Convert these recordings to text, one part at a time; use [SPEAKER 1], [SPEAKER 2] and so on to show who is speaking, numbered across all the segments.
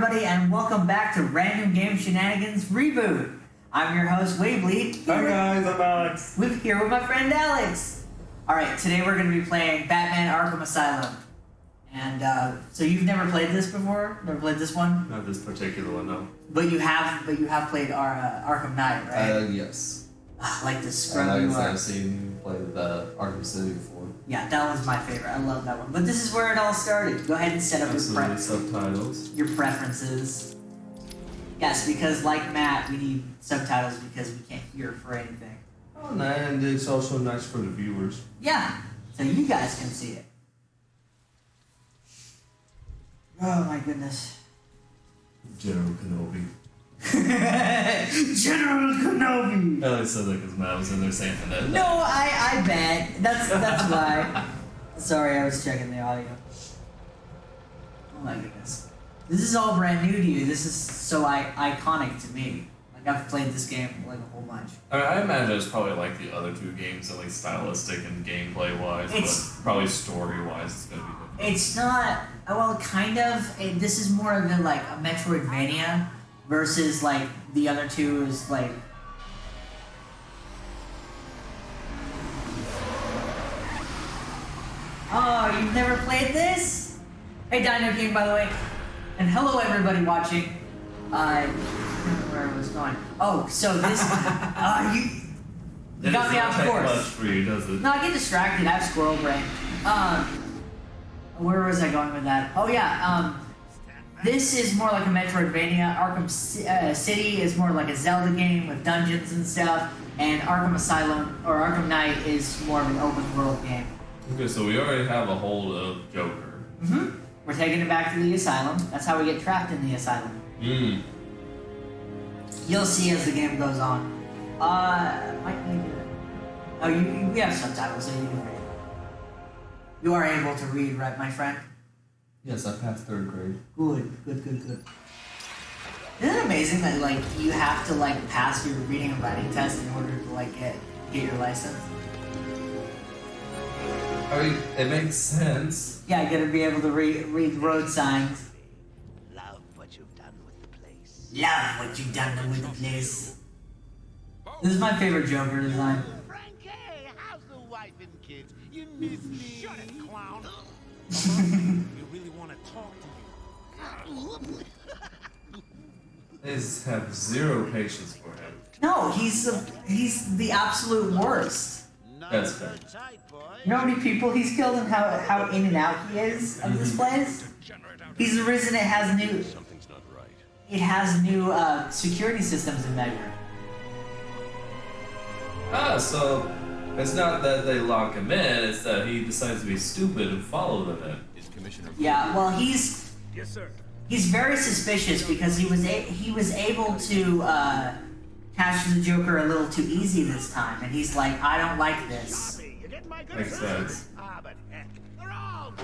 [SPEAKER 1] everybody, and welcome back to Random Game Shenanigans Reboot. I'm your host, Wavebleed.
[SPEAKER 2] Hi guys, I'm Alex.
[SPEAKER 1] We're here with my friend Alex. Alright, today we're going to be playing Batman Arkham Asylum. And, so you've never played this before? Never played this one?
[SPEAKER 2] Not this particular one, no.
[SPEAKER 1] But you have played Arkham Knight, right?
[SPEAKER 3] Yes.
[SPEAKER 1] Like the scrub you are.
[SPEAKER 3] I've seen you play the Arkham City before.
[SPEAKER 1] Yeah, that one's my favorite. I love that one. But this is where it all started. Go ahead and set up
[SPEAKER 2] subtitles.
[SPEAKER 1] Your preferences. Yes, because like Matt, we need subtitles because we can't hear for anything.
[SPEAKER 2] Oh, and it's also nice for the viewers.
[SPEAKER 1] Yeah, so you guys can see it. Oh my goodness.
[SPEAKER 2] General Kenobi.
[SPEAKER 1] General Kenobi!
[SPEAKER 2] I said that because Matt was in there saying that.
[SPEAKER 1] No, I bet. That's why. Sorry, I was checking the audio. Oh my goodness. This is all brand new to you. This is so iconic to me. Like, I've played this game like a whole bunch.
[SPEAKER 2] I imagine it's probably like the other two games, like stylistic and gameplay wise, but probably story wise, it's gonna be different.
[SPEAKER 1] It's not. Well, kind of. This is more of like a Metroidvania versus like the other two is like. Oh, you've never played this? Hey, Dino King, by the way. And hello, everybody watching. I don't remember where I was going. Oh, so this. You got me off course.
[SPEAKER 2] Much for you, does it?
[SPEAKER 1] No, I get distracted. I have squirrel brain. Where was I going with that? Oh, yeah. This is more like a Metroidvania. Arkham City is more like a Zelda game with dungeons and stuff. And Arkham Asylum, or Arkham Knight, is more of an open world game.
[SPEAKER 2] Okay, so we already have a hold of Joker.
[SPEAKER 1] Mm-hmm. We're taking it back to the asylum. That's how we get trapped in the asylum.
[SPEAKER 2] Hmm.
[SPEAKER 1] You'll see as the game goes on. Might need to... Oh, we have subtitles, so you can read. You are able to read, right, my friend?
[SPEAKER 3] Yes, I passed 3rd grade.
[SPEAKER 1] Good. Isn't it amazing that, like, you have to, like, pass your reading and writing test in order to, like, get your license?
[SPEAKER 3] I mean, it makes sense.
[SPEAKER 1] Yeah, you gotta be able to read road signs.
[SPEAKER 4] Love what you've done with the place.
[SPEAKER 1] Love what you've done with the place. This is my favorite Joker design.
[SPEAKER 4] Frankie, how's the wife and kids? You miss me? Shut it, clown. You really want to talk to me?
[SPEAKER 3] I just have zero patience for him.
[SPEAKER 1] No, he's the absolute worst.
[SPEAKER 3] That's fair.
[SPEAKER 1] You know how many people he's killed and how in and out he is of this place? He's the reason it has new...
[SPEAKER 4] Something's not right.
[SPEAKER 1] It has new security systems in Measure.
[SPEAKER 3] Ah, so it's not that they lock him in, it's that he decides to be stupid and follow them in.
[SPEAKER 4] Is Commissioner...
[SPEAKER 1] Yeah, well, he's...
[SPEAKER 4] Yes, sir.
[SPEAKER 1] He's very suspicious because he was able to catch the Joker a little too easy this time, and he's like, I don't like this.
[SPEAKER 3] Makes sense.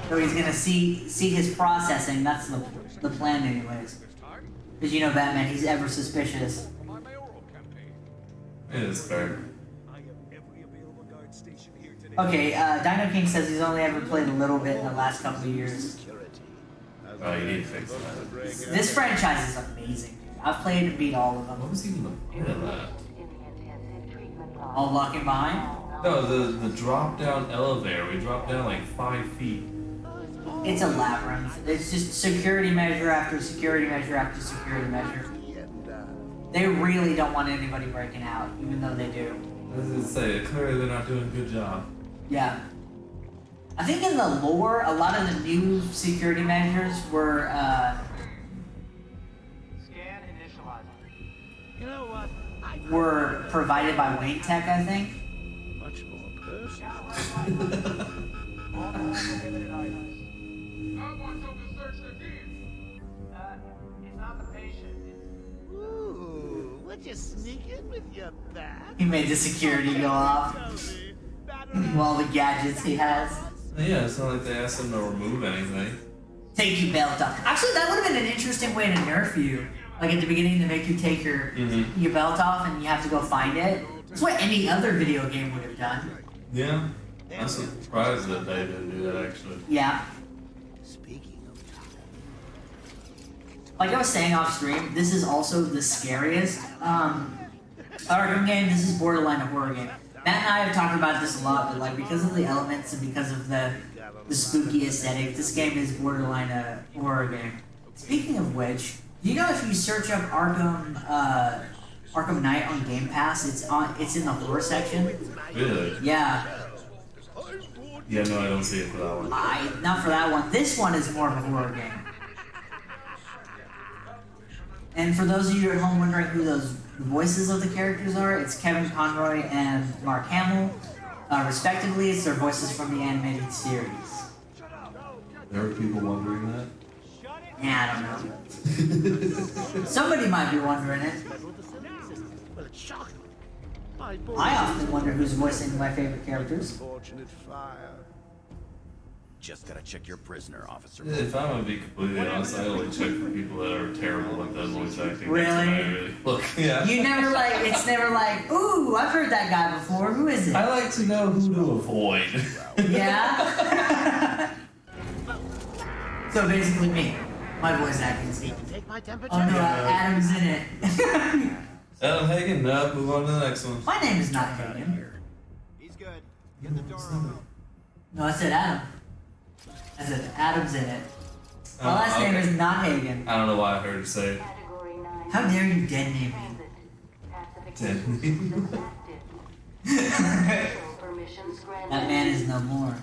[SPEAKER 1] So he's gonna see his processing. That's the plan, anyways. Because you know Batman, he's ever suspicious.
[SPEAKER 3] It is fair.
[SPEAKER 1] Okay, Dino King says he's only ever played a little bit in the last couple of years.
[SPEAKER 3] Oh, you need to fix that.
[SPEAKER 1] This franchise is amazing, dude. I've played and beat all of
[SPEAKER 3] What
[SPEAKER 1] them.
[SPEAKER 3] was even the point of that?
[SPEAKER 1] All locking behind.
[SPEAKER 3] No, the drop down elevator. We dropped down like 5 feet.
[SPEAKER 1] It's a labyrinth. It's just security measure after security measure after security measure. They really don't want anybody breaking out, even though they do.
[SPEAKER 3] I was gonna say, clearly they're not doing a good job.
[SPEAKER 1] Yeah. I think in the lore, a lot of the new security measures were,
[SPEAKER 5] Scan initializer.
[SPEAKER 4] You know what?
[SPEAKER 1] were provided by Wayne Tech, I think.
[SPEAKER 4] Much more personal.
[SPEAKER 5] All prohibited items. I want them to search the keys. It's not the patient.
[SPEAKER 4] Ooh, would you sneak in with your bat?
[SPEAKER 1] He made the security go off. With all the gadgets he has.
[SPEAKER 3] Yeah, it's not like they asked them to remove anything.
[SPEAKER 1] Take your belt off. Actually, that would have been an interesting way to nerf you. Like at the beginning, to make you take your belt off and you have to go find it. That's what any other video game would have done.
[SPEAKER 3] Yeah. I'm surprised that they didn't do that, actually.
[SPEAKER 1] Yeah.
[SPEAKER 4] Speaking of
[SPEAKER 1] like I was saying off stream, this is also the scariest Arkham game. This is borderline a horror game. Matt and I have talked about this a lot, but like because of the elements and because of the spooky aesthetic, this game is borderline a horror game. Speaking of which, do you know if you search up Arkham Knight on Game Pass, it's in the horror section?
[SPEAKER 2] Really?
[SPEAKER 1] Yeah.
[SPEAKER 2] Yeah, no, I don't see it for that one.
[SPEAKER 1] Not for that one. This one is more of a horror game. And for those of you at home wondering who those voices of the characters are, it's Kevin Conroy and Mark Hamill. Respectively, it's their voices from the animated series.
[SPEAKER 2] There are people wondering that?
[SPEAKER 1] Yeah, I don't know. Somebody might be wondering it. I often wonder who's voicing my favorite characters.
[SPEAKER 4] Fortunate fire. Just gotta check your prisoner, officer.
[SPEAKER 2] If I'm gonna be completely honest, I only check for people that are terrible at that voice acting.
[SPEAKER 1] Really?
[SPEAKER 2] Look, yeah.
[SPEAKER 1] You never it's never like, ooh, I've heard that guy before. Who is it?
[SPEAKER 2] I like to know who to avoid.
[SPEAKER 1] Yeah? So basically me. My voice acting is
[SPEAKER 4] Take my temperature.
[SPEAKER 1] Oh no, Adam's in it.
[SPEAKER 3] Adam Hagen, no, move on to the next one.
[SPEAKER 1] My name is not Hagen.
[SPEAKER 4] He's good. Get the door open.
[SPEAKER 1] No, I said Adam. I said Adam's in it. My last name is not Hagen.
[SPEAKER 3] I don't know why I heard you say it.
[SPEAKER 1] How dare you dead name me?
[SPEAKER 3] Dead.
[SPEAKER 1] That man is no more.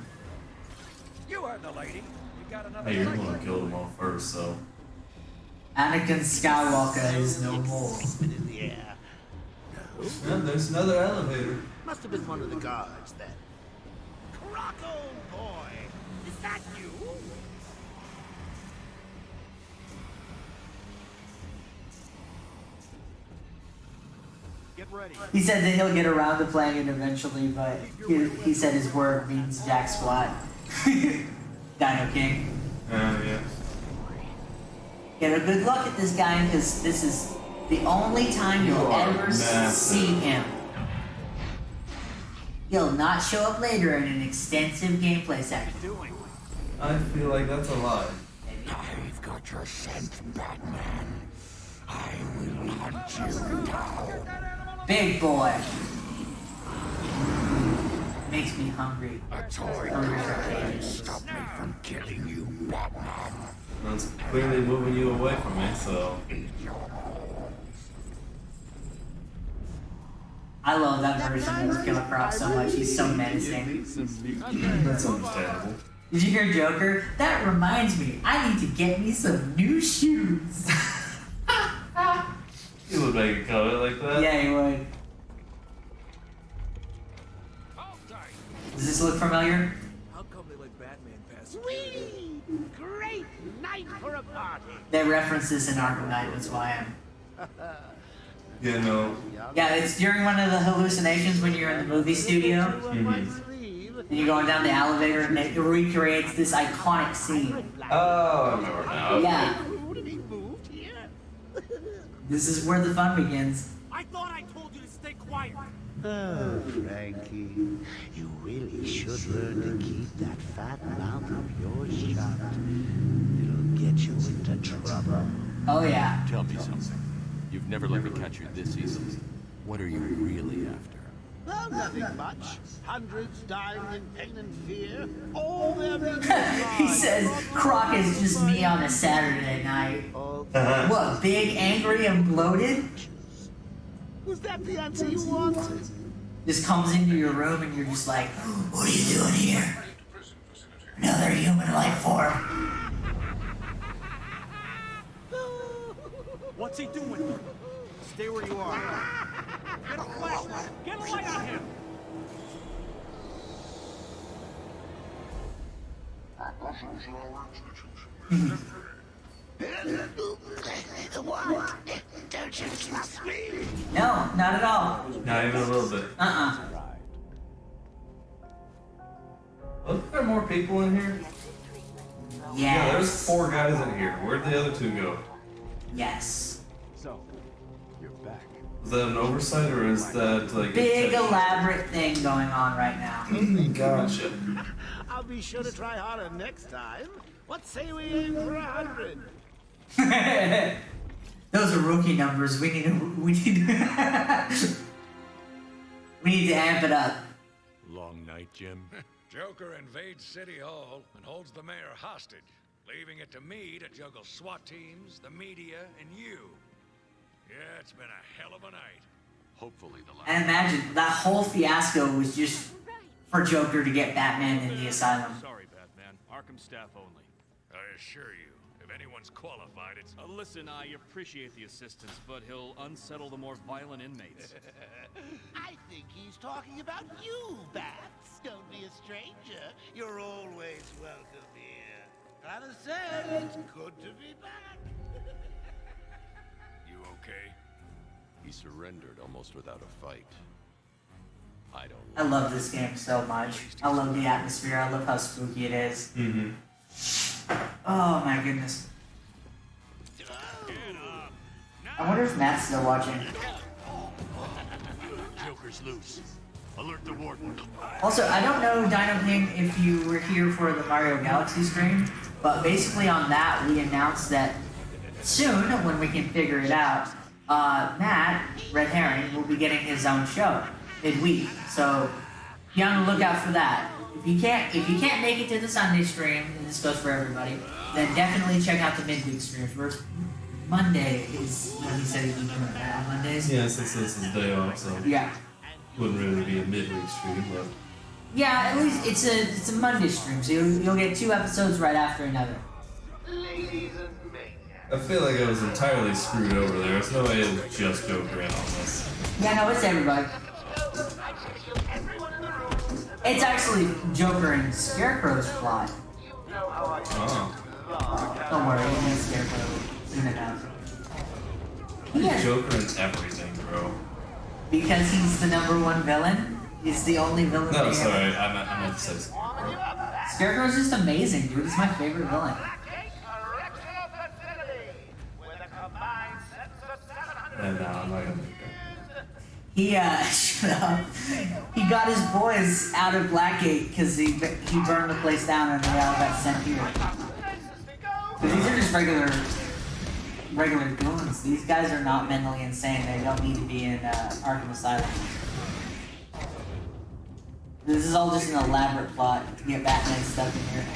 [SPEAKER 4] You heard the lady. You got another
[SPEAKER 2] Hey, you're the one who killed them all first, so.
[SPEAKER 1] Anakin Skywalker is no more.
[SPEAKER 4] in the air.
[SPEAKER 3] Yeah, there's another elevator.
[SPEAKER 4] Must have been one of the guards then. Crocco boy, is that you? Get ready.
[SPEAKER 1] He said that he'll get around to playing it eventually, but he said his word means jack squat. Dino King.
[SPEAKER 3] Yeah.
[SPEAKER 1] Get a good look at this guy, because this is the only time you'll ever see him. He'll not show up later in an extensive gameplay section.
[SPEAKER 3] I feel like that's a lie.
[SPEAKER 6] I've got your scent, Batman. I will hunt you down.
[SPEAKER 1] Big boy. Makes me hungry.
[SPEAKER 6] A toy
[SPEAKER 1] Hungry
[SPEAKER 6] car
[SPEAKER 1] for
[SPEAKER 6] can
[SPEAKER 1] cages.
[SPEAKER 6] stop me from killing you, Batman.
[SPEAKER 3] That's clearly moving you away from me, so.
[SPEAKER 1] I love that version of Killer Croc so much. He's so menacing.
[SPEAKER 2] That's understandable.
[SPEAKER 1] Did you hear Joker? That reminds me, I need to get me some new shoes.
[SPEAKER 3] You would make a comment like that?
[SPEAKER 1] Yeah, he would. Does this look familiar?
[SPEAKER 4] How come they let Batman pass? Whee! Great night for a party.
[SPEAKER 1] They reference this in Arkham Knight, that's why I'm...
[SPEAKER 3] Yeah, no.
[SPEAKER 1] Yeah, it's during one of the hallucinations when you're in the movie studio. And you're going down the elevator and it recreates this iconic scene.
[SPEAKER 3] Oh, I remember now.
[SPEAKER 1] Yeah,
[SPEAKER 4] He moved here.
[SPEAKER 1] this is where the fun begins.
[SPEAKER 4] I thought I told you to stay quiet.
[SPEAKER 7] Oh, Frankie, you really should learn to keep that fat mouth of yours shut. It'll get you into trouble.
[SPEAKER 1] Oh yeah.
[SPEAKER 8] Tell me something. You've never let me catch you this easily. What are you really after?
[SPEAKER 7] Oh, nothing much. Hundreds dying in pain and fear. All their reasons
[SPEAKER 1] He says Croc is just me on a Saturday night. What, big, angry, and bloated?
[SPEAKER 7] Was that the answer you wanted?
[SPEAKER 1] Just comes into your room and you're just like, what are you doing here? Another human life form.
[SPEAKER 4] What's he doing? Stay where you are. Get a flashlight. Get a light on him.
[SPEAKER 7] What? Don't you trust me?
[SPEAKER 1] No, not at all.
[SPEAKER 3] Not even a little bit. Wasn't there more people in here? Yeah, there's
[SPEAKER 1] Yes.
[SPEAKER 3] 4 guys in here. Where'd the other 2 go?
[SPEAKER 1] Yes.
[SPEAKER 8] So, you're back.
[SPEAKER 3] Is that an oversight or is that like
[SPEAKER 1] Big
[SPEAKER 3] a
[SPEAKER 1] elaborate thing going on right now.
[SPEAKER 3] Gotcha.
[SPEAKER 7] I'll be sure to try harder next time. What say we aim for 100?
[SPEAKER 1] Those are rookie numbers. We need to we need to amp it up.
[SPEAKER 6] Long night, Jim.
[SPEAKER 9] Joker invades City Hall and holds the mayor hostage, leaving it to me to juggle SWAT teams, the media, and you. Yeah, it's been a hell of a night.
[SPEAKER 8] Hopefully the last.
[SPEAKER 1] And imagine that whole fiasco was just for Joker to get Batman in the asylum.
[SPEAKER 10] Sorry, Batman. Arkham staff only.
[SPEAKER 9] I assure you, if anyone's qualified, it's...
[SPEAKER 10] Listen, I appreciate the assistance, but he'll unsettle the more violent inmates.
[SPEAKER 4] I think he's talking about you, Bats. Don't be a stranger. You're always welcome here. As I said, it's good to be back.
[SPEAKER 9] You okay?
[SPEAKER 8] He surrendered almost without a fight. I don't.
[SPEAKER 1] I love this game so much. I love the atmosphere. I love how spooky it is.
[SPEAKER 3] Mm-hmm.
[SPEAKER 1] Oh my goodness. I wonder if Matt's still watching.
[SPEAKER 6] Joker's loose. Alert the warden.
[SPEAKER 1] Also, I don't know, Dino King, if you were here for the Mario Galaxy stream, but basically on that we announced that soon, when we can figure it out, Matt, Red Herring, will be getting his own show midweek. So be on the lookout for that. If you can't make it to the Sunday stream, and this goes for everybody, then definitely check out the midweek stream. First Monday is when he said he'd be doing that on Mondays.
[SPEAKER 3] Yeah, since this is day off, so
[SPEAKER 1] Yeah.
[SPEAKER 3] wouldn't really be a midweek stream, but
[SPEAKER 1] Yeah, at least it's a Monday stream, so you'll get 2 episodes right after another.
[SPEAKER 5] Ladies and maniacs.
[SPEAKER 3] I feel like I was entirely screwed over there. There's no way it was just Joker in on this.
[SPEAKER 1] Yeah, no, it's everybody. It's actually Joker and Scarecrow's plot.
[SPEAKER 3] Oh.
[SPEAKER 1] Don't worry, we'll make Scarecrow soon enough. Yeah,
[SPEAKER 3] Joker in everything, bro.
[SPEAKER 1] because he's the #1 villain. He's the only villain.
[SPEAKER 3] No,
[SPEAKER 1] they
[SPEAKER 3] sorry,
[SPEAKER 1] ever-
[SPEAKER 3] I meant to say Scarecrow.
[SPEAKER 1] Scarecrow's just amazing, dude. He's my favorite villain.
[SPEAKER 3] And I'm not gonna make
[SPEAKER 1] He shut up. He got his boys out of Blackgate because he burned the place down and they all got sent here. Because these are just regular goons. These guys are not mentally insane. They don't need to be in Arkham Asylum. This is all just an elaborate plot to get Batman stuck in here.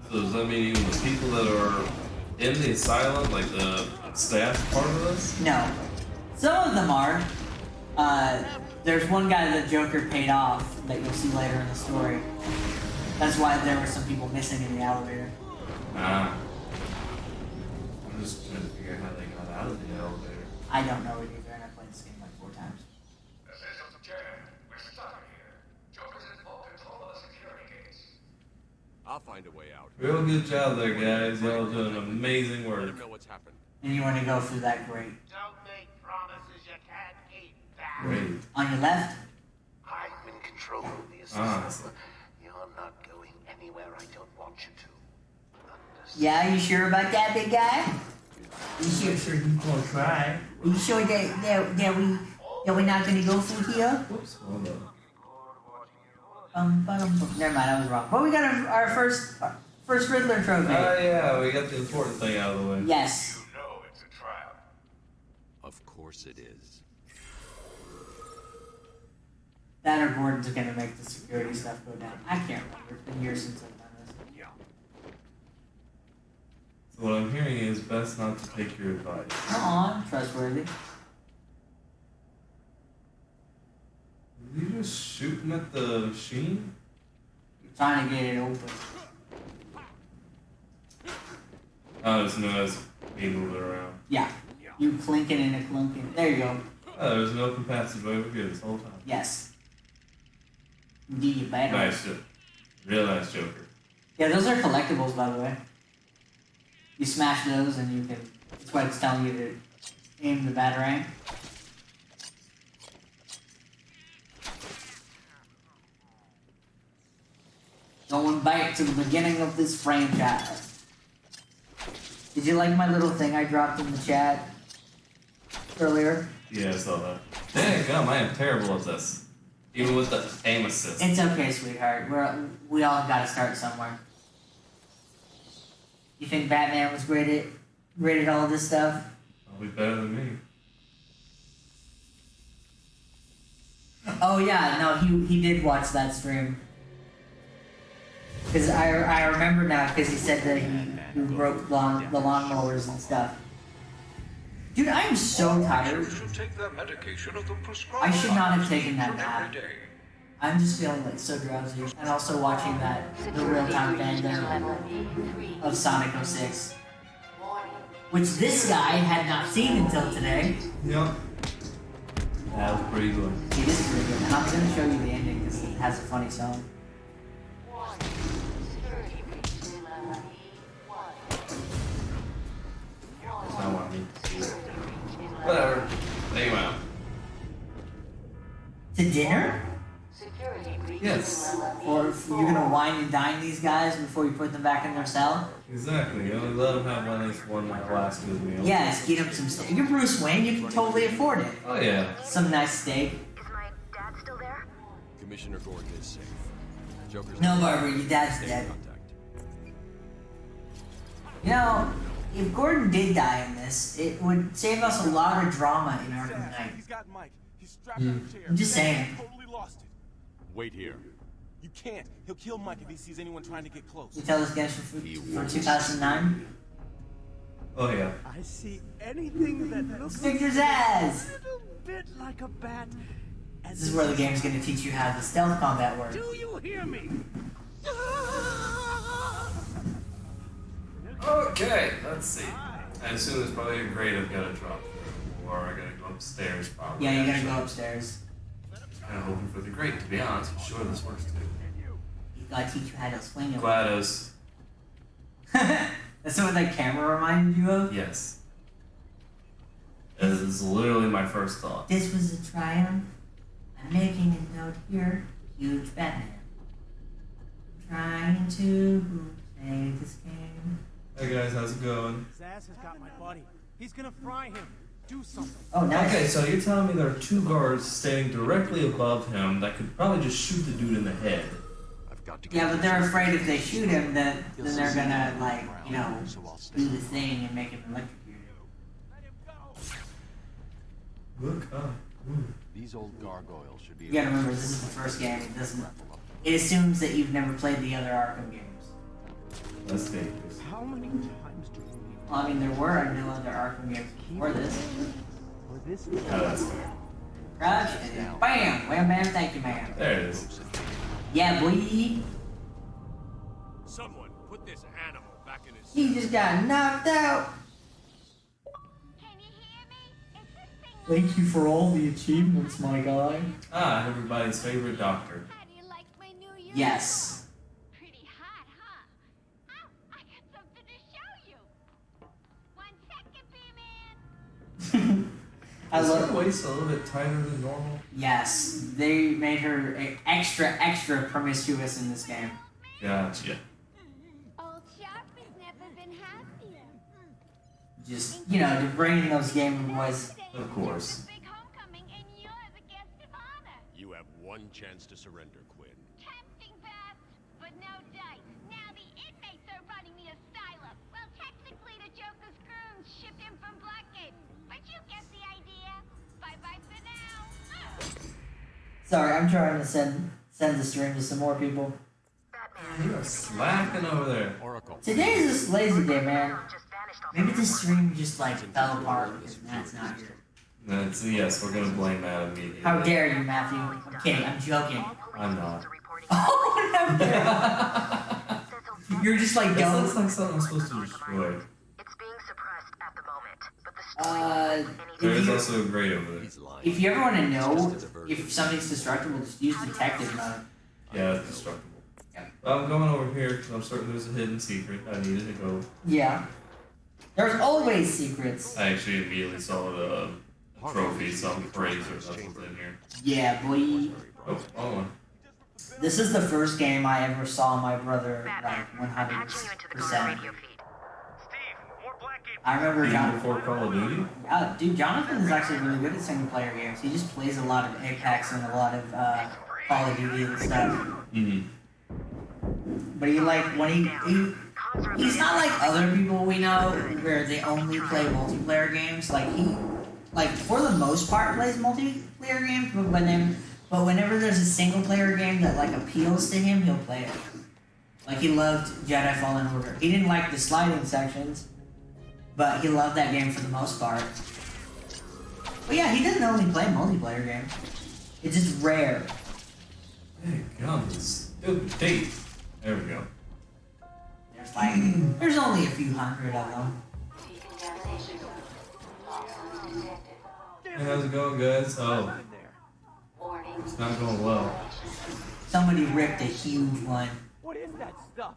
[SPEAKER 3] So does that mean even the people that are in the asylum, like the staff part of this?
[SPEAKER 1] No. Some of them are. There's one guy that Joker paid off that you'll see later in the story. That's why there were some people missing in the elevator.
[SPEAKER 3] Ah. I'm just trying to figure out how they got out of the elevator.
[SPEAKER 1] I don't know it either, and I played this game like 4 times.
[SPEAKER 9] Systems jammed. We're stuck here. Joker's in full control of the security gates.
[SPEAKER 8] I'll find a way out.
[SPEAKER 3] Real good job there, guys. Y'all doing amazing
[SPEAKER 8] Let
[SPEAKER 3] work.
[SPEAKER 8] him know what's happened.
[SPEAKER 1] And you want to go through that grate.
[SPEAKER 5] Don't make promises you can't keep, Bat.
[SPEAKER 3] Great.
[SPEAKER 1] On your left?
[SPEAKER 5] I'm in control of the
[SPEAKER 3] Ah.
[SPEAKER 5] asylum. You're not going anywhere I don't want you to. Understand?
[SPEAKER 1] Yeah, you sure about that, big guy? You sure you gonna try? Are you sure that we're not gonna go through here?
[SPEAKER 3] Whoops, hold on.
[SPEAKER 1] Never mind, I was wrong. But we got our first Riddler trophy.
[SPEAKER 3] Oh yeah, we got the important thing out of the way.
[SPEAKER 1] Yes.
[SPEAKER 9] You know it's a trap.
[SPEAKER 8] Of course it is.
[SPEAKER 1] That or Gordon's gonna make the security stuff go down. I can't remember. It's been years since I've done this.
[SPEAKER 3] So what I'm hearing is best not to take your advice.
[SPEAKER 1] Come on, trustworthy.
[SPEAKER 3] Are you just shooting at the machine?
[SPEAKER 1] I'm trying to get it open.
[SPEAKER 3] Oh, it's no, it's me moving around.
[SPEAKER 1] Yeah. You clinking and a clunking. There you go.
[SPEAKER 3] Oh, there's no open passageway. We're good this whole time.
[SPEAKER 1] Yes. Indeed, you better.
[SPEAKER 3] Nice joke. Real nice Joker.
[SPEAKER 1] Yeah, those are collectibles, by the way. You smash those and you can... That's why it's telling you to aim the batarang. Going back to the beginning of this franchise. Did you like my little thing I dropped in the chat earlier?
[SPEAKER 3] Yeah, I saw that. Dang, I am terrible at this. Even with the aim assist.
[SPEAKER 1] It's okay, sweetheart. We all gotta start somewhere. You think Batman was rated all this stuff?
[SPEAKER 3] Probably better than me.
[SPEAKER 1] Oh yeah, no, he did watch that stream. Because I remember now, because he said that he broke the lawnmowers and stuff. Dude, I am so tired. I should not have taken that nap. I'm just feeling like so drowsy. And also watching the real-time Vandal of Sonic 06. Which this guy had not seen until today.
[SPEAKER 3] Yep. That was pretty good.
[SPEAKER 1] It is pretty good. And I'm going to show you the ending because it has a funny song.
[SPEAKER 3] That's not what I mean to see. Whatever. Anyway.
[SPEAKER 1] To dinner?
[SPEAKER 3] Yes.
[SPEAKER 1] Or you're going to wine and dine these guys before you put them back in their cell?
[SPEAKER 3] Exactly. You only let them have one last good meal.
[SPEAKER 1] Yes, get them some steak. You're Bruce Wayne, you can totally afford it.
[SPEAKER 3] Oh yeah.
[SPEAKER 1] Some nice steak.
[SPEAKER 11] Is my dad still there?
[SPEAKER 8] Commissioner Gordon is safe. Joker's
[SPEAKER 1] No, Barbara, your dad's dead. You know, if Gordon did die in this, it would save us a lot of drama in Arkham Knight.
[SPEAKER 5] He's got Mike. He's strapped in a chair.
[SPEAKER 1] I'm just saying.
[SPEAKER 5] Totally lost it.
[SPEAKER 8] Wait here.
[SPEAKER 5] You can't. He'll kill Mike if he sees anyone trying to get close.
[SPEAKER 1] You tell this guy for 2009?
[SPEAKER 3] Oh yeah.
[SPEAKER 5] I see anything that looks
[SPEAKER 1] Victor's ass!
[SPEAKER 5] a little bit like a bat.
[SPEAKER 1] This is where the game's gonna teach you how the stealth combat works.
[SPEAKER 5] Do you hear me?
[SPEAKER 3] Okay, let's see. I assume there's probably a grade I've got to drop through, or I gotta go upstairs probably.
[SPEAKER 1] Yeah, you gotta go upstairs.
[SPEAKER 3] Kind of hoping for the grade, to be honest. I'm sure this works too.
[SPEAKER 1] He's gotta teach you how to swing it.
[SPEAKER 3] GLaDOS.
[SPEAKER 1] That's what that camera reminded you of?
[SPEAKER 3] Yes. This is literally my first thought.
[SPEAKER 1] This was a triumph. I'm making a note here. Huge Batman. Trying to play this game.
[SPEAKER 3] Hey guys, how's it going?
[SPEAKER 5] His ass has got my buddy. He's gonna fry him. Do something.
[SPEAKER 1] Oh, nice.
[SPEAKER 3] Okay, so you're telling me there are two guards standing directly above him that could probably just shoot the dude in the head.
[SPEAKER 8] I've got to
[SPEAKER 1] Yeah, but they're afraid if they shoot him, then they're gonna, like, you know, do the thing and make him electrocuted.
[SPEAKER 3] Look up.
[SPEAKER 8] These old gargoyles should be.
[SPEAKER 1] You gotta remember, this is the first game. It assumes that you've never played the other Arkham games.
[SPEAKER 3] That's dangerous.
[SPEAKER 5] How many times do you need
[SPEAKER 1] Well, I mean, there were no other Arkham games before this.
[SPEAKER 5] for this?
[SPEAKER 3] Oh, that's fair.
[SPEAKER 1] Crouch, and then bam! Wham bam, thank you, ma'am.
[SPEAKER 3] There it is.
[SPEAKER 1] Yeah, boy.
[SPEAKER 10] Someone put this animal back in his.
[SPEAKER 1] He just got knocked out.
[SPEAKER 11] Can you hear me? Is this thing
[SPEAKER 1] Thank you for all the achievements, my guy.
[SPEAKER 3] Ah, everybody's favorite doctor.
[SPEAKER 11] How do you like my new uniform?
[SPEAKER 1] Yes.
[SPEAKER 11] Pretty hot, huh? Oh, I got something to show you. 1 second, B-Man.
[SPEAKER 1] I
[SPEAKER 3] Is
[SPEAKER 1] love
[SPEAKER 3] her waist a little bit tighter than normal?
[SPEAKER 1] Yes, they made her extra promiscuous in this game.
[SPEAKER 3] Gotcha.
[SPEAKER 11] Old Sharp has never been happier.
[SPEAKER 1] Just, you know, to bring in those Game Boys.
[SPEAKER 3] Of course.
[SPEAKER 11] Big homecoming, and you're the guest of honor.
[SPEAKER 8] You have one chance to surrender, Quinn.
[SPEAKER 11] Tempting, Beth, but no dice. Now the inmates are running the asylum. Well, technically, the Joker's goons shipped in from Blackgate, but you get the idea. Bye-bye for now.
[SPEAKER 1] Sorry, I'm trying to send the stream to some more people.
[SPEAKER 3] You are slacking over there.
[SPEAKER 8] Oracle.
[SPEAKER 1] Today's just lazy day, man. Maybe this stream just like fell apart because Matt's not here.
[SPEAKER 3] That's, yes, we're gonna blame that immediately.
[SPEAKER 1] How dare you, Matthew? I'm kidding. I'm joking.
[SPEAKER 3] I'm not.
[SPEAKER 1] Oh, no. You're just like
[SPEAKER 3] That
[SPEAKER 1] don't.
[SPEAKER 3] looks like something I'm supposed to destroy.
[SPEAKER 11] It's being suppressed at the moment, but the
[SPEAKER 3] There
[SPEAKER 1] If
[SPEAKER 3] is
[SPEAKER 1] you,
[SPEAKER 3] also a grade over there.
[SPEAKER 8] He's lying.
[SPEAKER 1] if you ever want to know if something's destructible, just use detective mode.
[SPEAKER 3] Yeah, it's destructible.
[SPEAKER 1] Yeah.
[SPEAKER 3] Well, I'm going over here because I'm certain there's a hidden secret I needed to go.
[SPEAKER 1] Yeah. There's always secrets.
[SPEAKER 3] I actually immediately saw the trophy, so I'm pretty sure that's what's in here.
[SPEAKER 1] Yeah, boy.
[SPEAKER 3] Oh, wrong one.
[SPEAKER 1] This is the first game I ever saw my brother like
[SPEAKER 11] patching you into the current
[SPEAKER 1] 100%.
[SPEAKER 11] radio feed.
[SPEAKER 1] I remember
[SPEAKER 3] Even
[SPEAKER 1] Jonathan.
[SPEAKER 3] before Call of Duty?
[SPEAKER 1] Dude, Jonathan is actually really good at single player games. He just plays a lot of Apex and a lot of Call of Duty and stuff.
[SPEAKER 3] Mm-hmm.
[SPEAKER 1] But he like when he he's not like other people we know where they only play multiplayer games. Like he, like for the most part, plays multiplayer games, but whenever there's a single player game that like appeals to him, he'll play it. Like he loved Jedi Fallen Order. He didn't like the sliding sections, but he loved that game for the most part. But yeah, he doesn't only play multiplayer games. It's just rare.
[SPEAKER 3] Hey, God, this stupid tape. There we go.
[SPEAKER 1] There's only a few hundred of them.
[SPEAKER 3] Hey, how's it going, guys? Oh. It's not going well.
[SPEAKER 1] Somebody ripped a huge one.
[SPEAKER 5] What is that stuff?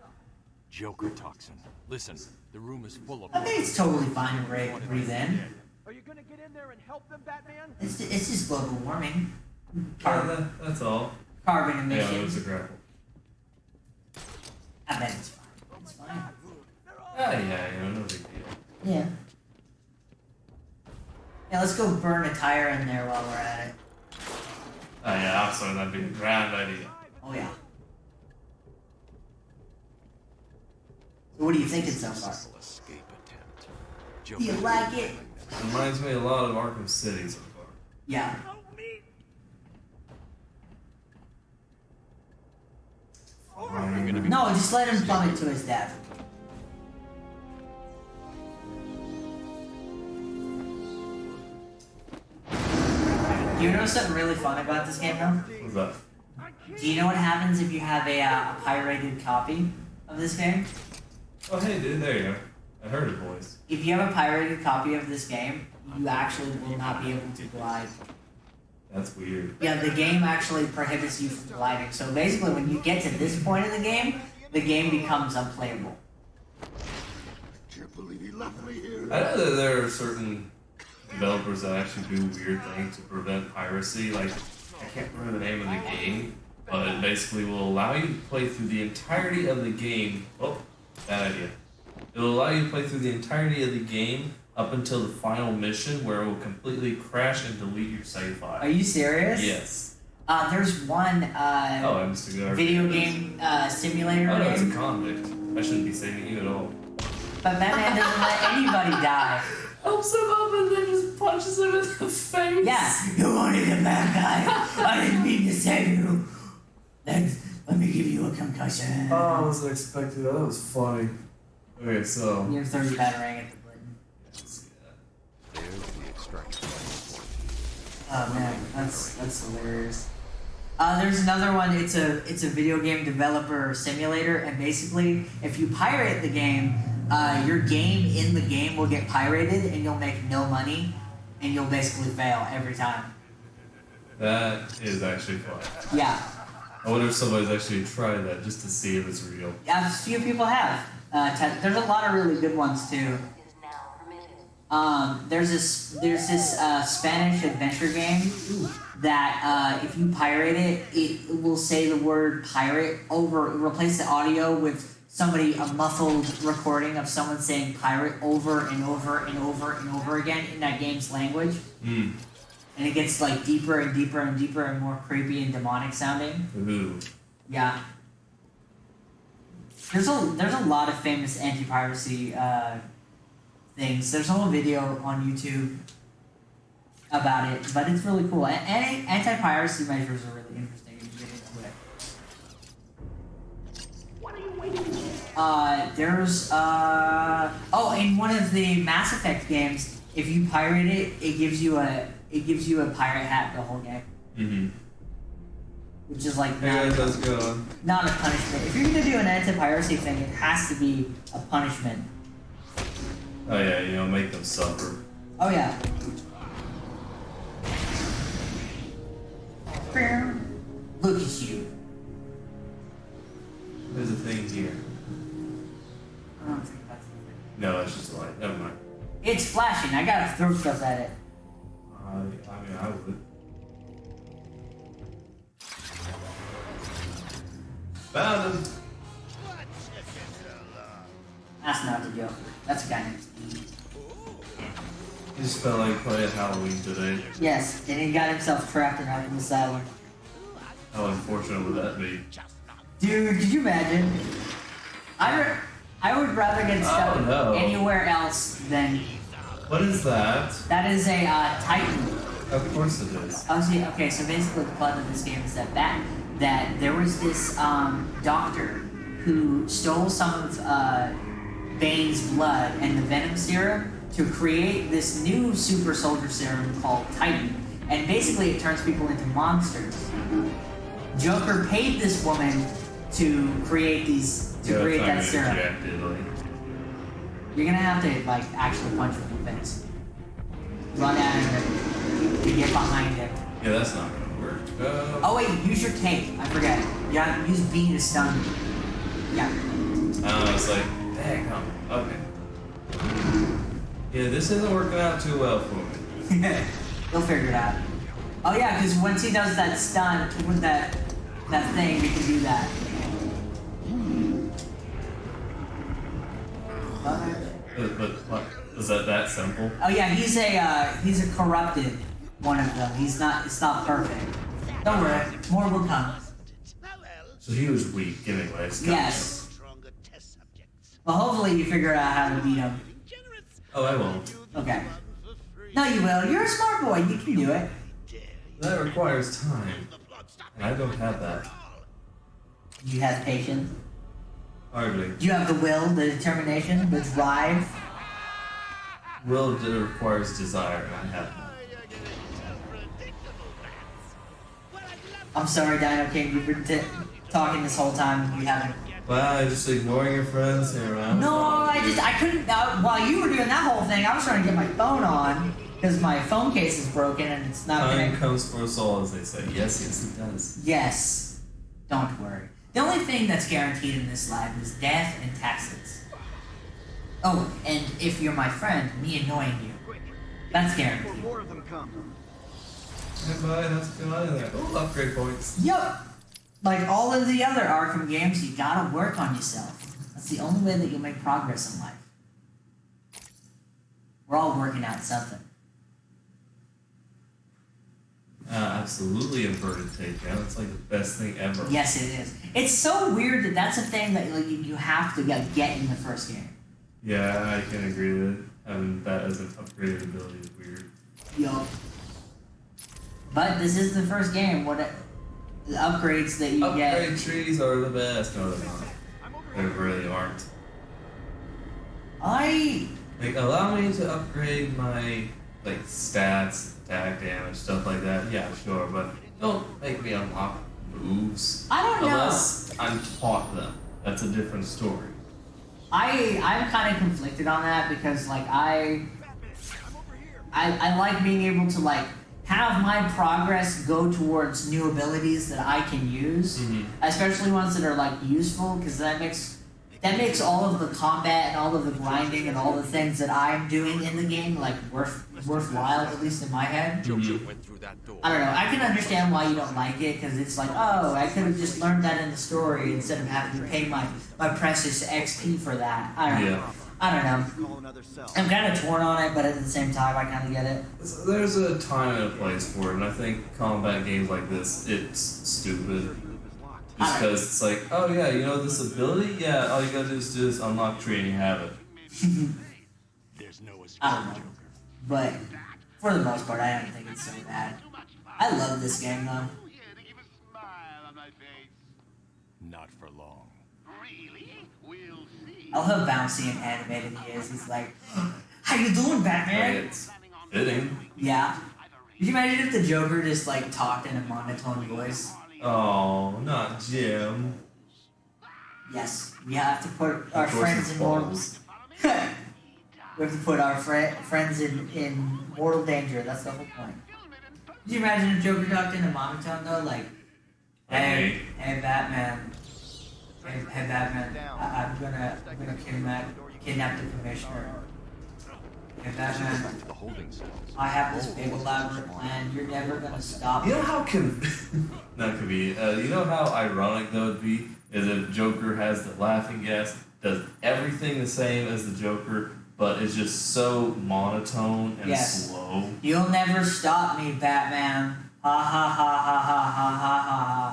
[SPEAKER 8] Joker toxin. Listen, the room is full of...
[SPEAKER 1] I think it's totally fine to breathe in.
[SPEAKER 5] Are you gonna get in there and help them, Batman?
[SPEAKER 1] It's just global warming.
[SPEAKER 3] Yeah, that's all.
[SPEAKER 1] Carbon emissions.
[SPEAKER 3] Yeah, it was a grapple.
[SPEAKER 1] I bet it's fine. It's fine.
[SPEAKER 3] Yeah, no big deal.
[SPEAKER 1] Yeah. Yeah, let's go burn a tire in there while we're at it.
[SPEAKER 3] Oh yeah, also that'd be a grand idea.
[SPEAKER 1] Oh yeah. So what are you thinking so far?
[SPEAKER 8] Escape attempt.
[SPEAKER 1] Do you like it?
[SPEAKER 3] Reminds me a lot of Arkham City so far.
[SPEAKER 1] Yeah. No, just let him plummet to his death. Do you know something really fun about this game, though?
[SPEAKER 3] What's that?
[SPEAKER 1] Do you know what happens if you have a pirated copy of this game?
[SPEAKER 3] Oh, hey, dude, there you go. I heard his voice.
[SPEAKER 1] If you have a pirated copy of this game, you actually will not be able to glide.
[SPEAKER 3] That's weird.
[SPEAKER 1] Yeah, the game actually prohibits you from gliding. So basically, when you get to this point in the game becomes unplayable.
[SPEAKER 6] Can't believe he left me here.
[SPEAKER 3] I know that there are certain developers that actually do weird things to prevent piracy. Like, I can't remember the name of the game, but it basically will allow you to play through the entirety of the game. Oh, bad idea. It'll allow you to play through the entirety of the game up until the final mission, where it will completely crash and delete your save file.
[SPEAKER 1] Are you serious?
[SPEAKER 3] Yes.
[SPEAKER 1] There's one video game simulator
[SPEAKER 3] Oh no, it's a
[SPEAKER 1] game.
[SPEAKER 3] convict. I shouldn't be saving you at all.
[SPEAKER 1] But Batman doesn't let anybody die.
[SPEAKER 3] Helps him up and then just punches him in the face.
[SPEAKER 1] Yeah, you wanted a bad guy. I didn't mean to save you. Then let me give you a concussion.
[SPEAKER 3] Oh, I wasn't expecting that. That was funny. Okay, so.
[SPEAKER 1] You have 30 battering at the button.
[SPEAKER 8] There's the extraction point.
[SPEAKER 1] Oh man, that's hilarious. There's another one. It's a video game developer simulator, and basically, if you pirate the game, your game in the game will get pirated, and you'll make no money, and you'll basically fail every time.
[SPEAKER 3] That is actually fun.
[SPEAKER 1] Yeah.
[SPEAKER 3] I wonder if somebody's actually tried that just to see if it's real.
[SPEAKER 1] Yeah, a few people have. There's a lot of really good ones too. There's this Spanish adventure game that if you pirate it, it will say the word pirate replace the audio with a muffled recording of someone saying pirate over and over and over and over again in that game's language.
[SPEAKER 3] Mm.
[SPEAKER 1] And it gets like deeper and deeper and deeper and more creepy and demonic sounding.
[SPEAKER 3] Ooh.
[SPEAKER 1] Yeah. There's a lot of famous anti-piracy things. There's a whole video on YouTube about it, but it's really cool. Anti-piracy measures are really interesting if you get into it.
[SPEAKER 5] What are you waiting for?
[SPEAKER 1] In one of the Mass Effect games, if you pirate it, it gives you a pirate hat the whole game.
[SPEAKER 3] Mm-hmm.
[SPEAKER 1] Which is like
[SPEAKER 3] not a
[SPEAKER 1] punishment. If you're gonna do an anti-piracy thing, it has to be a punishment.
[SPEAKER 3] Oh yeah, make them suffer.
[SPEAKER 1] Oh yeah. Look at you.
[SPEAKER 3] There's a thing here.
[SPEAKER 1] I don't think that's the thing.
[SPEAKER 3] No, that's just a light. Never mind.
[SPEAKER 1] It's flashing. I gotta throw stuff at it.
[SPEAKER 3] I would. Found him.
[SPEAKER 1] That's not the Joker. That's a guy named Steve.
[SPEAKER 3] He just felt like playing Halloween today.
[SPEAKER 1] Yes, and he got himself trapped in Arkham Asylum.
[SPEAKER 3] How unfortunate would that be?
[SPEAKER 1] Dude, could you imagine? I would rather get stuck anywhere else than.
[SPEAKER 3] What is that?
[SPEAKER 1] That is a Titan.
[SPEAKER 3] Of course it is.
[SPEAKER 1] Oh, see, okay, so basically the plot of this game is that there was this doctor who stole some of Bane's blood and the Venom serum to create this new super soldier serum called Titan. And basically it turns people into monsters. Joker paid this woman to create that serum. You're gonna have to like actually punch him in the face. Run at him and get behind him.
[SPEAKER 3] Yeah, that's not gonna work.
[SPEAKER 1] Oh wait, use your cape. I forget. You gotta use B to stun. Yeah.
[SPEAKER 3] It's like, dang, okay. Yeah, this isn't working out too well for me.
[SPEAKER 1] You'll figure it out. Oh yeah, because once he does that stun with that thing, you can do that.
[SPEAKER 3] But what? Is that simple?
[SPEAKER 1] Oh yeah, he's a corrupted one of them. It's not perfect. Don't worry, more will come.
[SPEAKER 3] So he was weak anyway.
[SPEAKER 1] Yes. Well, hopefully you figure out how to beat him.
[SPEAKER 3] Oh, I won't.
[SPEAKER 1] Okay. No, you will. You're a smart boy. You can do it.
[SPEAKER 3] That requires time. And I don't have that.
[SPEAKER 1] You have patience.
[SPEAKER 3] Hardly.
[SPEAKER 1] Do you have the will, the determination, the drive?
[SPEAKER 3] Will requires desire, and I have none.
[SPEAKER 1] I'm sorry, Dino King. You've been talking this whole time and you haven't.
[SPEAKER 3] Wow, just ignoring your friends here around.
[SPEAKER 1] No, I couldn't. While you were doing that whole thing, I was trying to get my phone on because my phone case is broken and it's not.
[SPEAKER 3] Time comes for us all, as they say. Yes, it does.
[SPEAKER 1] Yes. Don't worry. The only thing that's guaranteed in this life is death and taxes. Oh, and if you're my friend, me annoying you. That's guaranteed.
[SPEAKER 5] More of them come.
[SPEAKER 3] Hey, bye, that's good in there. Oh, upgrade points.
[SPEAKER 1] Yup. Like all of the other Arkham games, you gotta work on yourself. That's the only way that you'll make progress in life. We're all working out something.
[SPEAKER 3] Absolutely inverted takedown. It's like the best thing ever.
[SPEAKER 1] Yes, it is. It's so weird that that's a thing that like, you have to get in the first game.
[SPEAKER 3] Yeah, I can agree with it. Having that as an upgraded ability is weird.
[SPEAKER 1] Yup. But this is the first game. The upgrades that you get.
[SPEAKER 3] Upgrade trees are the best. No, they're not. They really aren't. Like, allow me to upgrade my, like, stats, attack damage, stuff like that. Yeah, sure, but don't make me unlock moves.
[SPEAKER 1] I don't know.
[SPEAKER 3] Unless I'm taught them. That's a different story.
[SPEAKER 1] I'm kind of conflicted on that because, like, I like being able to, like, have my progress go towards new abilities that I can use, especially ones that are like useful, because that makes all of the combat and all of the grinding and all the things that I'm doing in the game like worthwhile, at least in my head. I don't know. I can understand why you don't like it, because it's like, oh, I could have just learned that in the story instead of having to pay my precious XP for that. I don't know. I'm kind of torn on it, but at the same time, I kind of get it.
[SPEAKER 3] There's a time and a place for it, and I think combat games like this, it's stupid. Just because it's like, oh yeah, you know this ability? Yeah, all you gotta do is unlock tree and you have it.
[SPEAKER 1] I don't know. But for the most part, I don't think it's so bad. I love this game though.
[SPEAKER 8] Not for long.
[SPEAKER 1] I love how bouncy and animated he is. He's like, how you doing, Batman?
[SPEAKER 3] It's fitting.
[SPEAKER 1] Yeah. Could you imagine if the Joker just like talked in a monotone voice?
[SPEAKER 3] Oh, not Jim.
[SPEAKER 1] Yes, we have to put our friends in mortal. We have to put our friends in mortal danger. That's the whole point. Could you imagine if Joker talked in a monotone though, like, hey Batman. Hey Batman, I'm gonna kidnap the commissioner. Hey Batman, I have this big elaborate plan. You're never gonna stop
[SPEAKER 3] You know
[SPEAKER 1] me.
[SPEAKER 3] how not convenient. You know how ironic that would be is if Joker has the laughing gas, does everything the same as the Joker, but is just so monotone and slow.
[SPEAKER 1] You'll never stop me, Batman. Ha ha ha ha ha ha ha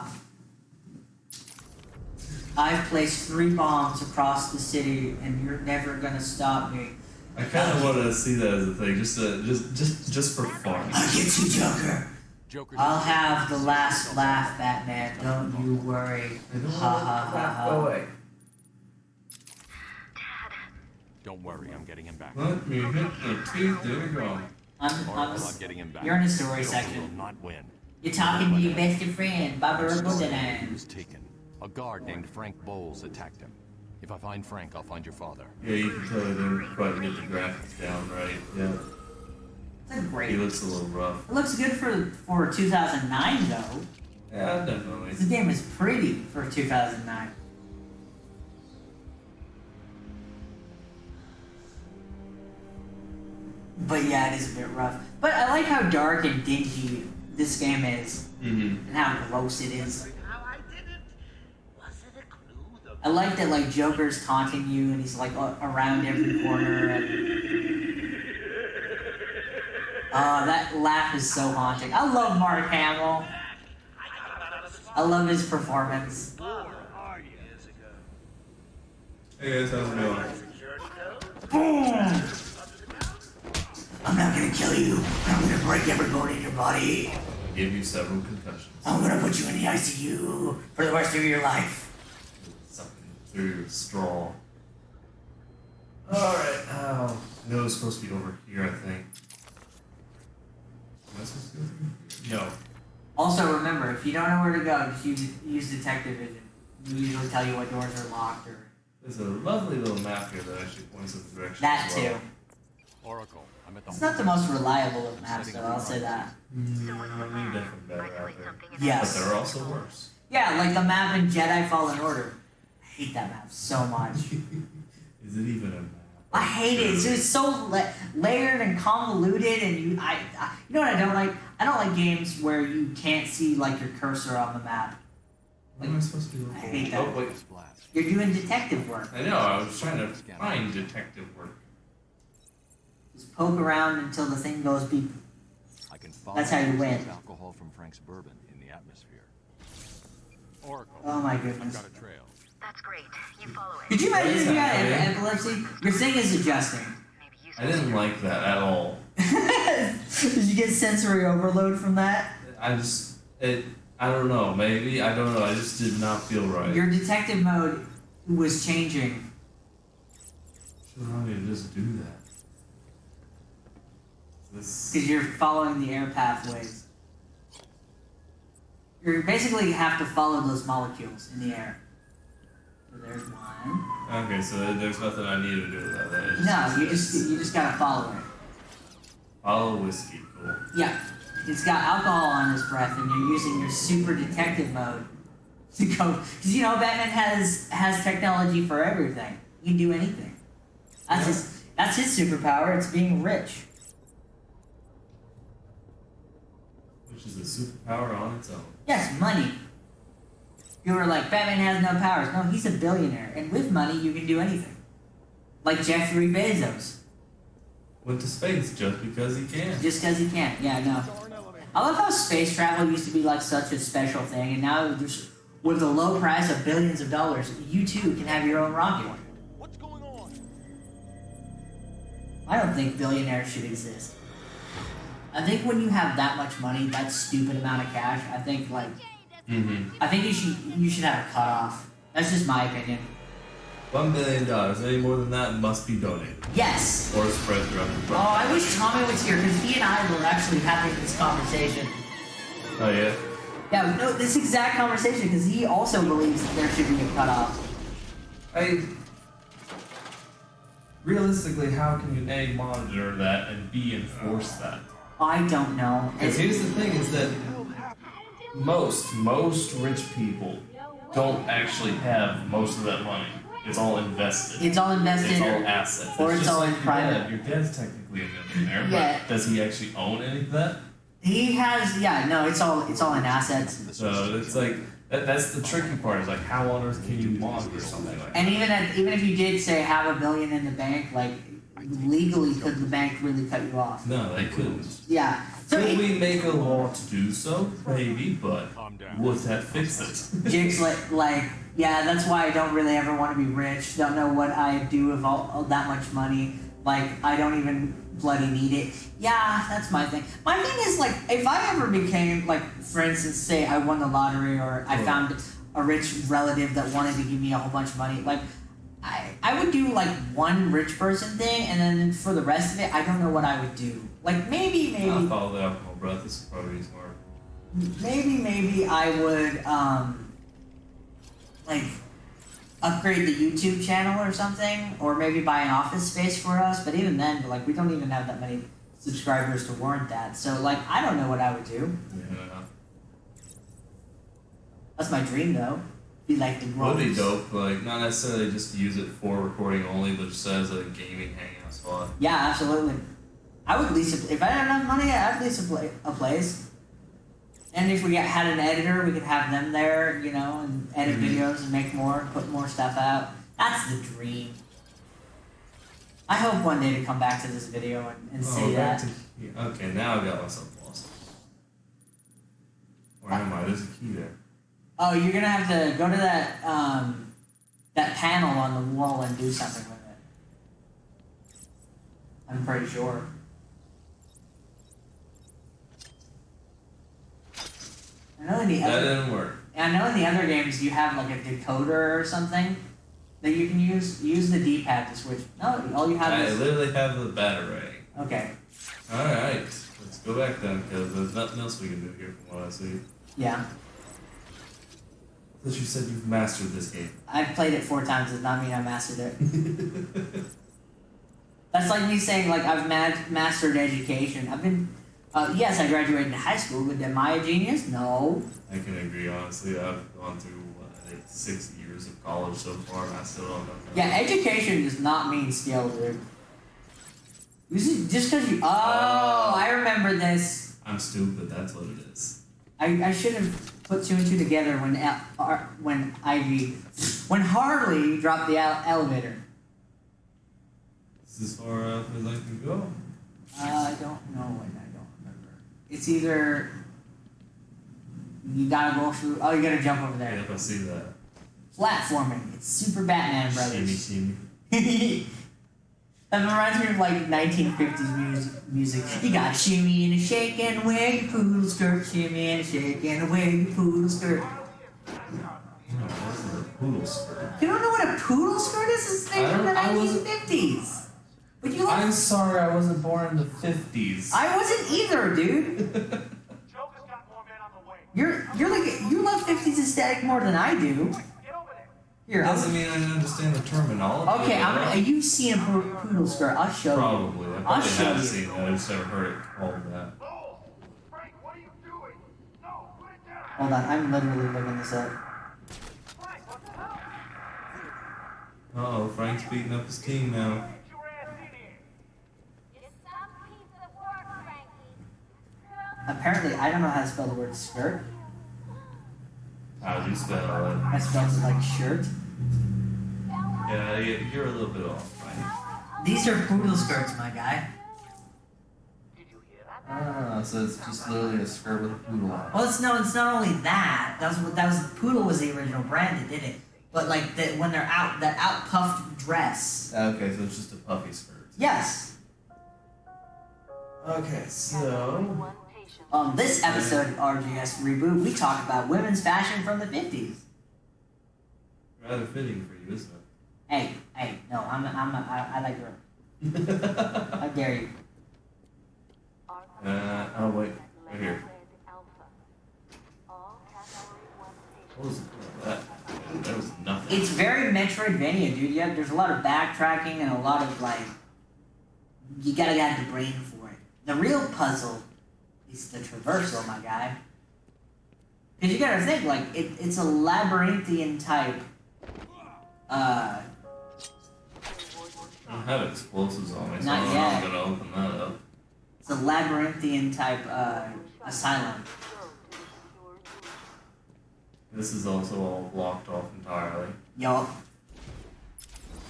[SPEAKER 1] ha. I've placed 3 bombs across the city, and you're never gonna stop me.
[SPEAKER 3] I kind of want to see that as a thing, just for fun.
[SPEAKER 1] I'll get you, Joker. I'll have the last laugh, Batman. Don't you worry. Ha ha ha ha.
[SPEAKER 3] Go away.
[SPEAKER 8] Don't worry, I'm getting him back.
[SPEAKER 3] Let me hit the teeth. There we go.
[SPEAKER 8] I'm getting him back.
[SPEAKER 1] You're in the story
[SPEAKER 8] Joker
[SPEAKER 1] section.
[SPEAKER 8] will not win.
[SPEAKER 1] You're talking to your best friend, Barbara
[SPEAKER 8] He
[SPEAKER 1] Gordon.
[SPEAKER 8] was taken. A guard named Frank Bowles attacked him. If I find Frank, I'll find your father.
[SPEAKER 3] Yeah, you can tell they didn't quite get the graphics down right. Yeah.
[SPEAKER 1] That's great.
[SPEAKER 3] He looks a little rough.
[SPEAKER 1] It looks good for 2009 though.
[SPEAKER 3] Yeah, definitely.
[SPEAKER 1] This game is pretty for 2009. But yeah, it is a bit rough. But I like how dark and dingy this game is, and how gross it is. I like that like Joker's taunting you, and he's like around every corner. And... oh, that laugh is so haunting. I love Mark Hamill. I love his performance.
[SPEAKER 3] Hey guys, how's it going?
[SPEAKER 1] Boom! I'm not gonna kill you. I'm gonna break every bone in your body.
[SPEAKER 3] I gave you several concussions.
[SPEAKER 1] I'm gonna put you in the ICU for the rest of your life.
[SPEAKER 3] Something through your straw. Alright, oh. No, it's supposed to be over here, I think. Am I supposed to go through here? No.
[SPEAKER 1] Also, remember, if you don't know where to go, just use detective vision. We usually tell you what doors are locked or...
[SPEAKER 3] There's a lovely little map here that actually points in the direction
[SPEAKER 1] that
[SPEAKER 3] as well.
[SPEAKER 1] too.
[SPEAKER 8] Oracle, I'm at the
[SPEAKER 1] It's not the most reliable of maps, though, I'll say that.
[SPEAKER 3] Definitely better out there.
[SPEAKER 1] Yes.
[SPEAKER 3] But there are also worse.
[SPEAKER 1] Yeah, like the map in Jedi Fallen Order. I hate that map so much.
[SPEAKER 3] Is it even a map?
[SPEAKER 1] I hate it. It's so layered and convoluted, and you know what I don't like? I don't like games where you can't see like your cursor on the map.
[SPEAKER 3] What am I supposed to do?
[SPEAKER 1] I hate that.
[SPEAKER 3] Oh, wait.
[SPEAKER 1] You're doing detective work.
[SPEAKER 3] I know, I was trying to find detective work.
[SPEAKER 1] Just poke around until the thing goes beep.
[SPEAKER 8] I can follow
[SPEAKER 1] That's how you win.
[SPEAKER 8] alcohol from Frank's bourbon in the atmosphere. Oracle.
[SPEAKER 1] Oh my goodness.
[SPEAKER 8] I've got a trail.
[SPEAKER 11] That's great. You follow it.
[SPEAKER 1] Could you imagine if you had epilepsy? Your thing is adjusting.
[SPEAKER 3] I didn't like that at all.
[SPEAKER 1] Did you get sensory overload from that?
[SPEAKER 3] I don't know, maybe, I don't know, I just did not feel right.
[SPEAKER 1] Your detective mode was changing.
[SPEAKER 3] Should allow me to just do that.
[SPEAKER 1] Because you're following the air pathways. You basically have to follow those molecules in the air. So there's one.
[SPEAKER 3] Okay, so there's nothing I need to do with that.
[SPEAKER 1] No, you just gotta follow it.
[SPEAKER 3] Follow whiskey, cool.
[SPEAKER 1] Yeah. It's got alcohol on his breath, and you're using your super detective mode to go. Because you know, Batman has technology for everything. He can do anything. That's his superpower. It's being rich.
[SPEAKER 3] Which is a superpower on its own.
[SPEAKER 1] Yes, money. You were like, Batman has no powers. No, he's a billionaire, and with money, you can do anything. Like Jeffrey Bezos.
[SPEAKER 3] Went to space just because he can.
[SPEAKER 1] Just because he can. Yeah, no. I love how space travel used to be like such a special thing, and now just with the low price of billions of dollars, you too can have your own rocket.
[SPEAKER 10] What's going on?
[SPEAKER 1] I don't think billionaires should exist. I think when you have that much money, that stupid amount of cash, I think like, I think you should have a cutoff. That's just my opinion.
[SPEAKER 3] $1 billion. Any more than that must be donated.
[SPEAKER 1] Yes.
[SPEAKER 3] Or spread throughout the
[SPEAKER 1] Oh, I wish Tommy was here because he and I were actually having this conversation.
[SPEAKER 3] Oh yeah.
[SPEAKER 1] Yeah, no, this exact conversation because he also believes that there should be a cutoff.
[SPEAKER 3] Realistically, how can you A, monitor that, and B, enforce that?
[SPEAKER 1] I don't know.
[SPEAKER 3] Because here's the thing is that most rich people don't actually have most of that money. It's all invested.
[SPEAKER 1] It's all invested.
[SPEAKER 3] It's all assets.
[SPEAKER 1] Or it's all in private.
[SPEAKER 3] Your dad's technically a millionaire,
[SPEAKER 1] Yeah.
[SPEAKER 3] but does he actually own any of that?
[SPEAKER 1] He has, yeah, no, it's all in assets.
[SPEAKER 3] So it's like, that's the tricky part, is like, how on earth can you monitor something like that?
[SPEAKER 1] And even if you did say have $1 billion in the bank, like legally, could the bank really cut you off?
[SPEAKER 3] No, they couldn't.
[SPEAKER 1] Yeah. So
[SPEAKER 3] Could we make a law to do so? Maybe, but would that fix it?
[SPEAKER 1] Jake's like Yeah, that's why I don't really ever want to be rich. Don't know what I do with all that much money. Like, I don't even bloody need it. Yeah, that's my thing. My thing is, like, if I ever became, like, for instance, say I won the lottery or I found a rich relative that wanted to give me a whole bunch of money, like, I would do, like, one rich person thing, and then for the rest of it, I don't know what I would do. Like, maybe...
[SPEAKER 3] I'll follow the alcohol, bro. This is probably smart.
[SPEAKER 1] Maybe I would, like, upgrade the YouTube channel or something, or maybe buy an office space for us, but even then, like, we don't even have that many subscribers to warrant that, so, like, I don't know what I would do.
[SPEAKER 3] Yeah.
[SPEAKER 1] That's my dream, though. Be like the
[SPEAKER 3] Would be dope, like, not necessarily just to use it for recording only, but just as a gaming hangout spot.
[SPEAKER 1] Yeah, absolutely. I would lease if I had enough money, I'd lease a place. And if we had an editor, we could have them there, you know, and edit videos and make more, put more stuff out. That's the dream. I hope one day to come back to this video and say that.
[SPEAKER 3] Okay, now I got myself lost. Where am I? There's a key there.
[SPEAKER 1] Oh, you're gonna have to go to that that panel on the wall and do something with it. I'm pretty sure. I know in the
[SPEAKER 3] that didn't work.
[SPEAKER 1] I know in the other games you have like a decoder or something that you can use. Use the D-pad to switch. No, all you have is...
[SPEAKER 3] I literally have the battery.
[SPEAKER 1] Okay.
[SPEAKER 3] Alright, let's go back then, because there's nothing else we can do here from what I see.
[SPEAKER 1] Yeah.
[SPEAKER 3] But you said you've mastered this game.
[SPEAKER 1] I've played it 4 times, does not mean I mastered it. That's like me saying, like, I've mastered education. I've been... yes, I graduated high school, but am I a genius? No.
[SPEAKER 3] I can agree, honestly. I've gone through, I think, 6 years of college so far, and I still don't know.
[SPEAKER 1] Yeah, education does not mean skill, dude. Just because you... Oh, I remember this.
[SPEAKER 3] I'm stupid, that's what it is.
[SPEAKER 1] I should have put 2 and 2 together when Harley dropped the elevator.
[SPEAKER 3] This is as far up as I can go.
[SPEAKER 1] I don't know, and I don't remember. It's either you gotta go through. Oh, you gotta jump over there.
[SPEAKER 3] Yep, I see that.
[SPEAKER 1] Platforming. It's super Batman Brothers.
[SPEAKER 3] Shimmy.
[SPEAKER 1] That reminds me of like 1950s music. You got shimmy and a shake and away your poodle skirt. Shimmy and a shake and away your poodle skirt.
[SPEAKER 3] Poodle skirt.
[SPEAKER 1] You don't know what a poodle skirt is? It's thing from the 1950s. But you
[SPEAKER 3] I'm sorry, I wasn't born in the 50s.
[SPEAKER 1] I wasn't either, dude. You're like you love 50s aesthetic more than I do. Here,
[SPEAKER 3] doesn't mean I understand the terminology.
[SPEAKER 1] Okay, you've seen a poodle skirt. I'll show you.
[SPEAKER 3] Probably. I
[SPEAKER 1] I'll show
[SPEAKER 3] have
[SPEAKER 1] you.
[SPEAKER 3] seen that. I just never heard it called that.
[SPEAKER 5] Frank, what are you doing? No, put it down.
[SPEAKER 1] Hold on, I'm literally looking this up.
[SPEAKER 5] Frank, what the hell?
[SPEAKER 3] Oh, Frank's beating up his team now.
[SPEAKER 11] It's some piece of work, Frankie.
[SPEAKER 1] Apparently, I don't know how to spell the word skirt.
[SPEAKER 3] How do you spell it?
[SPEAKER 1] I spelled it like shirt.
[SPEAKER 3] Yeah, you're a little bit off, right?
[SPEAKER 1] These are poodle skirts, my guy.
[SPEAKER 3] Ah, so it's just literally a skirt with a poodle on it.
[SPEAKER 1] Well, it's not only that. That was poodle was the original brand that did it. But like when they're out, that out puffed dress.
[SPEAKER 3] Okay, so it's just a puffy skirt.
[SPEAKER 1] Yes.
[SPEAKER 3] Okay, so
[SPEAKER 1] On this episode of RGS Reboot, we talk about women's fashion from the 50s.
[SPEAKER 3] rather fitting for you, isn't it?
[SPEAKER 1] Hey, no, I like her. How dare you?
[SPEAKER 3] Oh wait, right here. What was that? That was nothing.
[SPEAKER 1] It's very Metroidvania, dude. Yeah, there's a lot of backtracking and a lot of like, you gotta have the brain for it. The real puzzle is the traversal, my guy. Because you gotta think, like, it's a labyrinthian type.
[SPEAKER 3] I don't have explosives on me, so
[SPEAKER 1] Not
[SPEAKER 3] I'm
[SPEAKER 1] yet.
[SPEAKER 3] not gonna open that up.
[SPEAKER 1] It's a labyrinthian type asylum.
[SPEAKER 3] This is also all blocked off entirely.
[SPEAKER 1] Yup.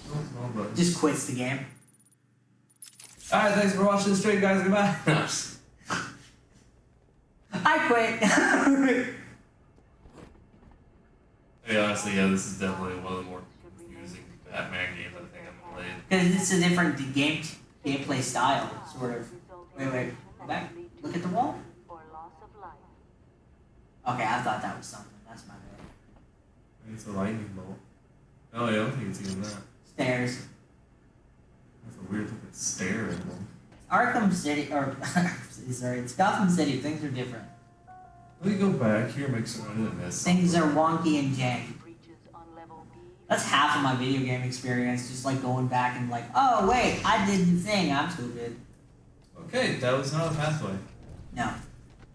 [SPEAKER 3] Oh, but
[SPEAKER 1] Just quits the game.
[SPEAKER 3] Alright, thanks for watching the stream, guys. Goodbye.
[SPEAKER 1] I quit.
[SPEAKER 3] Yeah, honestly, yeah, this is definitely one of the more confusing Batman games I think I've played.
[SPEAKER 1] Because it's a different gameplay style, sort of. Wait, go back. Look at the wall. Okay, I thought that was something. That's my bad.
[SPEAKER 3] It's a lightning bolt. Oh, yeah, I don't think it's even that.
[SPEAKER 1] Stairs.
[SPEAKER 3] That's a weird looking stair in them.
[SPEAKER 1] Arkham City, or sorry, it's Gotham City. Things are different.
[SPEAKER 3] Let me go back here, make sure I didn't miss
[SPEAKER 1] Things are wonky and janky. That's half of my video game experience, just like going back and like, oh wait, I did the thing, I'm stupid.
[SPEAKER 3] Okay, that was not a pathway.
[SPEAKER 1] No.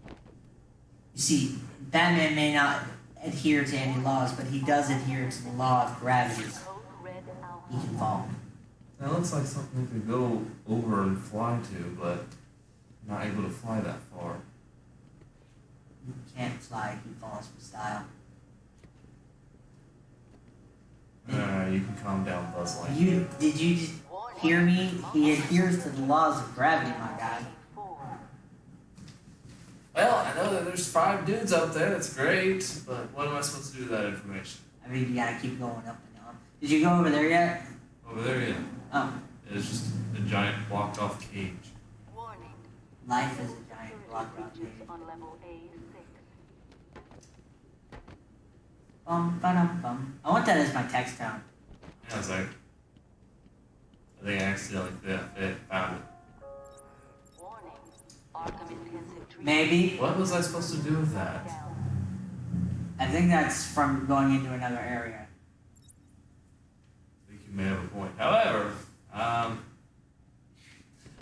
[SPEAKER 1] You see, Batman may not adhere to any laws, but he does adhere to the law of gravity. He can fall.
[SPEAKER 3] That looks like something we could go over and fly to, but not able to fly that far.
[SPEAKER 1] He can't fly, he falls with style.
[SPEAKER 3] You can calm down, Buzz Lightyear.
[SPEAKER 1] Did you just hear me? He adheres to the laws of gravity, my guy.
[SPEAKER 3] Well, I know that there's 5 dudes out there, that's great, but what am I supposed to do with that information?
[SPEAKER 1] I mean, you gotta keep going up and up. Did you go over there yet?
[SPEAKER 3] Over there, yeah.
[SPEAKER 1] Oh.
[SPEAKER 3] It's just a giant blocked off cage.
[SPEAKER 1] Life is a giant blocked off cage. Bum. I want that as my text tone.
[SPEAKER 3] Yeah, it's like, I think I accidentally found it.
[SPEAKER 1] Maybe.
[SPEAKER 3] What was I supposed to do with that?
[SPEAKER 1] I think that's from going into another area.
[SPEAKER 3] I think you may have a point. However, I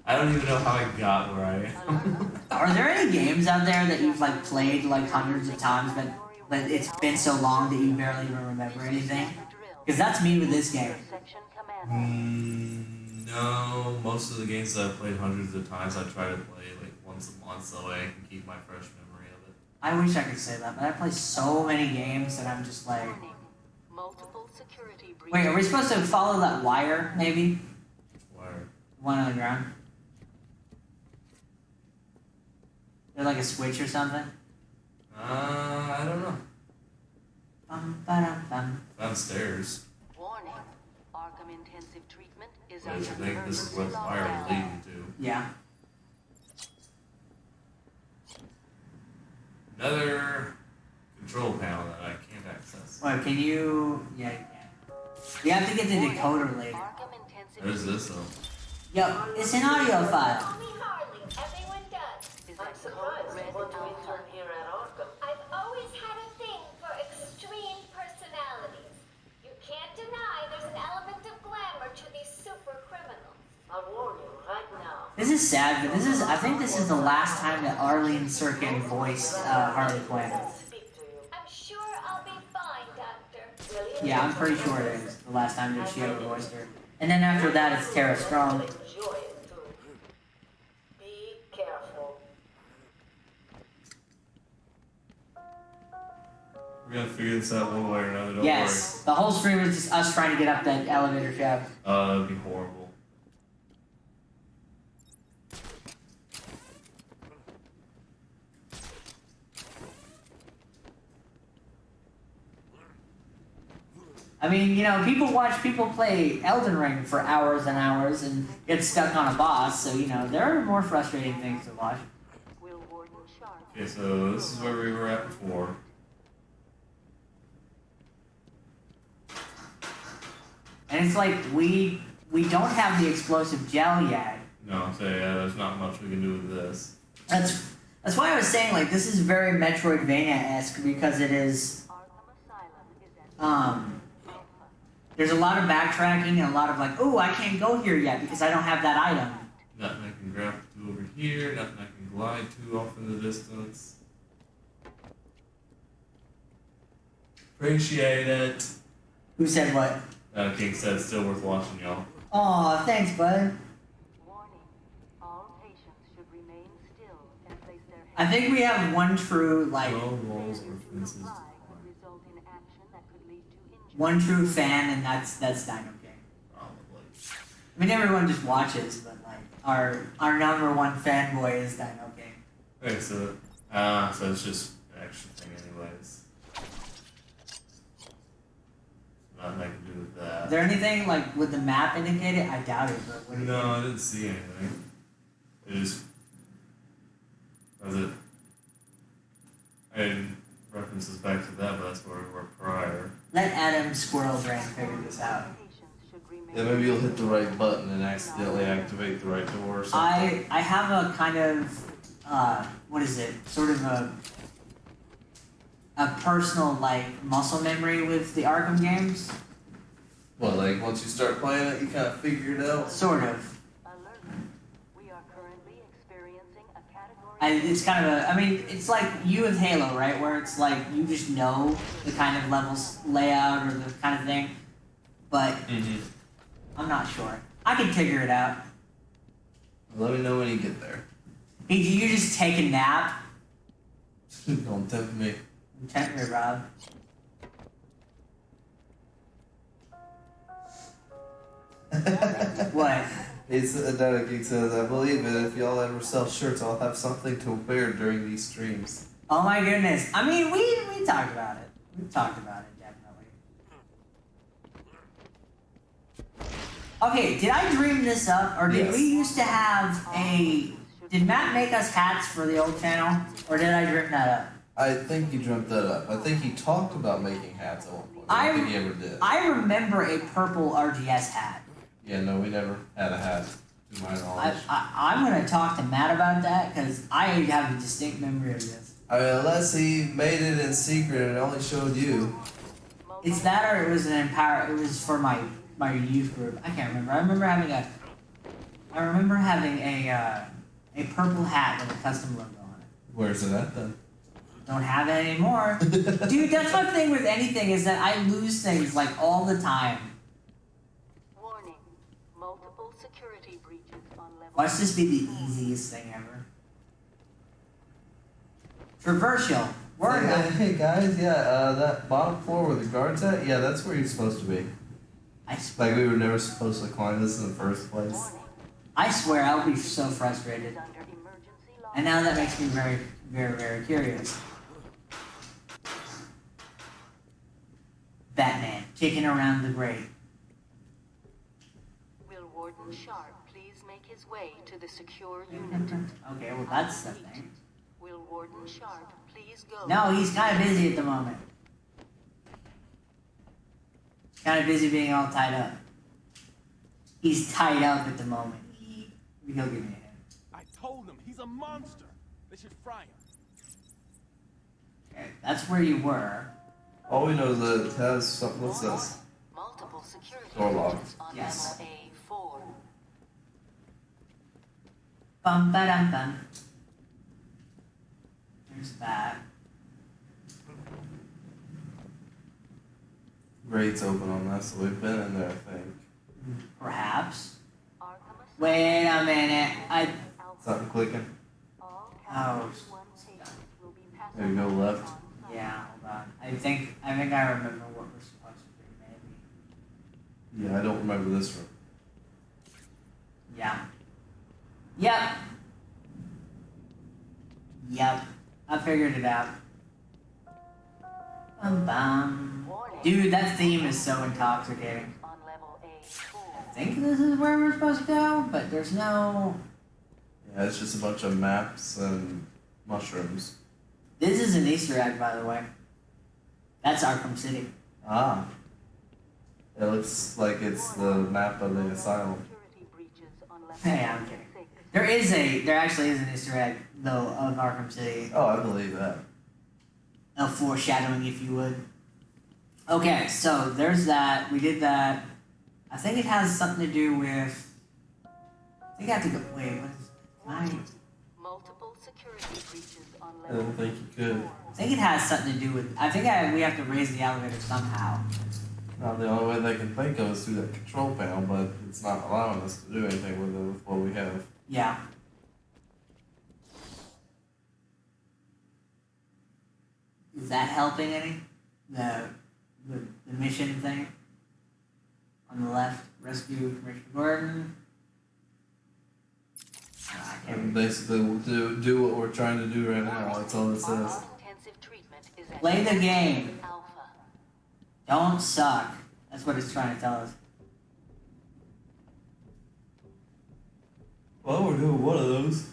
[SPEAKER 3] don't even know how I got where I am.
[SPEAKER 1] Are there any games out there that you've like played like hundreds of times, but it's been so long that you barely even remember anything? Because that's me with this game.
[SPEAKER 3] No, most of the games that I've played hundreds of times, I try to play like once a month so I can keep my fresh memory of it.
[SPEAKER 1] I wish I could say that, but I play so many games that I'm just like... Wait, are we supposed to follow that wire, maybe?
[SPEAKER 3] Which wire?
[SPEAKER 1] One on the ground. There's like a switch or something?
[SPEAKER 3] I don't know.
[SPEAKER 1] Bum.
[SPEAKER 3] Downstairs.
[SPEAKER 12] Warning. Arkham intensive treatment is
[SPEAKER 3] Don't you think this is what the wire was leading to?
[SPEAKER 1] Yeah.
[SPEAKER 3] Another control panel that I can't access.
[SPEAKER 1] Wait, can you... Yeah, you can. We have to get the decoder later.
[SPEAKER 3] What is this though?
[SPEAKER 1] Yo, it's an audio file.
[SPEAKER 11] Everyone does.
[SPEAKER 12] I'm surprised you want to intern here at Arkham.
[SPEAKER 11] I've always had a thing for extreme personalities. You can't deny there's an element of glamour to these super criminals.
[SPEAKER 12] I'll warn you right now.
[SPEAKER 1] This is sad, but I think this is the last time that Arlene Sirkin voiced Harley Quinn.
[SPEAKER 11] I'm sure I'll be fine, Doctor.
[SPEAKER 1] Yeah, I'm pretty sure it is the last time that she ever voiced her. And then after that, it's Tara Strong.
[SPEAKER 12] Be careful.
[SPEAKER 3] We're gonna figure this out one way or another, don't
[SPEAKER 1] Yes, the whole stream was just us trying to get up that elevator shaft.
[SPEAKER 3] That'd be horrible.
[SPEAKER 1] I mean, you know, people watch people play Elden Ring for hours and hours and get stuck on a boss, so, you know, there are more frustrating things to watch.
[SPEAKER 3] Okay, so this is where we were at before.
[SPEAKER 1] And it's like, we don't have the explosive gel yet.
[SPEAKER 3] No, so yeah, there's not much we can do with this.
[SPEAKER 1] That's why I was saying, like, this is very Metroidvania-esque because it is, there's a lot of backtracking and a lot of like, oh, I can't go here yet because I don't have that item.
[SPEAKER 3] Nothing I can grab to over here, nothing I can glide to off in the distance. Appreciate it.
[SPEAKER 1] Who said what?
[SPEAKER 3] King said it's still worth watching, y'all.
[SPEAKER 1] Aw, thanks, bud. I think we have one true, like, one true fan, and that's Dino King.
[SPEAKER 3] Probably.
[SPEAKER 1] I mean, everyone just watches, but like, our number one fanboy is Dino King.
[SPEAKER 3] Okay, so it's just an extra thing anyways. nothing I can do with that.
[SPEAKER 1] Is there anything like with the map indicated? I doubt it, but what do you
[SPEAKER 3] No,
[SPEAKER 1] think?
[SPEAKER 3] I didn't see anything. It just was it. I had references back to that, but that's where we were prior.
[SPEAKER 1] Let Adam Squirrel Drain figure this out.
[SPEAKER 3] Yeah, maybe you'll hit the right button and accidentally activate the right door or something.
[SPEAKER 1] I have a kind of what is it? Sort of a personal like muscle memory with the Arkham games.
[SPEAKER 3] Well, like once you start playing it, you kind of figure it out.
[SPEAKER 1] Sort of. It's kind of a, I mean, it's like you with Halo, right? Where it's like you just know the kind of levels layout or the kind of thing, but I'm not sure. I can figure it out.
[SPEAKER 3] Let me know when you get there.
[SPEAKER 1] Hey, do you just take a nap?
[SPEAKER 3] Don't tempt me.
[SPEAKER 1] Tempt me, Rob. What?
[SPEAKER 3] Data Geek says, I believe it. If y'all ever sell shirts, I'll have something to wear during these streams.
[SPEAKER 1] Oh my goodness. I mean, we talked about it. We talked about it, definitely. Okay, did I dream this up? Or did we used to have a... Did Matt make us hats for the old channel? Or did I dream that up?
[SPEAKER 3] I think you dreamt that up. I think he talked about making hats at one point. I don't think he ever did.
[SPEAKER 1] I remember a purple RGS hat.
[SPEAKER 3] Yeah, no, we never had a hat, to my knowledge.
[SPEAKER 1] I'm going to talk to Matt about that, because I have a distinct memory of this.
[SPEAKER 3] I mean, unless he made it in secret and only showed you.
[SPEAKER 1] It's that, or it was it was for my youth group. I can't remember. I remember having a purple hat with a custom logo on it.
[SPEAKER 3] Where's it at then?
[SPEAKER 1] Don't have it anymore. Dude, that's my thing with anything, is that I lose things like all the time.
[SPEAKER 12] Warning. Multiple security breaches on level.
[SPEAKER 1] Watch this be the easiest thing ever. Traversial.
[SPEAKER 3] Hey guys, that bottom floor where the guard's at, yeah, that's where you're supposed to be. Like we were never supposed to climb this in the first place.
[SPEAKER 1] I swear I'll be so frustrated. And now that makes me very, very, very curious. Batman, kicking around the grate.
[SPEAKER 12] Will Warden Sharp please make his way to the secure unit?
[SPEAKER 1] Okay, well that's the thing.
[SPEAKER 12] Will Warden Sharp please go?
[SPEAKER 1] No, he's kind of busy at the moment. Kind of busy being all tied up. He's tied up at the moment. He'll give me a hint.
[SPEAKER 13] I told him he's a monster. They should fry him.
[SPEAKER 1] Okay, that's where you were.
[SPEAKER 3] All we know is that it has something. What's this?
[SPEAKER 12] Multiple security
[SPEAKER 3] Door locked.
[SPEAKER 12] on
[SPEAKER 1] Yes.
[SPEAKER 12] level A4.
[SPEAKER 1] Bum ba dum bum. There's that.
[SPEAKER 3] Grate's open on that, so we've been in there, I think.
[SPEAKER 1] Perhaps. Wait a minute.
[SPEAKER 3] Something clicking.
[SPEAKER 1] Oh.
[SPEAKER 3] Maybe go left.
[SPEAKER 1] Yeah, hold on. I think I remember what we're supposed to do, maybe.
[SPEAKER 3] Yeah, I don't remember this room.
[SPEAKER 1] Yeah. Yep. Yep. I figured it out. Bum bum. Dude, that theme is so intoxicating. I think this is where we're supposed to go, but there's no...
[SPEAKER 3] Yeah, it's just a bunch of maps and mushrooms.
[SPEAKER 1] This is an Easter egg, by the way. That's Arkham City.
[SPEAKER 3] Ah. It looks like it's the map of the asylum.
[SPEAKER 1] Hey, I'm kidding. There actually is an Easter egg, though, of Arkham City.
[SPEAKER 3] Oh, I believe that.
[SPEAKER 1] A foreshadowing, if you would. Okay, so there's that. We did that. I think it has something to do with... I think I have to go... Wait, what is...
[SPEAKER 12] Multiple security breaches on
[SPEAKER 3] I don't think you could.
[SPEAKER 1] I think it has something to do with... I think we have to raise the elevator somehow.
[SPEAKER 3] Now, the only way they can think of is through that control panel, but it's not allowing us to do anything with it with what we have.
[SPEAKER 1] Yeah. Is that helping any? The mission thing? On the left, rescue Commissioner Gordon.
[SPEAKER 3] And basically, we'll do what we're trying to do right now. That's all it says.
[SPEAKER 1] Play the game. Don't suck. That's what it's trying to tell us.
[SPEAKER 3] Well, we're doing one of those.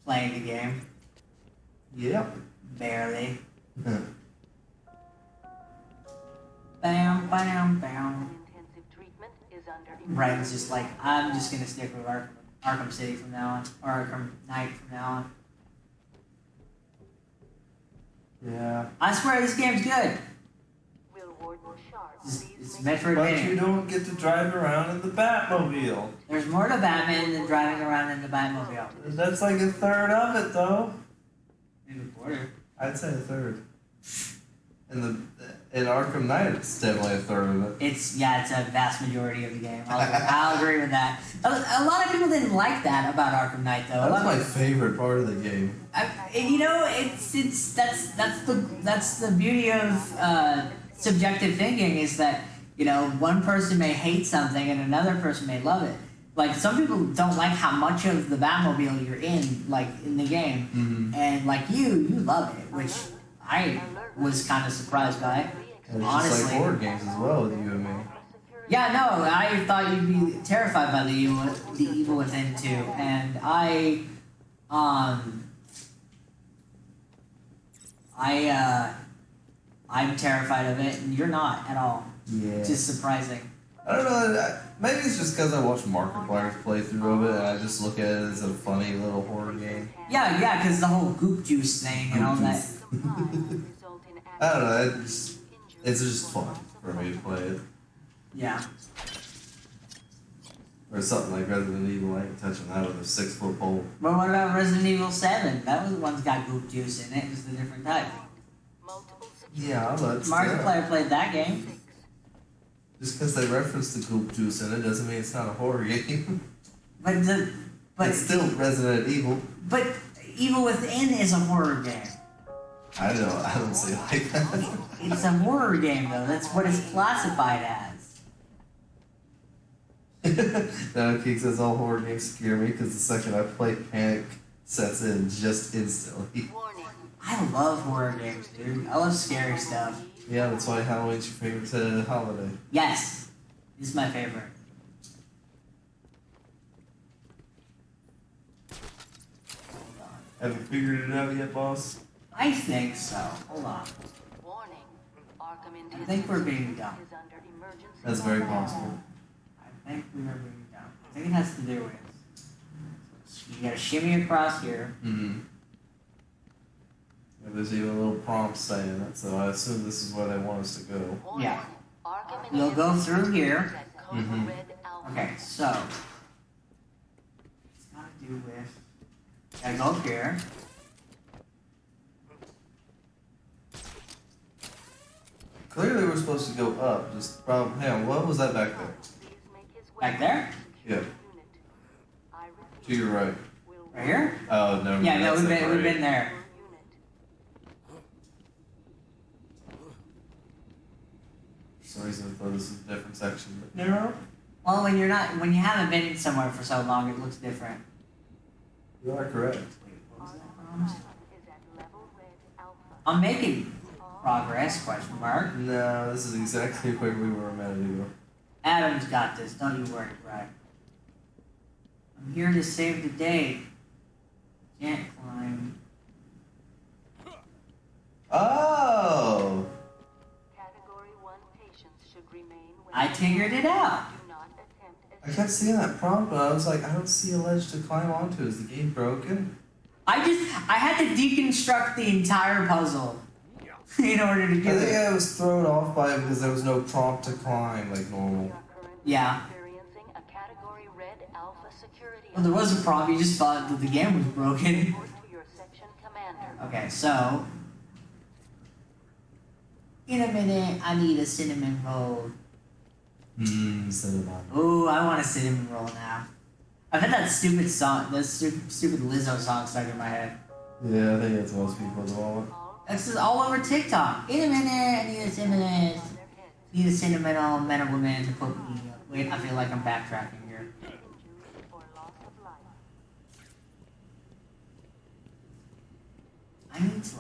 [SPEAKER 1] Playing the game.
[SPEAKER 3] Yep.
[SPEAKER 1] Barely. Bam, bam, bam. Brighton's just like, I'm just gonna stick with Arkham City from now on, or Arkham Knight from now on.
[SPEAKER 3] Yeah.
[SPEAKER 1] I swear this game's good. It's Metroidvania.
[SPEAKER 3] But you don't get to drive around in the Batmobile.
[SPEAKER 1] There's more to Batman than driving around in the Batmobile.
[SPEAKER 3] That's like a third of it, though.
[SPEAKER 1] Maybe a quarter.
[SPEAKER 3] I'd say a third. In Arkham Knight, it's definitely a third of it.
[SPEAKER 1] It's a vast majority of the game. I'll agree with that. A lot of people didn't like that about Arkham Knight, though.
[SPEAKER 3] That's my favorite part of the game.
[SPEAKER 1] You know, that's the beauty of subjective thinking, is that, you know, one person may hate something and another person may love it. Like, some people don't like how much of the Batmobile you're in, like, in the game. And, like, you love it, which I was kind of surprised by.
[SPEAKER 3] And it's
[SPEAKER 1] honestly.
[SPEAKER 3] just like horror games as well with you and me.
[SPEAKER 1] Yeah, no, I thought you'd be terrified by the evil within, too. And I'm terrified of it, and you're not at all.
[SPEAKER 3] Yeah.
[SPEAKER 1] Which is surprising.
[SPEAKER 3] I don't know, maybe it's just because I watch Markiplier's playthrough of it, and I just look at it as a funny little horror game.
[SPEAKER 1] Yeah, because the whole goop juice thing and all that.
[SPEAKER 3] I don't know, it's just fun for me to play it.
[SPEAKER 1] Yeah.
[SPEAKER 3] Or something like Resident Evil, I ain't touching that with a 6-foot pole.
[SPEAKER 1] But what about Resident Evil 7? That was the one's got goop juice in it, just a different type.
[SPEAKER 3] Yeah, but
[SPEAKER 1] Markiplier played that game.
[SPEAKER 3] Just because they reference the goop juice in it doesn't mean it's not a horror game.
[SPEAKER 1] But
[SPEAKER 3] it's still Resident Evil.
[SPEAKER 1] But Evil Within is a horror game.
[SPEAKER 3] I don't see it like that.
[SPEAKER 1] It's a horror game, though. That's what it's classified as.
[SPEAKER 3] No, Keek says all horror games scare me because the second I play, panic sets in just instantly.
[SPEAKER 1] I love horror games, dude. I love scary stuff.
[SPEAKER 3] Yeah, that's why Halloween's your favorite holiday.
[SPEAKER 1] Yes. It's my favorite.
[SPEAKER 3] Have you figured it out yet, boss?
[SPEAKER 1] I think so. Hold on. I think we're being dumb.
[SPEAKER 3] That's very possible.
[SPEAKER 1] I think we are being dumb. I think it has to do with, you gotta shimmy across here.
[SPEAKER 3] Mm-hmm. There's even a little prompt saying it, so I assume this is where they want us to go.
[SPEAKER 1] Yeah. You'll go through here.
[SPEAKER 3] Mm-hmm.
[SPEAKER 1] Okay, so it's got to do with, gotta go up here.
[SPEAKER 3] Clearly we're supposed to go up, just probably, hang on, what was that back there?
[SPEAKER 1] Back there?
[SPEAKER 3] Yeah. To your right.
[SPEAKER 1] Right here?
[SPEAKER 3] Oh, no.
[SPEAKER 1] Yeah, no,
[SPEAKER 3] that's
[SPEAKER 1] we've
[SPEAKER 3] like
[SPEAKER 1] been there.
[SPEAKER 3] For some reason I thought this was a different section, but no.
[SPEAKER 1] Well, when you haven't been somewhere for so long, it looks different.
[SPEAKER 3] You are correct.
[SPEAKER 1] I'm making progress, question mark.
[SPEAKER 3] No, this is exactly where we were a minute ago.
[SPEAKER 1] Adam's got this, don't you worry, Brad. I'm here to save the day. Can't climb.
[SPEAKER 3] Oh!
[SPEAKER 1] I figured it out.
[SPEAKER 3] I kept seeing that prompt, but I was like, I don't see a ledge to climb onto. Is the game broken?
[SPEAKER 1] I had to deconstruct the entire puzzle in order to get it.
[SPEAKER 3] I think I was thrown off by it because there was no prompt to climb like normal.
[SPEAKER 1] Yeah. Well, there was a prompt, you just thought that the game was broken. Okay, so in a minute, I need a cinnamon roll.
[SPEAKER 3] Cinnamon.
[SPEAKER 1] Ooh, I want a cinnamon roll now. I've had that stupid song, that stupid Lizzo song stuck in my head.
[SPEAKER 3] Yeah, I think it's most people at the moment.
[SPEAKER 1] That's just all over TikTok. In a minute, I need a cinnamon. Need a sentimental man or woman to put me. Wait, I feel like I'm backtracking here. I need to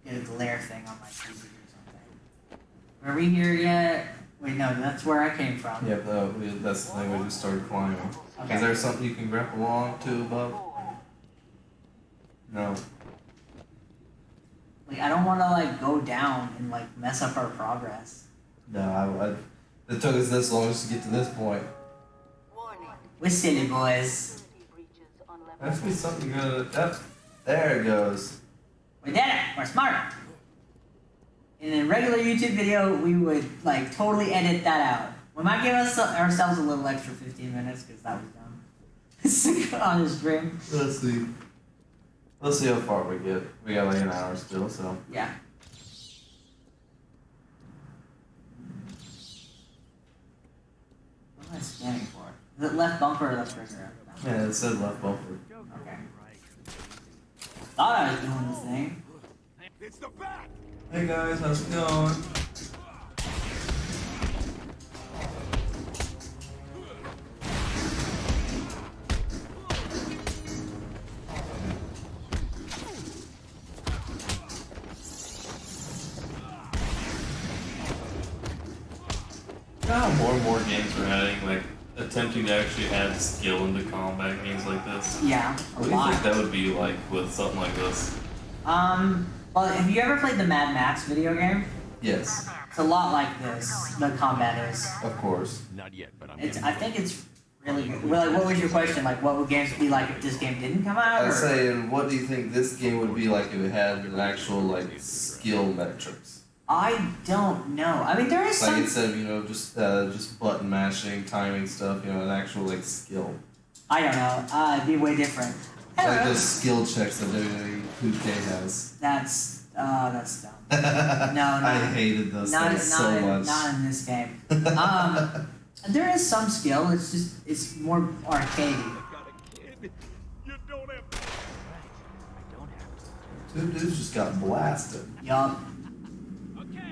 [SPEAKER 1] get a glare thing on my TV or something. Are we here yet? Wait, no, that's where I came from.
[SPEAKER 3] Yeah, that's the thing. We just started climbing.
[SPEAKER 1] Okay.
[SPEAKER 3] Is there something you can grapple on to above? No.
[SPEAKER 1] Like, I don't want to, like, go down and, like, mess up our progress.
[SPEAKER 3] No, it took us this long just to get to this point.
[SPEAKER 1] We're silly boys.
[SPEAKER 3] There has to be something good. Yep. There it goes.
[SPEAKER 1] We did it! We're smart! In a regular YouTube video, we would, like, totally edit that out. We might give ourselves a little extra 15 minutes, because that was dumb. On the stream.
[SPEAKER 3] Let's see. Let's see how far we get. We got like an hour still, so.
[SPEAKER 1] Yeah. What am I scanning for? Is it left bumper or left trigger?
[SPEAKER 3] Yeah, it said left bumper.
[SPEAKER 1] Okay. Thought I was doing this thing.
[SPEAKER 13] It's the back.
[SPEAKER 3] Hey guys, how's it going?
[SPEAKER 2] You know how more and more games are adding, like, attempting to actually add skill into combat games like this?
[SPEAKER 1] Yeah,
[SPEAKER 2] What do you think that would be like with something like this?
[SPEAKER 1] Well, have you ever played the Mad Max video game?
[SPEAKER 3] Yes.
[SPEAKER 1] It's a lot like this, the combat is.
[SPEAKER 3] Of course.
[SPEAKER 8] Not yet, but I'm
[SPEAKER 1] I think it's really good. Well, like, what was your question? Like, what would games be like if this game didn't come out?
[SPEAKER 3] I was
[SPEAKER 1] or?
[SPEAKER 3] saying, what do you think this game would be like if it had an actual, like, skill metrics?
[SPEAKER 1] I don't know. I mean, there is
[SPEAKER 3] Like
[SPEAKER 1] some...
[SPEAKER 3] instead of, you know, just button mashing, timing stuff, you know, an actual, like, skill.
[SPEAKER 1] I don't know. It'd be way different.
[SPEAKER 3] Like those skill checks that WWE 2K has.
[SPEAKER 1] That's dumb. No,
[SPEAKER 3] I hated those things so much.
[SPEAKER 1] Not in this game. There is some skill. It's more arcadey.
[SPEAKER 3] Two dudes just got blasted.
[SPEAKER 1] Yup.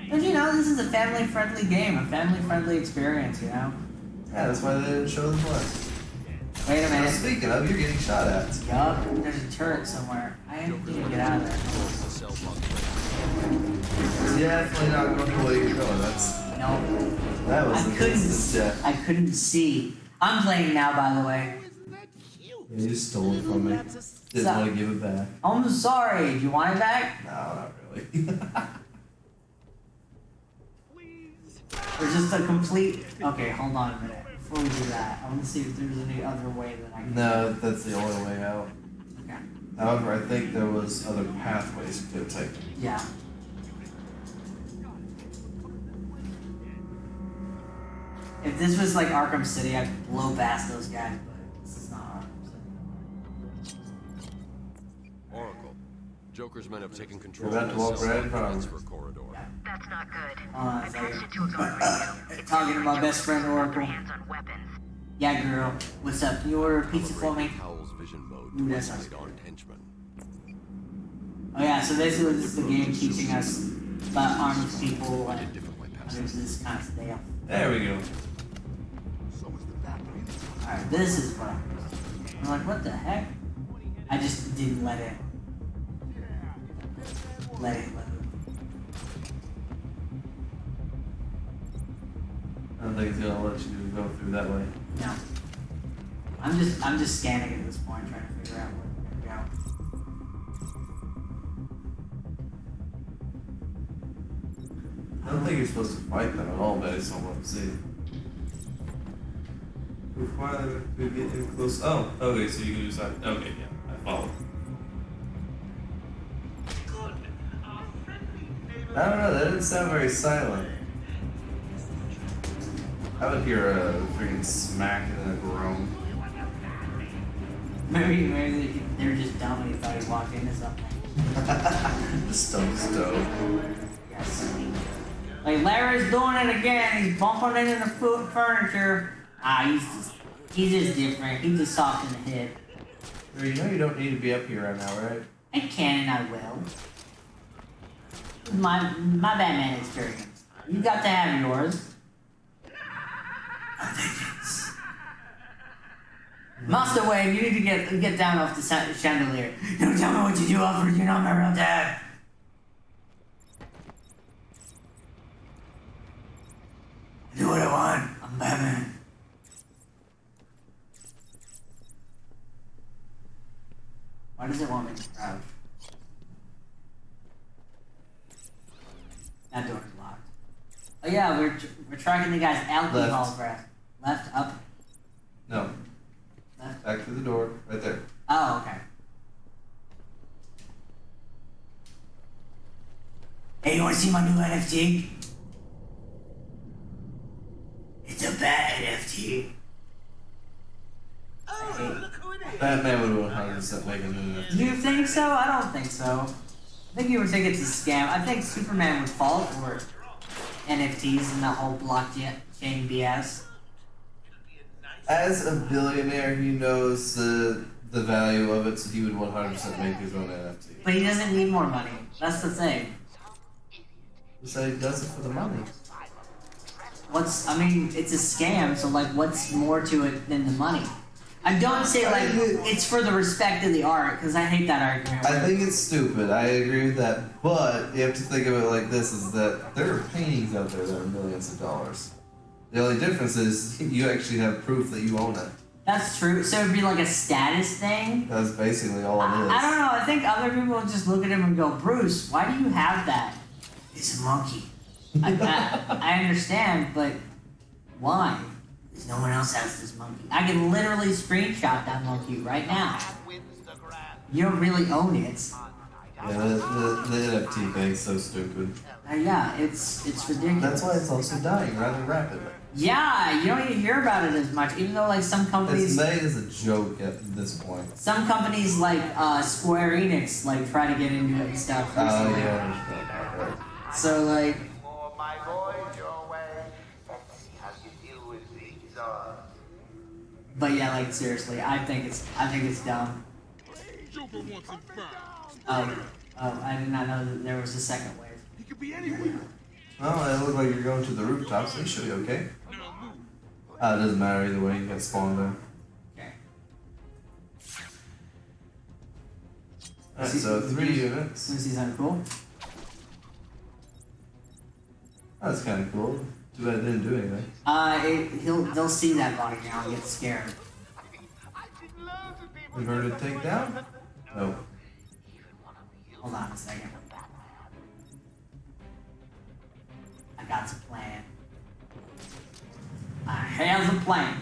[SPEAKER 1] But you know, this is a family-friendly game, a family-friendly experience. You know.
[SPEAKER 3] Yeah, that's why they didn't show the play.
[SPEAKER 1] Wait a minute.
[SPEAKER 3] Speaking of, you're getting shot at.
[SPEAKER 1] Yup. There's a turret somewhere. I need to get out of there.
[SPEAKER 3] It's definitely not going the way you're going. That's
[SPEAKER 1] no.
[SPEAKER 3] That was
[SPEAKER 1] I couldn't see. I'm playing now, by the way.
[SPEAKER 3] Yeah, you stole it from me. Didn't want to give it back.
[SPEAKER 1] I'm sorry. Do you want it back?
[SPEAKER 3] No, not really.
[SPEAKER 1] There's just a complete... Okay, hold on a minute. Before we do that, I want to see if there's any other way that I can...
[SPEAKER 3] No, that's the only way out.
[SPEAKER 1] Okay.
[SPEAKER 3] However, I think there was other pathways you could have taken.
[SPEAKER 1] Yeah. If this was like Arkham City, I'd blow past those guys, but this is not Arkham City.
[SPEAKER 8] Oracle. Joker's men have taken
[SPEAKER 3] You're
[SPEAKER 8] control
[SPEAKER 3] about to walk right in front of
[SPEAKER 8] transfer
[SPEAKER 3] me.
[SPEAKER 8] corridor.
[SPEAKER 11] That's not good.
[SPEAKER 1] I passed it to a guard. Talking to my best friend Oracle. Yeah, girl. What's up? Can you order a pizza for me?
[SPEAKER 8] Howl's vision mode
[SPEAKER 1] Ooh,
[SPEAKER 8] to
[SPEAKER 1] that sounds
[SPEAKER 8] isolate armed henchmen.
[SPEAKER 1] Oh yeah, so basically this is the game teaching us about armed people and this kind of stuff.
[SPEAKER 3] There we go.
[SPEAKER 1] Alright, this is what I'm like, what the heck? I just didn't let it load.
[SPEAKER 3] I don't think it's gonna let you go through that way.
[SPEAKER 1] No. I'm just scanning at this point, trying to figure out where we're gonna go.
[SPEAKER 3] I don't think you're supposed to fight them at all based on what I'm seeing. Why we get in close? Oh, okay, so you can just like, okay, yeah, I follow. I don't know, that didn't sound very silent. I would hear a freaking smack and a groan.
[SPEAKER 1] Maybe they're just dumb and he thought he walked into something.
[SPEAKER 3] The stone stove.
[SPEAKER 1] Yes. Like Larry's doing it again. He's bumping into the furniture. He's just different. He's just soft in the head.
[SPEAKER 3] You know you don't need to be up here right now, right?
[SPEAKER 1] I can and I will. My Batman experience. You got to have yours. Master Wayne, you need to get down off the chandelier. Don't tell me what you do, Alfred. You're not my real dad. Why does it want me to crouch? That door's locked. Oh yeah, we're tracking the guy's alcohol breath. Left, up.
[SPEAKER 3] No.
[SPEAKER 1] Left.
[SPEAKER 3] Back through the door, right there.
[SPEAKER 1] Oh, okay. Hey, you wanna see my new NFT? It's a bad NFT.
[SPEAKER 3] Batman would 100% make a new NFT.
[SPEAKER 1] Do you think so? I don't think so. I think you would think it's a scam. I think Superman would fall for NFTs and the whole blockchain BS.
[SPEAKER 3] As a billionaire, he knows the value of it, so he would 100% make his own NFT.
[SPEAKER 1] But he doesn't need more money. That's the thing.
[SPEAKER 3] So he does it for the money.
[SPEAKER 1] I mean, it's a scam, so like, what's more to it than the money? I don't say like, it's for the respect of the art, because I hate that argument.
[SPEAKER 3] I think it's stupid, I agree with that, but you have to think of it like this, is that there are paintings out there that are millions of dollars. The only difference is you actually have proof that you own it.
[SPEAKER 1] That's true. So it'd be like a status thing?
[SPEAKER 3] That's basically all it is.
[SPEAKER 1] I don't know, I think other people would just look at him and go, Bruce, why do you have that? It's a monkey. I understand, but why? Because no one else has this monkey. I can literally screenshot that monkey right now. You don't really own it.
[SPEAKER 3] Yeah, the NFT thing's so stupid.
[SPEAKER 1] Yeah, it's ridiculous.
[SPEAKER 3] That's why it's also dying rather rapidly.
[SPEAKER 1] Yeah, you don't even hear about it as much, even though like some companies...
[SPEAKER 3] It's made as a joke at this point.
[SPEAKER 1] Some companies like Square Enix like try to get into it and stuff.
[SPEAKER 3] Oh yeah.
[SPEAKER 1] So like... But yeah, like seriously, I think it's dumb. Oh, I did not know that there was a second wave.
[SPEAKER 13] He could be anywhere.
[SPEAKER 3] Well, it looks like you're going to the rooftop, so you should be okay. It doesn't matter either way, you get spawned there.
[SPEAKER 1] Okay.
[SPEAKER 3] Alright, so 3 units.
[SPEAKER 1] Since he's cool.
[SPEAKER 3] That's kind of cool. Too bad it didn't do anything.
[SPEAKER 1] They'll see that body now and get scared.
[SPEAKER 3] Inverted takedown? No.
[SPEAKER 1] Hold on a second. I got a plan. I have a plan.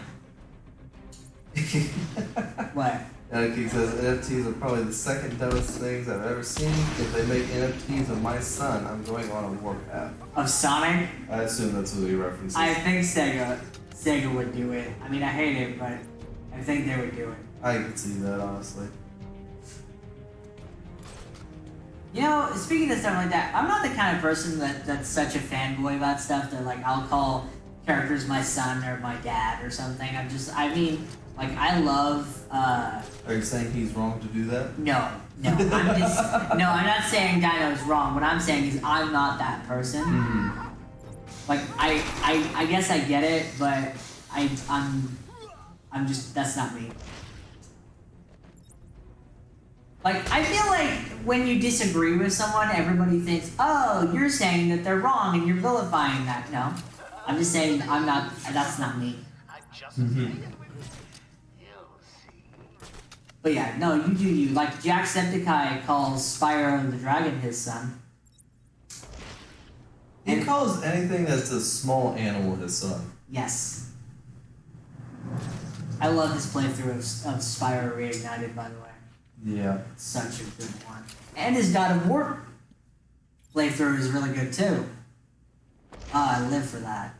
[SPEAKER 1] What?
[SPEAKER 3] He says NFTs are probably the second dumbest things I've ever seen. If they make NFTs of my son, I'm going on a warpath.
[SPEAKER 1] Of Sonic?
[SPEAKER 3] I assume that's what he references.
[SPEAKER 1] I think Sega would do it. I mean, I hate it, but I think they would do it.
[SPEAKER 3] I could see that, honestly.
[SPEAKER 1] You know, speaking of stuff like that, I'm not the kind of person that's such a fanboy about stuff that like I'll call characters my son or my dad or something. I mean, like I love.
[SPEAKER 3] Are you saying he's wrong to do that?
[SPEAKER 1] No, I'm not saying Dino's wrong. What I'm saying is I'm not that person.
[SPEAKER 3] Mm-hmm.
[SPEAKER 1] Like I guess I get it, but I'm just that's not me. Like, I feel like when you disagree with someone, everybody thinks, oh, you're saying that they're wrong and you're vilifying that. No. I'm just saying that's not me. But yeah, no, you do you. Like, Jacksepticeye calls Spyro the Dragon his son.
[SPEAKER 3] He calls anything that's a small animal his son.
[SPEAKER 1] Yes. I love this playthrough of Spyro Reignited, by the way.
[SPEAKER 3] Yeah.
[SPEAKER 1] Such a good one. And his God of War playthrough is really good too. I live for that.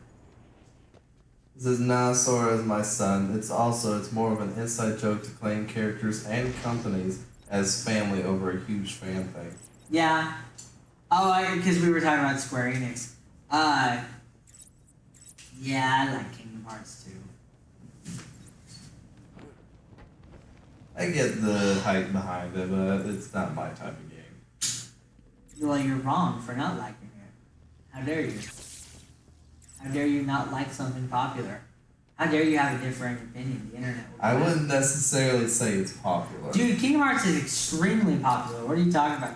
[SPEAKER 3] This is nah, Sora is my son. It's more of an inside joke to claim characters and companies as family over a huge fan thing.
[SPEAKER 1] Yeah. Oh, because we were talking about Square Enix. Yeah, I like Kingdom Hearts too.
[SPEAKER 3] I get the hype behind it, but it's not my type of game.
[SPEAKER 1] Well, you're wrong for not liking it. How dare you? How dare you not like something popular? How dare you have a different opinion? The internet.
[SPEAKER 3] I wouldn't necessarily say it's popular.
[SPEAKER 1] Dude, Kingdom Hearts is extremely popular. What are you talking about?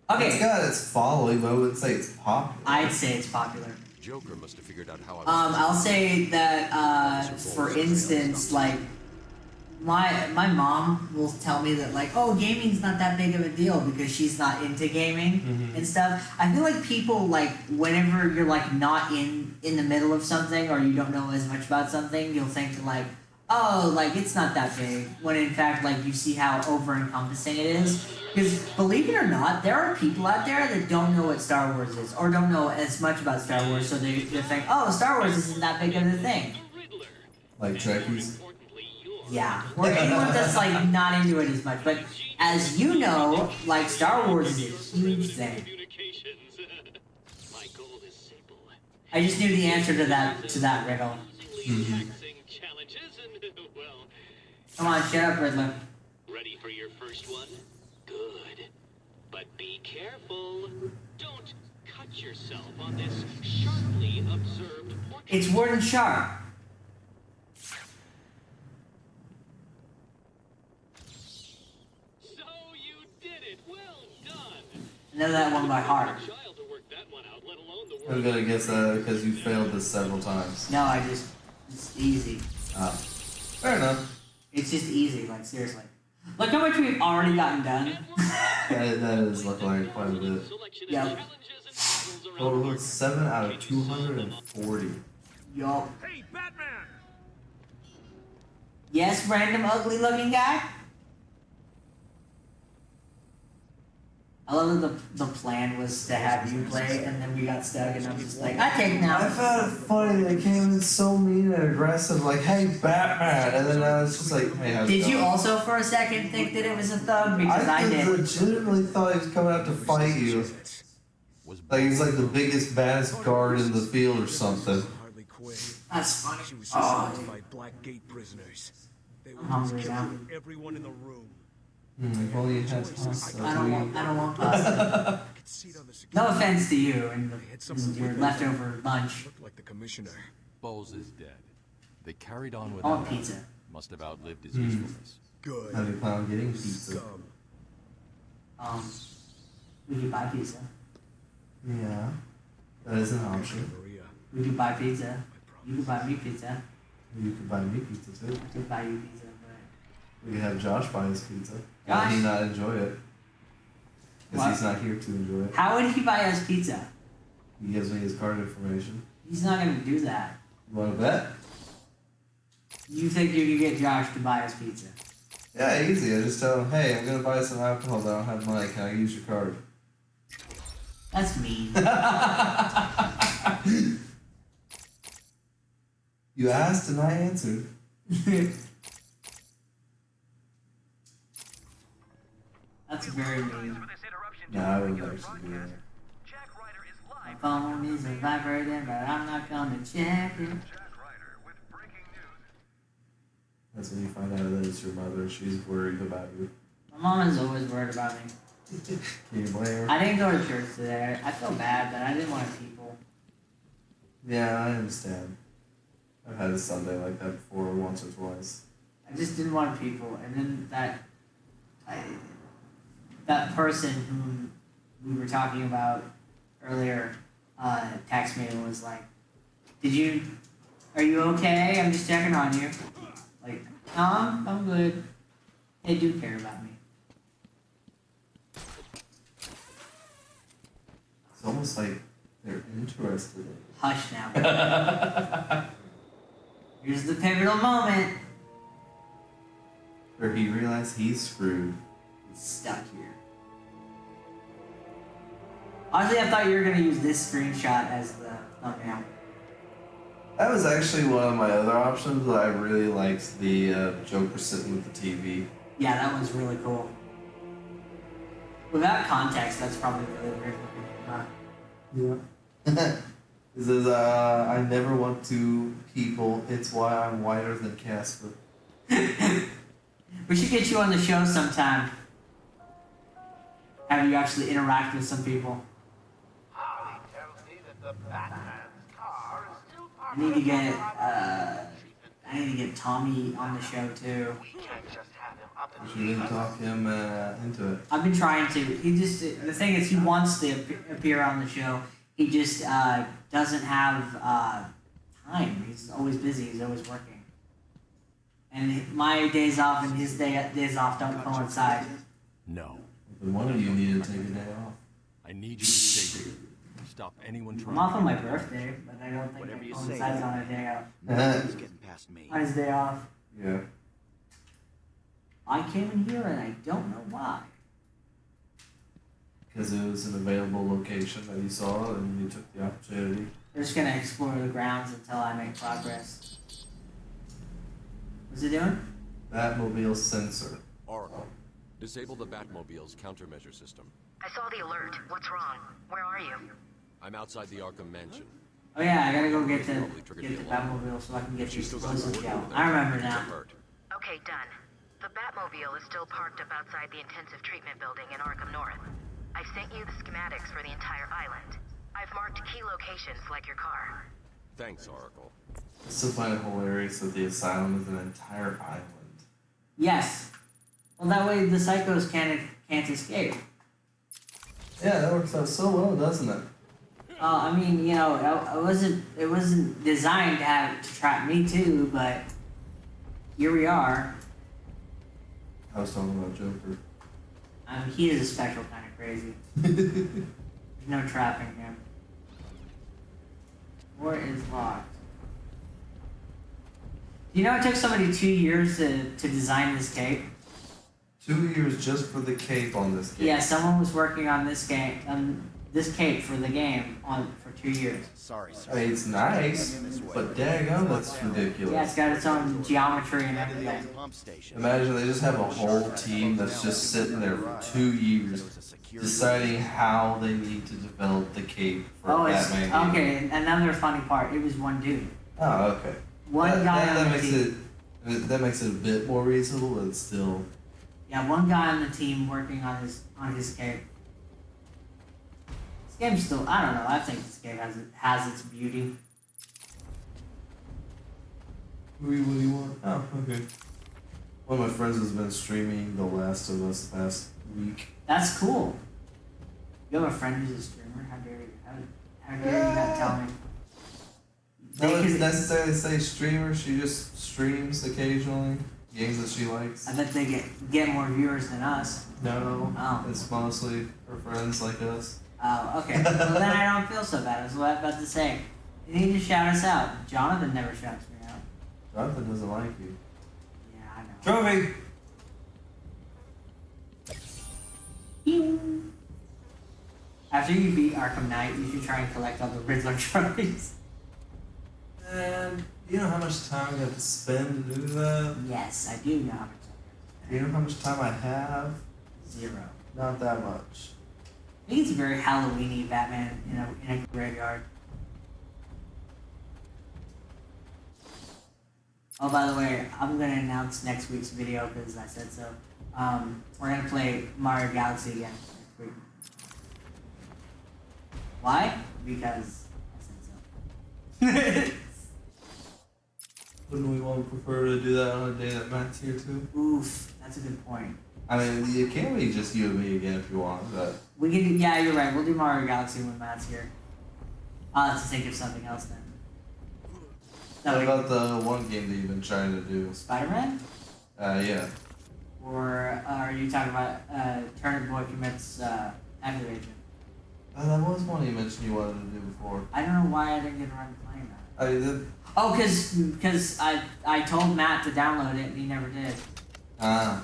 [SPEAKER 1] Okay.
[SPEAKER 3] It's got its following, but I wouldn't say it's popular.
[SPEAKER 1] I'd say it's popular.
[SPEAKER 8] Joker must have figured out how
[SPEAKER 1] I'll say that, for instance, like, my mom will tell me that like, oh, gaming's not that big of a deal because she's not into gaming and stuff. I feel like people like whenever you're like not in the middle of something or you don't know as much about something, you'll think like, oh, like it's not that big. When in fact, like you see how over encompassing it is. Because believe it or not, there are people out there that don't know what Star Wars is or don't know as much about Star Wars, so they think, oh, Star Wars isn't that big of a thing.
[SPEAKER 3] Like Trekkies.
[SPEAKER 1] Yeah, or anyone that's like not into it as much. But as you know, like Star Wars is a huge thing. I just knew the answer to that riddle. Come on, shut up, Riddler.
[SPEAKER 14] Ready for your first one? Good. But be careful. Don't cut yourself on this sharply observed portrait.
[SPEAKER 1] It's Warden Sharp. I know that one by heart.
[SPEAKER 3] I'm gonna guess that because you failed this several times.
[SPEAKER 1] No, it's easy.
[SPEAKER 3] Oh. Fair enough.
[SPEAKER 1] It's just easy, like seriously. Look how much we've already gotten done.
[SPEAKER 3] that is looking like quite a bit.
[SPEAKER 1] Yep.
[SPEAKER 3] Total 7 out of 240.
[SPEAKER 1] Yup.
[SPEAKER 13] Hey, Batman!
[SPEAKER 1] Yes, random ugly looking guy? I love that the plan was to have you play, and then we got stuck, and I'm just like, I take now.
[SPEAKER 3] I found it funny they came in so mean and aggressive, like, hey, Batman, and then I was just like, hey, how's it
[SPEAKER 1] Did
[SPEAKER 3] going?
[SPEAKER 1] you also for a second think that it was a thug? Because I did.
[SPEAKER 3] Legitimately thought he was coming out to fight you. Like he's like the biggest, baddest guard in the field or something.
[SPEAKER 1] That's funny.
[SPEAKER 13] She was
[SPEAKER 1] Oh,
[SPEAKER 13] assaulted by Black Gate prisoners. They
[SPEAKER 1] I'm hungry now.
[SPEAKER 13] everyone in the room.
[SPEAKER 3] If only you had pasta.
[SPEAKER 1] I don't want pasta. No offense to you and your leftover lunch.
[SPEAKER 13] Like the commissioner.
[SPEAKER 8] Bowles is dead. They carried on
[SPEAKER 1] I
[SPEAKER 8] without
[SPEAKER 1] want
[SPEAKER 8] him.
[SPEAKER 1] pizza.
[SPEAKER 8] Must have outlived his usefulness.
[SPEAKER 13] Good.
[SPEAKER 3] How do you plan on getting pizza?
[SPEAKER 1] We could buy pizza.
[SPEAKER 3] Yeah, that is an option.
[SPEAKER 1] We could buy pizza. You could buy me pizza.
[SPEAKER 3] You could buy me pizza too.
[SPEAKER 1] I could buy you pizza, but...
[SPEAKER 3] We could have Josh buy his pizza. Why
[SPEAKER 1] Josh?
[SPEAKER 3] would he not enjoy it? Because
[SPEAKER 1] What?
[SPEAKER 3] he's not here to enjoy it.
[SPEAKER 1] How would he buy us pizza?
[SPEAKER 3] He gives me his card information.
[SPEAKER 1] He's not gonna do that.
[SPEAKER 3] You want to bet?
[SPEAKER 1] You think you could get Josh to buy us pizza?
[SPEAKER 3] Yeah, easy. I just tell him, hey, I'm going to buy some alcohol, but I don't have money. Can I use your card?
[SPEAKER 1] That's mean.
[SPEAKER 3] You asked and I answered.
[SPEAKER 1] That's very mean.
[SPEAKER 3] No, I wouldn't actually do that.
[SPEAKER 1] My phone is vibrating, but I'm not gonna check it.
[SPEAKER 3] That's when you find out that it's your mother. She's worried about you.
[SPEAKER 1] My mom is always worried about me.
[SPEAKER 3] Can you blame her?
[SPEAKER 1] I didn't go to church today. I feel bad, but I didn't want people.
[SPEAKER 3] Yeah, I understand. I've had a Sunday like that before, once or twice.
[SPEAKER 1] I just didn't want people. And then that person who we were talking about earlier texted me and was like, are you okay? I'm just checking on you. Like, no, I'm good. They do care about me.
[SPEAKER 3] It's almost like they're interested in you.
[SPEAKER 1] Hush now. Here's the pivotal moment.
[SPEAKER 3] Where he realized he's screwed.
[SPEAKER 1] He's stuck here. Honestly, I thought you were going to use this screenshot as the thumbnail.
[SPEAKER 3] That was actually one of my other options, but I really liked the Joker sitting with the TV.
[SPEAKER 1] Yeah, that one's really cool. Without context, that's probably really weird looking.
[SPEAKER 3] Yeah. It says, I never want to people, it's why I'm whiter than Casper.
[SPEAKER 1] We should get you on the show sometime. Have you actually interact with some people.
[SPEAKER 4] Harley tells me that the Batman's car is still
[SPEAKER 1] I need to get Tommy on the show too.
[SPEAKER 4] We can't just have him up in
[SPEAKER 3] You should talk him into it.
[SPEAKER 1] I've been trying to. The thing is, he wants to appear on the show. He just doesn't have time. He's always busy. He's always working. And my days off and his days off don't coincide.
[SPEAKER 8] No.
[SPEAKER 3] Then one of you need to take a day off.
[SPEAKER 8] I need you to stay here. Stop anyone trying.
[SPEAKER 1] I'm off on my birthday, but I don't think it coincides on a day off.
[SPEAKER 7] Nothing's getting past me.
[SPEAKER 1] On his day off.
[SPEAKER 3] Yeah.
[SPEAKER 1] I came in here and I don't know why.
[SPEAKER 3] Because it was an available location that you saw and you took the opportunity.
[SPEAKER 1] We're just gonna explore the grounds until I make progress. What's it doing?
[SPEAKER 3] Batmobile sensor.
[SPEAKER 8] Oracle, disable the Batmobile's countermeasure system.
[SPEAKER 12] I saw the alert. What's wrong? Where are you?
[SPEAKER 8] I'm outside the Arkham mansion.
[SPEAKER 1] Oh yeah, I gotta go get the Batmobile so I can get these explosives out. I remember now.
[SPEAKER 12] Okay, done. The Batmobile is still parked up outside the intensive treatment building in Arkham North. I've sent you the schematics for the entire island. I've marked key locations like your car.
[SPEAKER 8] Thanks, Oracle.
[SPEAKER 3] I still find it hilarious that the asylum is an entire island.
[SPEAKER 1] Yes. Well, that way the psychos can't escape.
[SPEAKER 3] Yeah, that works out so well, doesn't it?
[SPEAKER 1] I mean, you know, it wasn't designed to trap me too, but here we are.
[SPEAKER 3] I was talking about Joker.
[SPEAKER 1] He is a special kind of crazy. There's no trapping him. Door is locked. You know it took somebody 2 years to design this cape?
[SPEAKER 3] 2 years just for the cape on this game.
[SPEAKER 1] Yeah, someone was working on this cape for the game for 2 years.
[SPEAKER 7] Sorry, sir.
[SPEAKER 3] I mean, it's nice, but daggone, that's ridiculous.
[SPEAKER 1] Yeah, it's got its own geometry and everything.
[SPEAKER 3] Imagine they just have a whole team that's just sitting there for 2 years deciding how they need to develop the cape for Batman game.
[SPEAKER 1] Okay, another funny part, it was one dude.
[SPEAKER 3] Oh, okay.
[SPEAKER 1] One guy on the
[SPEAKER 3] makes
[SPEAKER 1] team.
[SPEAKER 3] That makes it a bit more reasonable, but it's still...
[SPEAKER 1] Yeah, one guy on the team working on his cape. This game's still, I don't know, I think this game has its beauty.
[SPEAKER 3] What do you want? Oh, okay. One of my friends has been streaming The Last of Us the past week.
[SPEAKER 1] That's cool. You have a friend who's a streamer? How dare you? How dare you not tell me?
[SPEAKER 3] Doesn't necessarily say streamer, she just streams occasionally. Games that she likes.
[SPEAKER 1] I bet they get more viewers than us.
[SPEAKER 3] No,
[SPEAKER 1] Oh.
[SPEAKER 3] it's mostly her friends like us.
[SPEAKER 1] Oh, okay. Well, then I don't feel so bad. That's what I was about to say. You need to shout us out. Jonathan never shouts me out.
[SPEAKER 3] Jonathan doesn't like you.
[SPEAKER 1] Yeah, I know.
[SPEAKER 3] Trophy!
[SPEAKER 1] After you beat Arkham Knight, you should try and collect all the Riddler trophies.
[SPEAKER 3] And you know how much time I have to spend to do that?
[SPEAKER 1] Yes, I do know how much
[SPEAKER 3] Do you know how much time I have?
[SPEAKER 1] 0.
[SPEAKER 3] Not that much.
[SPEAKER 1] I think it's a very Halloween-y Batman in a graveyard. Oh, by the way, I'm gonna announce next week's video because I said so. We're gonna play Mario Galaxy again next week. Why? Because I said so.
[SPEAKER 3] Wouldn't we want to prefer to do that on a day that Matt's here too?
[SPEAKER 1] Oof, that's a good point.
[SPEAKER 3] I mean, it can be just you and me again if you want, but...
[SPEAKER 1] We can do, yeah, you're right. We'll do Mario Galaxy when Matt's here. I'll have to think of something else then.
[SPEAKER 3] What about the one game that you've been trying to do?
[SPEAKER 1] Spider-Man?
[SPEAKER 3] Yeah.
[SPEAKER 1] Or are you talking about Turnip Boy Commits Activision?
[SPEAKER 3] That was one you mentioned you wanted to do before.
[SPEAKER 1] I don't know why I didn't get around to playing that.
[SPEAKER 3] I did.
[SPEAKER 1] Oh, because I told Matt to download it and he never did.
[SPEAKER 3] Ah.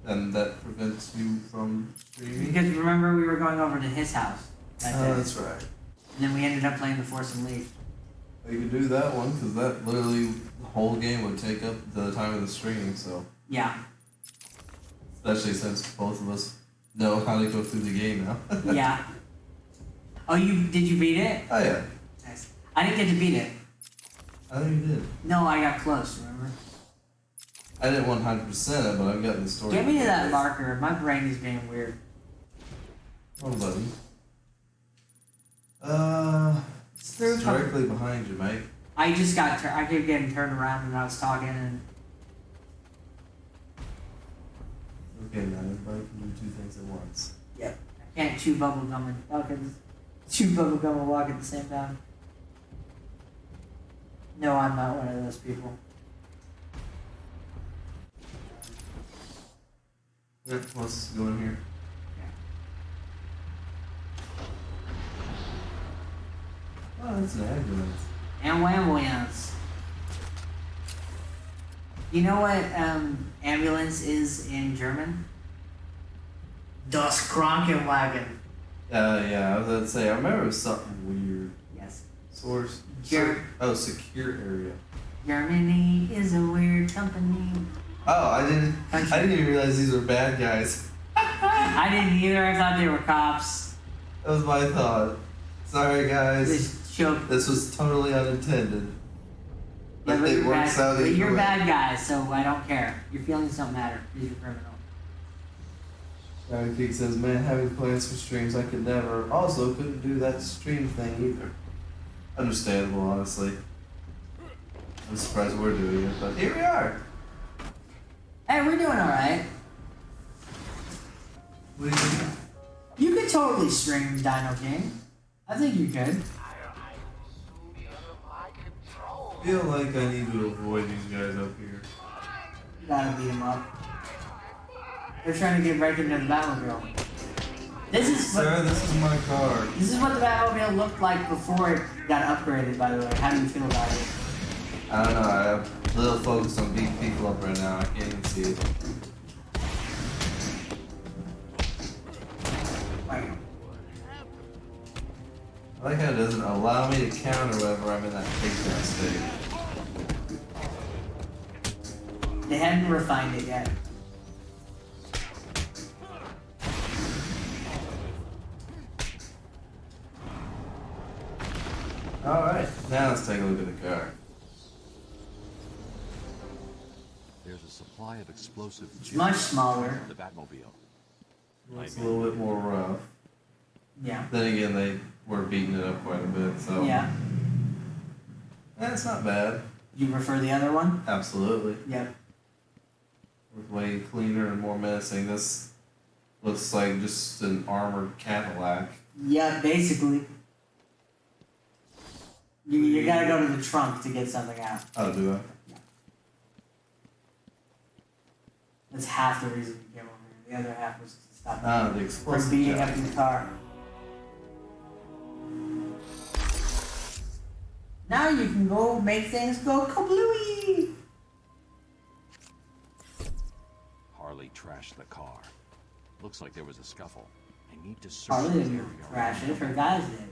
[SPEAKER 3] And that prevents you from streaming?
[SPEAKER 1] Because remember we were going over to his house that day.
[SPEAKER 3] That's right.
[SPEAKER 1] And then we ended up playing The Force Unleashed.
[SPEAKER 3] You could do that one, because that literally, the whole game would take up the time of the stream, so...
[SPEAKER 1] Yeah.
[SPEAKER 3] Especially since both of us know how to go through the game now.
[SPEAKER 1] Yeah. Oh, did you beat it?
[SPEAKER 3] Oh, yeah.
[SPEAKER 1] Nice. I didn't get to beat it.
[SPEAKER 3] I know you did.
[SPEAKER 1] No, I got close, remember?
[SPEAKER 3] I didn't 100% it, but I'm getting the story.
[SPEAKER 1] Get me to that marker. My brain is being weird.
[SPEAKER 3] Oh, buddy. It's directly behind you, mate.
[SPEAKER 1] I just got I kept getting turned around and I was talking and...
[SPEAKER 3] Okay, now everybody can do 2 things at once.
[SPEAKER 1] Yep. I can't chew bubble gum and walk at the same time. No, I'm not one of those people.
[SPEAKER 3] Yeah, let's go in here. Oh, that's an ambulance.
[SPEAKER 1] And ambulance. You know what ambulance is in German? Das Krankenwagen.
[SPEAKER 3] Yeah, I was about to say, I remember it was something weird.
[SPEAKER 1] Yes.
[SPEAKER 3] Source.
[SPEAKER 1] Ger-
[SPEAKER 3] secure area.
[SPEAKER 1] Germany is a weird company.
[SPEAKER 3] Oh, I didn't even realize these were bad guys.
[SPEAKER 1] I didn't either. I thought they were cops.
[SPEAKER 3] That was my thought. Sorry, guys. This was totally unintended.
[SPEAKER 1] Yeah,
[SPEAKER 3] But it works out
[SPEAKER 1] but
[SPEAKER 3] either
[SPEAKER 1] you're
[SPEAKER 3] way.
[SPEAKER 1] bad guys, so I don't care. Your feelings don't matter. You're a criminal.
[SPEAKER 3] Gary Geek says, man, having plans for streams, I could never. Also, couldn't do that stream thing either. Understandable, honestly. I'm surprised we're doing it, but here we are.
[SPEAKER 1] Hey, we're doing alright.
[SPEAKER 3] What do you think?
[SPEAKER 1] You could totally stream Dino King. I think you could.
[SPEAKER 3] I feel like I need to avoid these guys up here.
[SPEAKER 1] You gotta beat them up. They're trying to get right into the Batmobile. This is
[SPEAKER 3] my car.
[SPEAKER 1] This is what the Batmobile looked like before it got upgraded, by the way. How do you feel about it?
[SPEAKER 3] I don't know, I'm a little focused on beating people up right now. I can't even see it. I like how it doesn't allow me to counter whenever I'm in that takedown state.
[SPEAKER 1] They hadn't refined it yet.
[SPEAKER 3] Alright, now let's take a look at the car.
[SPEAKER 8] There's a supply of explosive.
[SPEAKER 1] It's much smaller.
[SPEAKER 8] The Batmobile.
[SPEAKER 3] It's a little bit more rough.
[SPEAKER 1] Yeah.
[SPEAKER 3] Then again, they were beating it up quite a bit, so.
[SPEAKER 1] Yeah.
[SPEAKER 3] That's not bad.
[SPEAKER 1] Do you prefer the other one?
[SPEAKER 3] Absolutely.
[SPEAKER 1] Yep.
[SPEAKER 3] With way cleaner and more menacing. This looks like just an armored Cadillac.
[SPEAKER 1] Yeah, basically. You gotta go to the trunk to get something out.
[SPEAKER 3] Oh, do I?
[SPEAKER 1] Yeah. That's half the reason you came over here. The other half was to stop
[SPEAKER 3] the
[SPEAKER 1] from
[SPEAKER 3] explosive
[SPEAKER 1] beating
[SPEAKER 3] jet.
[SPEAKER 1] up your car. Now you can go make things go kablooey!
[SPEAKER 8] Harley trashed the car. Looks like there was a scuffle. I need to search
[SPEAKER 1] Harley
[SPEAKER 8] this
[SPEAKER 1] didn't
[SPEAKER 8] area.
[SPEAKER 1] crash it, her guys did.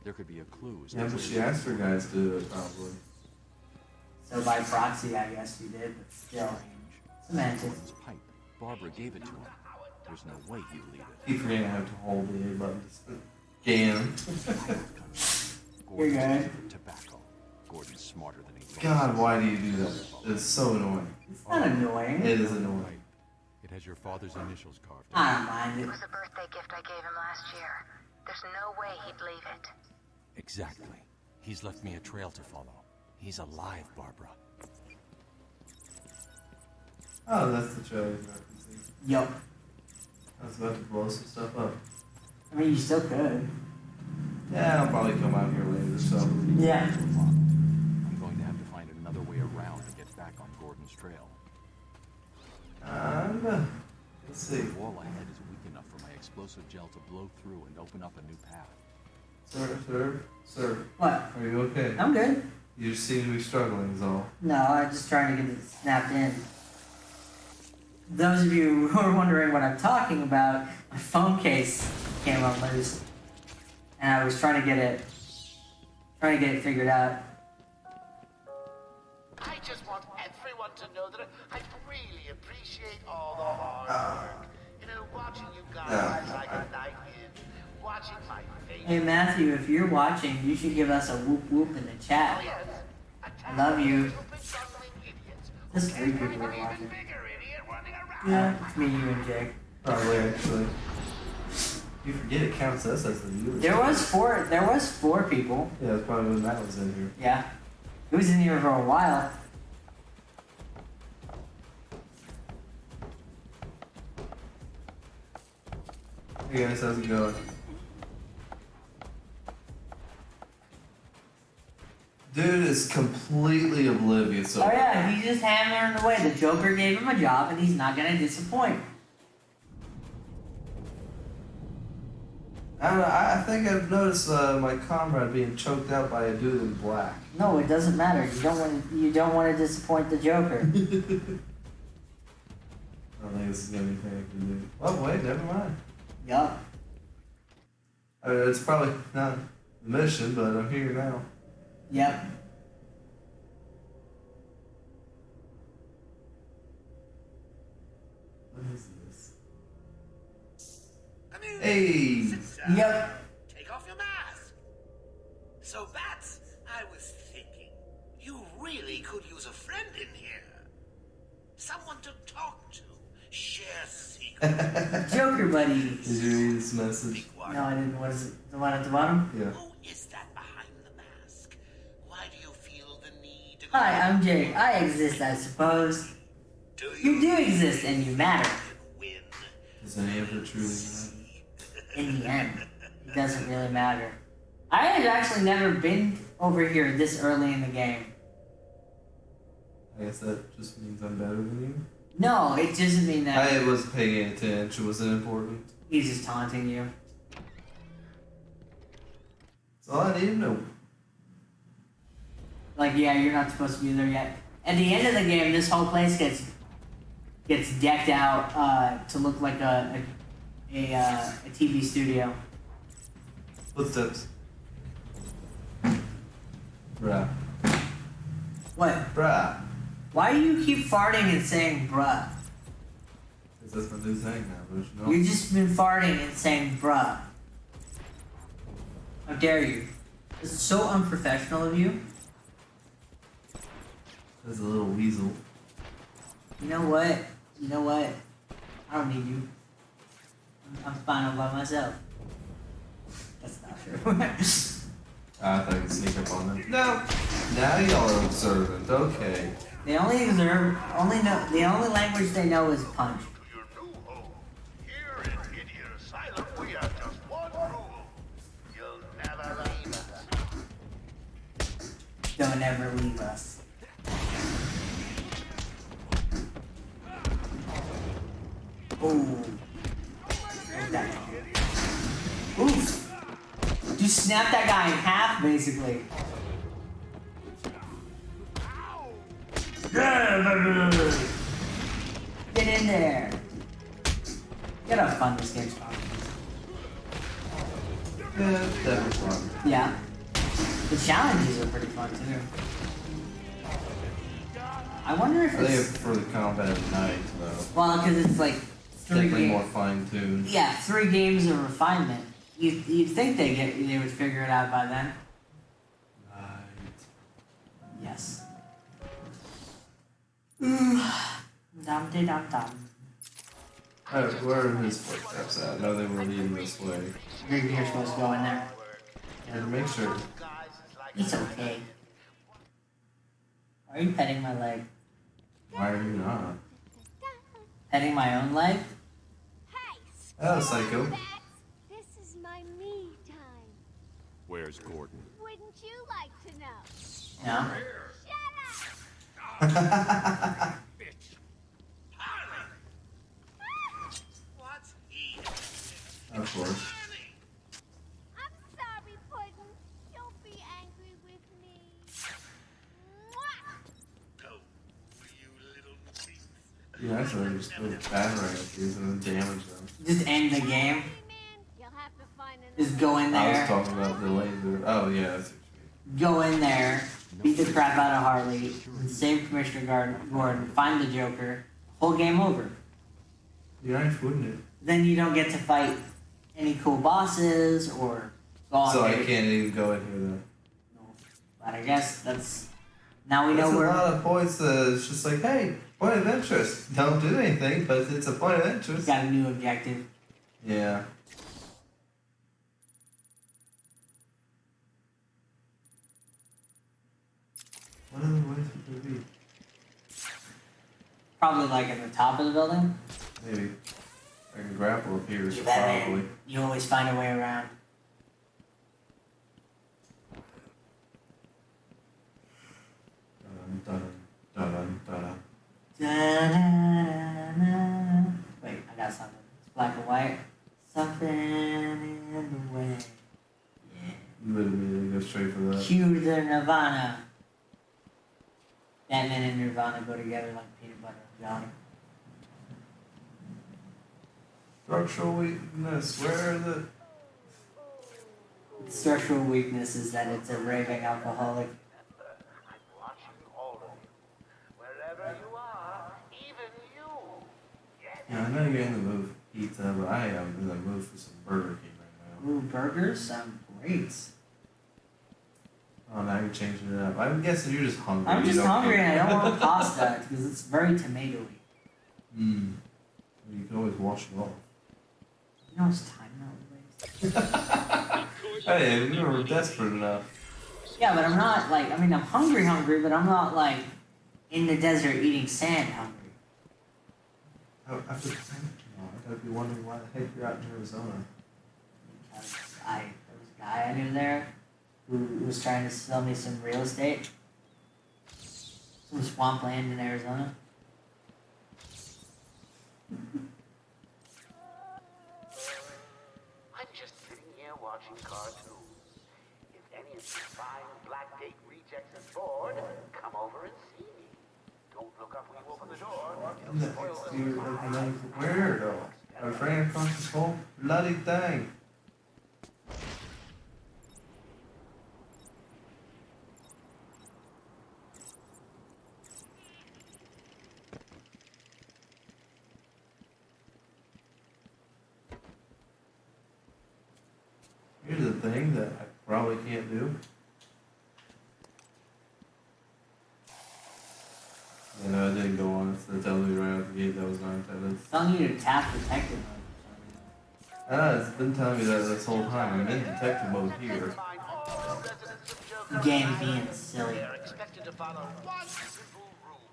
[SPEAKER 8] There could be a clue. as to
[SPEAKER 3] Yeah, but
[SPEAKER 8] where
[SPEAKER 3] she
[SPEAKER 8] the-
[SPEAKER 3] asked her guys to do it, probably.
[SPEAKER 1] So by proxy, I guess you did, but still. Semantics.
[SPEAKER 8] Gordon's pipe. Barbara gave it to him. There's no way he'd leave it.
[SPEAKER 3] Keep forgetting I have to hold the A button. Again.
[SPEAKER 1] You're good.
[SPEAKER 8] Tobacco. Gordon's smarter than he thinks.
[SPEAKER 3] God, why do you do that? It's so annoying.
[SPEAKER 1] It's not annoying.
[SPEAKER 3] It is annoying.
[SPEAKER 8] It has your father's initials carved
[SPEAKER 1] I don't mind
[SPEAKER 12] It
[SPEAKER 1] it.
[SPEAKER 12] was a birthday gift I gave him last year. There's no way he'd leave it.
[SPEAKER 8] Exactly. He's left me a trail to follow. He's alive, Barbara.
[SPEAKER 3] Oh, that's the trailer he's referencing.
[SPEAKER 1] Yup.
[SPEAKER 3] I was about to blow some stuff up.
[SPEAKER 1] I mean, you still could.
[SPEAKER 3] Yeah, I'll probably come out here later, so.
[SPEAKER 1] Yeah.
[SPEAKER 8] I'm going to have to find another way around to get back on Gordon's trail.
[SPEAKER 3] Let's see.
[SPEAKER 8] The wall ahead is weak enough for my explosive gel to blow through and open up a new path.
[SPEAKER 3] Sir.
[SPEAKER 1] What?
[SPEAKER 3] Are you okay?
[SPEAKER 1] I'm good.
[SPEAKER 3] You just seem to be struggling, is all.
[SPEAKER 1] No, I'm just trying to get it snapped in. Those of you who are wondering what I'm talking about, my phone case came unloose, and I was trying to get it figured out.
[SPEAKER 4] I just want everyone to know that I really appreciate all the hard work. You know, watching you guys like a night in, watching my face.
[SPEAKER 1] Hey Matthew, if you're watching, you should give us a whoop whoop in the chat.
[SPEAKER 4] Oh, yes.
[SPEAKER 1] I love you. There's 3 people who are watching. Yeah, it's me, you, and Jake.
[SPEAKER 3] Probably, actually. You forget it counts us as the viewers.
[SPEAKER 1] There was 4 people.
[SPEAKER 3] Yeah, that's probably when Matt was in here.
[SPEAKER 1] Yeah. He was in here for a while.
[SPEAKER 3] Hey guys, how's it going? Dude is completely oblivious.
[SPEAKER 1] Oh yeah, he's just hammering away. The Joker gave him a job, and he's not gonna disappoint.
[SPEAKER 3] I don't know. I think I've noticed my comrade being choked out by a dude in black.
[SPEAKER 1] No, it doesn't matter. You don't want to disappoint the Joker.
[SPEAKER 3] I don't think this is gonna be anything I can do. Oh wait, never mind.
[SPEAKER 1] Yup.
[SPEAKER 3] I mean, it's probably not the mission, but I'm here now.
[SPEAKER 1] Yep.
[SPEAKER 3] What is this? Hey!
[SPEAKER 1] Yep.
[SPEAKER 4] Take off your mask. So, Bats, I was thinking, you really could use a friend in here. Someone to talk to, share secrets.
[SPEAKER 1] Joker buddy.
[SPEAKER 3] Did you read this message?
[SPEAKER 1] No, I didn't. What is it? The one at the bottom?
[SPEAKER 3] Yeah.
[SPEAKER 4] Who is that behind the mask? Why do you feel the need to go?
[SPEAKER 1] Hi, I'm Jake. I exist, I suppose. You do exist, and you matter.
[SPEAKER 3] Does any of it truly matter?
[SPEAKER 1] In the end, it doesn't really matter. I had actually never been over here this early in the game.
[SPEAKER 3] I guess that just means I'm better than you?
[SPEAKER 1] No, it doesn't mean that.
[SPEAKER 3] I wasn't paying attention. Was it important?
[SPEAKER 1] He's just taunting you.
[SPEAKER 3] That's all I need to know.
[SPEAKER 1] Like, yeah, you're not supposed to be there yet. At the end of the game, this whole place gets decked out to look like a TV studio.
[SPEAKER 3] Footsteps. Bruh.
[SPEAKER 1] What?
[SPEAKER 3] Bruh.
[SPEAKER 1] Why do you keep farting and saying bruh?
[SPEAKER 3] Because that's my new thing now, don't you know?
[SPEAKER 1] You've just been farting and saying bruh. How dare you? This is so unprofessional of you.
[SPEAKER 3] There's a little weasel.
[SPEAKER 1] You know what? You know what? I don't need you. I'm fine all by myself. That's not true.
[SPEAKER 3] I thought I could sneak up on them. No! Now y'all are observant. Okay.
[SPEAKER 1] The only language they know is punch.
[SPEAKER 6] Here in Idiot Asylum, we have just one rule. You'll never leave us.
[SPEAKER 1] Don't ever leave us. Oh. Oof. You snap that guy in half, basically. Get in there. Get how fun this game's fun.
[SPEAKER 3] Yeah, that was fun.
[SPEAKER 1] Yeah. The challenges are pretty fun too. I wonder if
[SPEAKER 3] I think I
[SPEAKER 1] it's...
[SPEAKER 3] prefer the combat at night, though.
[SPEAKER 1] Well, because it's like...
[SPEAKER 3] Definitely more fine-tuned.
[SPEAKER 1] Yeah, 3 games of refinement. You'd think they would figure it out by then.
[SPEAKER 3] Right.
[SPEAKER 1] Yes. Dum-de-dum-dum.
[SPEAKER 3] Where are his footsteps at? No, they were leading this way.
[SPEAKER 1] You're supposed to go in there.
[SPEAKER 3] Yeah, to make sure.
[SPEAKER 1] It's okay. Why are you petting my leg?
[SPEAKER 3] Why are you not?
[SPEAKER 1] Petting my own leg?
[SPEAKER 3] Oh, psycho.
[SPEAKER 11] This is my me time.
[SPEAKER 8] Where's Gordon?
[SPEAKER 11] Wouldn't you like to know?
[SPEAKER 1] No.
[SPEAKER 4] What's he?
[SPEAKER 3] Of course.
[SPEAKER 11] I'm sorry, Puddin'. Don't be angry with me.
[SPEAKER 4] Oh, you little piece.
[SPEAKER 3] Yeah, I thought I just put a battering at these and then damage them.
[SPEAKER 1] Just end the game. Just go in
[SPEAKER 3] I was
[SPEAKER 1] there.
[SPEAKER 3] talking about the laser. Oh, yeah, that's what
[SPEAKER 1] Go in there. Beat the crap out of Harley. Save Commissioner Gordon. Find the Joker. Whole game over.
[SPEAKER 3] you mean. Be nice, wouldn't it?
[SPEAKER 1] Then you don't get to fight any cool bosses or go on.
[SPEAKER 3] So I
[SPEAKER 1] there.
[SPEAKER 3] can't even go in here, though.
[SPEAKER 1] But I guess that's... Now we know
[SPEAKER 3] That's
[SPEAKER 1] where...
[SPEAKER 3] a lot of points that it's just like, hey, point of interest. Don't do anything, but it's a point of interest.
[SPEAKER 1] Got a new objective.
[SPEAKER 3] Yeah. What other ways would there be?
[SPEAKER 1] Probably like at the top of the building.
[SPEAKER 3] Maybe. I can grapple up here,
[SPEAKER 1] You bet,
[SPEAKER 3] probably.
[SPEAKER 1] man. You always find a way around. Da-da-da-da. Wait, I got something. It's black and white. Something in the way. Nirvana. Batman and Nirvana go together like peanut butter and jelly.
[SPEAKER 3] Structural weakness. Where is it?
[SPEAKER 1] Structural weakness is that it's a raving alcoholic.
[SPEAKER 6] I'm watching all of you. Wherever you are, even you. Yes.
[SPEAKER 3] Yeah, I know you're in the mood for pizza, but I am in the mood for some Burger King right now.
[SPEAKER 1] Ooh, burgers sound great.
[SPEAKER 3] Oh, now you're changing it up. I'm guessing you're just hungry.
[SPEAKER 1] I'm just
[SPEAKER 3] You don't
[SPEAKER 1] hungry
[SPEAKER 3] care.
[SPEAKER 1] and I don't want pasta because it's very tomatoey.
[SPEAKER 3] You can always wash it off.
[SPEAKER 1] You know it's time now,
[SPEAKER 3] Hey, we were desperate enough.
[SPEAKER 1] Yeah, but I'm not like, I mean, I'm hungry, but I'm not like in the desert eating sand hungry.
[SPEAKER 3] I gotta be wondering why the heck you're out in Arizona.
[SPEAKER 1] Because there was a guy I knew there who was trying to sell me some real estate. Some swampland in Arizona.
[SPEAKER 6] I'm just sitting here watching cartoons. If any of you fine Blackgate rejects is bored, come over and see me. Don't look up when you open the door. It'll spoil the
[SPEAKER 3] Where though? I ran across this whole bloody thing. Here's the thing that I probably can't do. Yeah, no, it didn't go on. It tells me right out the gate that was not intended.
[SPEAKER 1] It's telling you to tap detective mode.
[SPEAKER 3] It's been telling me that this whole time. I'm in detective mode here.
[SPEAKER 1] Game being silly.
[SPEAKER 6] They're expected to follow one simple rule.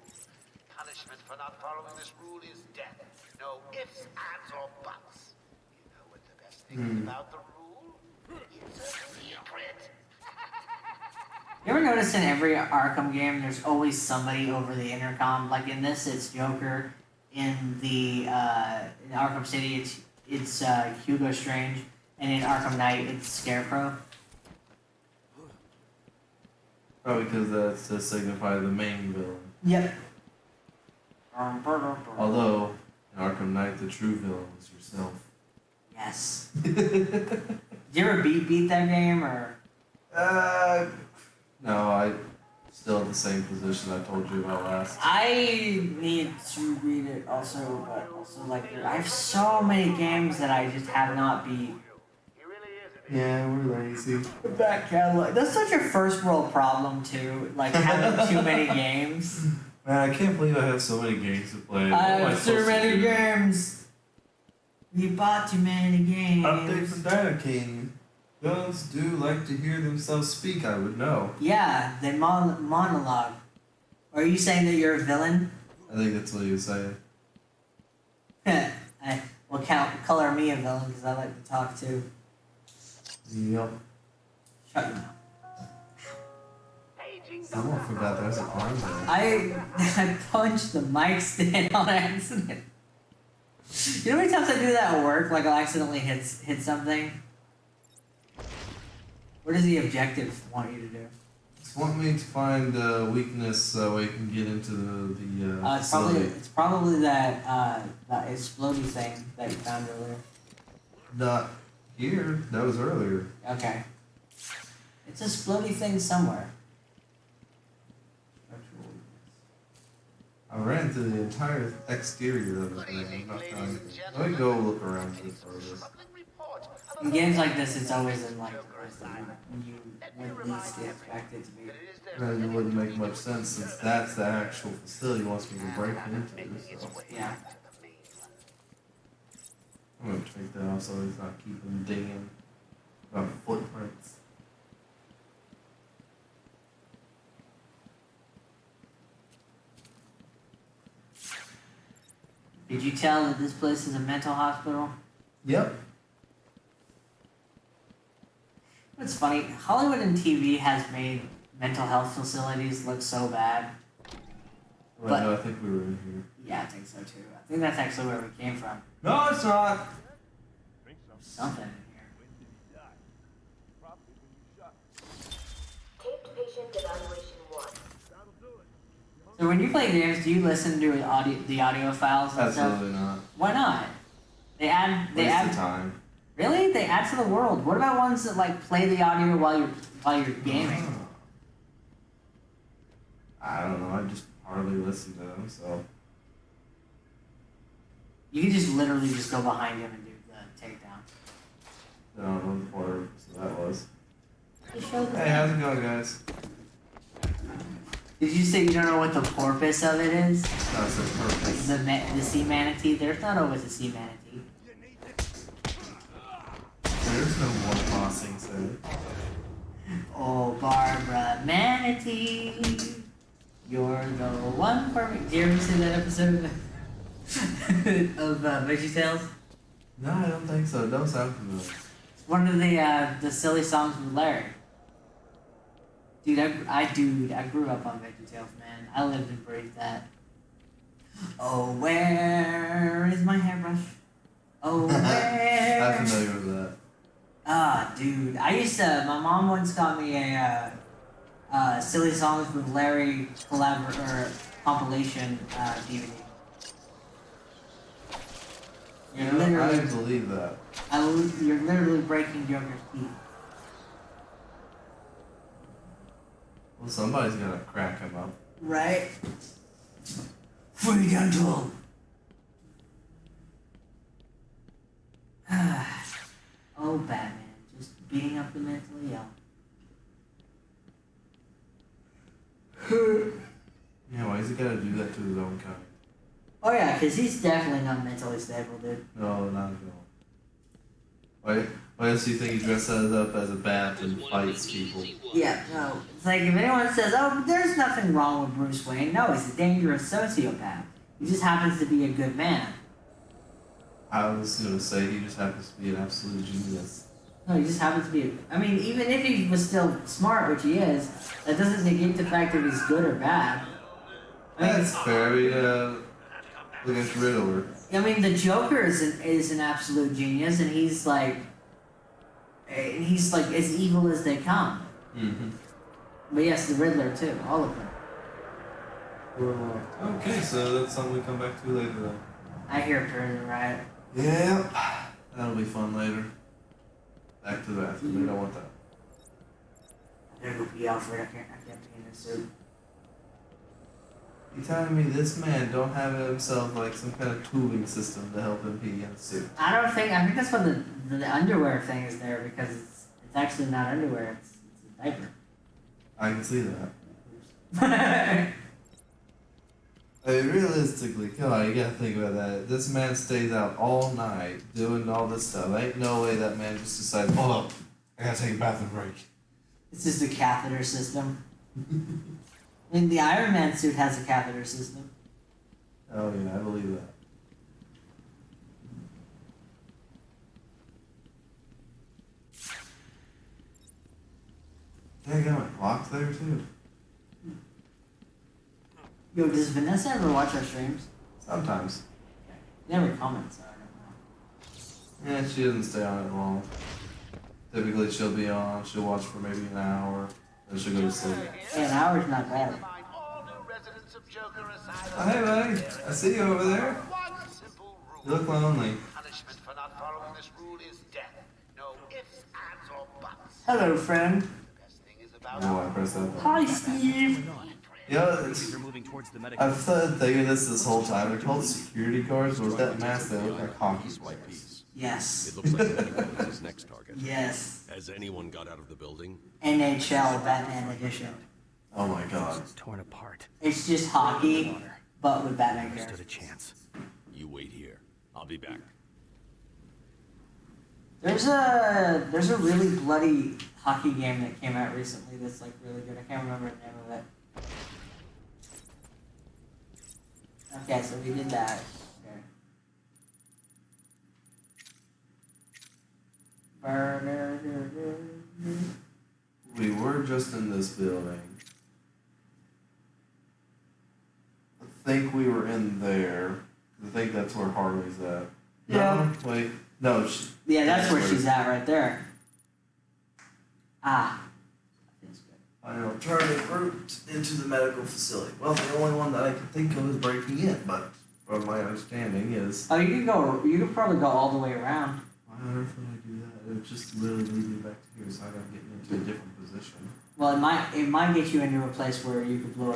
[SPEAKER 6] Punishment for not following this rule is death. No ifs, ands, or buts. You know what the best thing is about the rule? It's a secret.
[SPEAKER 1] You ever notice in every Arkham game, there's always somebody over the intercom? Like in this, it's Joker. In the in Arkham City, it's Hugo Strange, and in Arkham Knight, it's Scarecrow.
[SPEAKER 3] Probably because that's to signify the main villain.
[SPEAKER 1] Yep.
[SPEAKER 3] Although, in Arkham Knight, the true villain is yourself.
[SPEAKER 1] Yes. Did you ever beat that game, or?
[SPEAKER 3] No, I still in the same position I told you about last.
[SPEAKER 1] I need to read it also, but also like I have so many games that I just have not beat.
[SPEAKER 3] Yeah, we're lazy.
[SPEAKER 1] The back catalog. That's such a first world problem too. Like having too many games.
[SPEAKER 3] Man, I can't believe I have so many games to play.
[SPEAKER 1] I have too many games. We bought too many games.
[SPEAKER 3] Update from Dino King. Villains do like to hear themselves speak, I would know.
[SPEAKER 1] Yeah, they monologue. Are you saying that you're a villain?
[SPEAKER 3] I think that's what you say.
[SPEAKER 1] Well, color me a villain because I like to talk too.
[SPEAKER 3] Yep.
[SPEAKER 1] Shut your mouth.
[SPEAKER 3] Someone forgot there's an arm there.
[SPEAKER 1] I punched the mic stand on accident. You know how many times I do that at work? Like I'll accidentally hit something? What does the objective want you to do?
[SPEAKER 3] Just want me to find a weakness so we can get into the facility.
[SPEAKER 1] It's probably that explodey thing that you found earlier.
[SPEAKER 3] Not here. That was earlier.
[SPEAKER 1] Okay. It's a explodey thing somewhere.
[SPEAKER 3] I ran through the entire exterior of the thing. I'm not trying. Let me go look around a bit further.
[SPEAKER 1] In games like this, it's always in like the place that you would least expect it to be.
[SPEAKER 3] It wouldn't make much sense since that's the actual facility he wants me to break into. So.
[SPEAKER 1] Yeah.
[SPEAKER 3] I'm gonna take that off so he's not keeping digging about footprints.
[SPEAKER 1] Did you tell that this place is a mental hospital?
[SPEAKER 3] Yep.
[SPEAKER 1] It's funny, Hollywood and TV has made mental health facilities look so bad.
[SPEAKER 3] Well, no, I think we were in here.
[SPEAKER 1] Yeah, I think so too. I think that's actually where we came from.
[SPEAKER 3] No, it's not.
[SPEAKER 1] Something in here.
[SPEAKER 15] Taped patient
[SPEAKER 12] evaluation 1.
[SPEAKER 1] So when you play games, do you listen to the audio files and
[SPEAKER 3] Absolutely
[SPEAKER 1] stuff?
[SPEAKER 3] not.
[SPEAKER 1] Why not? They add
[SPEAKER 3] Waste of time.
[SPEAKER 1] Really? They add to the world. What about ones that like play the audio while you're gaming?
[SPEAKER 3] I don't know. I just hardly listen to them, so.
[SPEAKER 1] You can just literally just go behind him and do the takedown.
[SPEAKER 3] I don't know what the purpose of that was.
[SPEAKER 1] Just show the
[SPEAKER 3] Hey, how's it going, guys?
[SPEAKER 1] Did you say you don't know what the porpoise of it is?
[SPEAKER 3] No, it's a purpose.
[SPEAKER 1] The sea manatee? There's not always a sea manatee.
[SPEAKER 3] There's no one crossing, so.
[SPEAKER 1] Oh, Barbara Manatee, you're the one for me. Did you ever see that episode of VeggieTales?
[SPEAKER 3] No, I don't think so. It don't sound familiar.
[SPEAKER 1] It's one of the silly songs with Larry. Dude, I grew up on VeggieTales, man. I lived and breathed that. Oh, where is my hairbrush? Oh, where?
[SPEAKER 3] I'm familiar with that.
[SPEAKER 1] Ah, dude. My mom once got me a Silly Songs with Larry compilation DVD. You're literally,
[SPEAKER 3] I believe that.
[SPEAKER 1] you're literally breaking Joker's teeth.
[SPEAKER 3] Well, somebody's gonna crack him up.
[SPEAKER 1] Right? Free dental! Oh, Batman. Just beating up the mentally ill.
[SPEAKER 3] Yeah, why is he gotta do that to his own kind?
[SPEAKER 1] Oh yeah, because he's definitely not mentally stable, dude.
[SPEAKER 3] No, not at all. Why else do you think he dresses up as a bat and fights people?
[SPEAKER 1] Yeah, no. It's like if anyone says, oh, there's nothing wrong with Bruce Wayne, no, he's a dangerous sociopath. He just happens to be a good man.
[SPEAKER 3] I was gonna say he just happens to be an absolute genius.
[SPEAKER 1] No, he just happens to be I mean, even if he was still smart, which he is, that doesn't negate the fact that he's good or bad.
[SPEAKER 3] That's fair. Look at Riddler.
[SPEAKER 1] I mean, the Joker is an absolute genius, and he's like as evil as they come.
[SPEAKER 3] Mm-hmm.
[SPEAKER 1] But yes, the Riddler too, all of them.
[SPEAKER 3] Okay, so that's something we come back to later then.
[SPEAKER 1] I hear Prison Riot.
[SPEAKER 3] Yep. That'll be fun later. Back to the bathroom. We don't want that.
[SPEAKER 1] I gotta go pee, Alfred. I can't pee in this suit.
[SPEAKER 3] You telling me this man don't have himself like some kind of tubing system to help him pee in the suit?
[SPEAKER 1] I think that's why the underwear thing is there, because it's actually not underwear, it's a diaper.
[SPEAKER 3] I can see that. I mean, realistically, come on, you gotta think about that. This man stays out all night doing all this stuff. Ain't no way that man just decided, hold up, I gotta take a bathroom break.
[SPEAKER 1] It's just a catheter system. I mean, the Iron Man suit has a catheter system.
[SPEAKER 3] Oh yeah, I believe that. Yeah, I got my clock there too.
[SPEAKER 1] Yo, does Vanessa ever watch our streams?
[SPEAKER 3] Sometimes.
[SPEAKER 1] She never comments, so I don't know.
[SPEAKER 3] Yeah, she doesn't stay on it long. Typically she'll be on, she'll watch for maybe an hour, then she'll go to sleep.
[SPEAKER 1] Hey, an hour's not bad.
[SPEAKER 3] Oh, hey buddy, I see you over there. You look lonely.
[SPEAKER 6] Punishment for not following this rule is death. No ifs, ands, or buts.
[SPEAKER 1] Hello, friend.
[SPEAKER 3] No, I pressed that.
[SPEAKER 1] Hi, Steve.
[SPEAKER 3] Yeah, I've thought thinking this whole time. They're called security guards, or is that mask that look like hockey players?
[SPEAKER 1] Yes.
[SPEAKER 15] It looks like anyone is his next target.
[SPEAKER 1] Yes.
[SPEAKER 15] Has anyone got out of the building?
[SPEAKER 1] NHL Batman Edition.
[SPEAKER 3] Oh my god.
[SPEAKER 15] Torn apart.
[SPEAKER 1] It's just hockey, but with Batman characters.
[SPEAKER 15] Stood a chance. You wait here. I'll be back.
[SPEAKER 1] There's a really bloody hockey game that came out recently that's like really good. I can't remember the name of it. Okay, so we did that. Okay.
[SPEAKER 3] We were just in this building. I think we were in there. I think that's where Harley's at.
[SPEAKER 1] Yeah.
[SPEAKER 3] No, wait. No.
[SPEAKER 1] Yeah, that's where she's at right there. Ah.
[SPEAKER 3] Oh find an alternative route into the medical facility. Well, the only one that I can think of is breaking in, but from my understanding is...
[SPEAKER 1] Oh, you can go. You could probably go all the way around.
[SPEAKER 3] Why on earth would I do that? It would just literally lead me back to here, so I gotta get into a different position.
[SPEAKER 1] Well, it might get you into a place where you could blow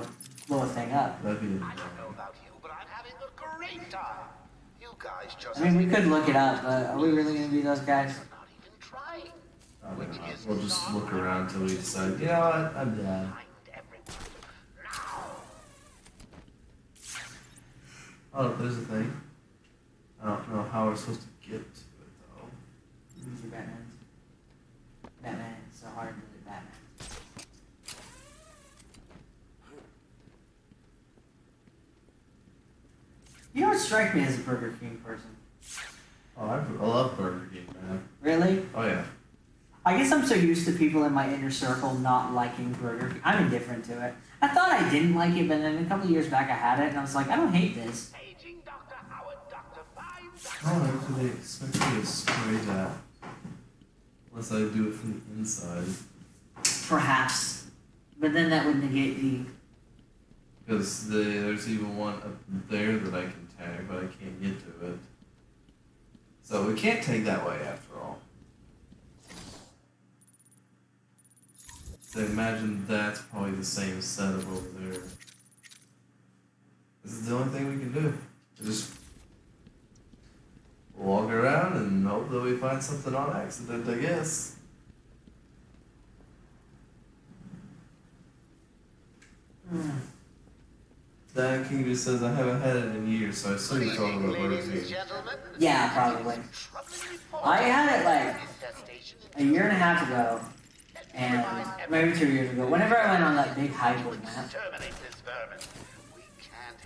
[SPEAKER 1] a thing up.
[SPEAKER 3] That'd be...
[SPEAKER 6] I don't know about you, but I'm having a great time. You guys just...
[SPEAKER 1] I mean, we could look it up, but are we really gonna be those guys?
[SPEAKER 6] not even trying.
[SPEAKER 3] We'll just look around until we decide, you know what, I'm done. Oh, there's a thing. I don't know how we're supposed to get to it, though.
[SPEAKER 1] These are Batman. Batman, it's so hard to do Batman. You don't strike me as a Burger King person.
[SPEAKER 3] Oh, I love Burger King, man.
[SPEAKER 1] Really?
[SPEAKER 3] Oh, yeah.
[SPEAKER 1] I guess I'm so used to people in my inner circle not liking Burger King. I'm indifferent to it. I thought I didn't like it, but then a couple of years back I had it, and I was like, I don't hate this.
[SPEAKER 3] Oh, actually, they expect me to spray that. Unless I do it from the inside.
[SPEAKER 1] Perhaps. But then that would negate the...
[SPEAKER 3] Because there's even one up there that I can tag, but I can't get to it. So we can't take that way after all. So imagine that's probably the same setup over there. This is the only thing we can do. Just walk around and hope that we find something on accident, I guess. Dan King just says, I haven't had it in years, so I assume you're talking about Burger King.
[SPEAKER 1] Yeah, probably. I had it like a year and a half ago, and maybe 2 years ago. Whenever I went on that big hike with Matt,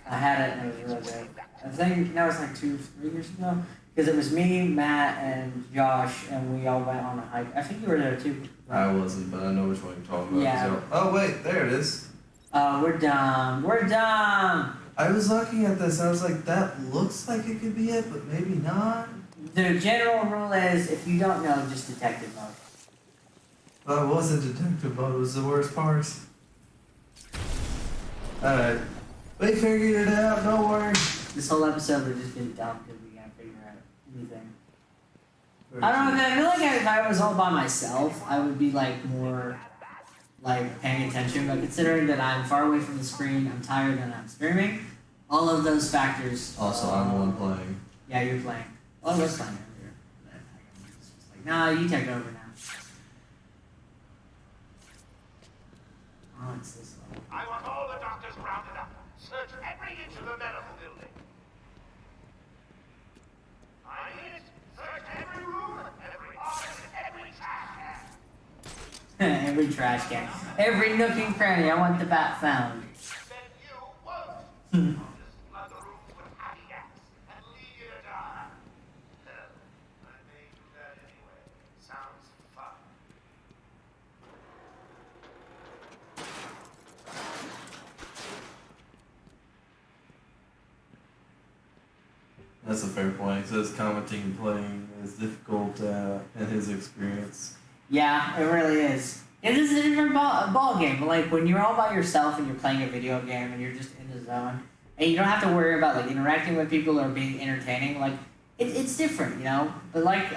[SPEAKER 1] I had it and it was really good. I think that was like 2-3 years ago, because it was me, Matt, and Josh, and we all went on a hike. I think you were there too.
[SPEAKER 3] I wasn't, but I know which one you're talking about.
[SPEAKER 1] Yeah.
[SPEAKER 3] So, oh wait, there it is.
[SPEAKER 1] We're dumb. We're dumb.
[SPEAKER 3] I was looking at this, I was like, that looks like it could be it, but maybe not.
[SPEAKER 1] The general rule is, if you don't know, just detective mode.
[SPEAKER 3] Well, it wasn't detective mode, it was the worst part. Alright. We figured it out, don't worry.
[SPEAKER 1] This whole episode we're just being dumb because we can't figure out anything. I don't know, I feel like if I was all by myself, I would be like more like paying attention, but considering that I'm far away from the screen, I'm tired and I'm streaming, all of those factors.
[SPEAKER 3] Also, I'm the one playing.
[SPEAKER 1] Yeah, you're playing. Well, I was playing earlier. But I was just like, nah, you take over now. Oh, it's this level.
[SPEAKER 6] I want all the doctors rounded up. Search every inch of the medical building. I hit. Search every room, every office, every trash can.
[SPEAKER 1] Every trash can. Every nook and cranny, I want the bat found.
[SPEAKER 6] Then you won't. Just flood the rooms with happy gas and leave you to die. Hell, I may do that anyway. Sounds fun.
[SPEAKER 3] That's a fair point. He says commenting and playing is difficult in his experience.
[SPEAKER 1] Yeah, it really is. It is a different ball game, but like when you're all by yourself and you're playing a video game and you're just in the zone, and you don't have to worry about like interacting with people or being entertaining, like it's different, you know. But like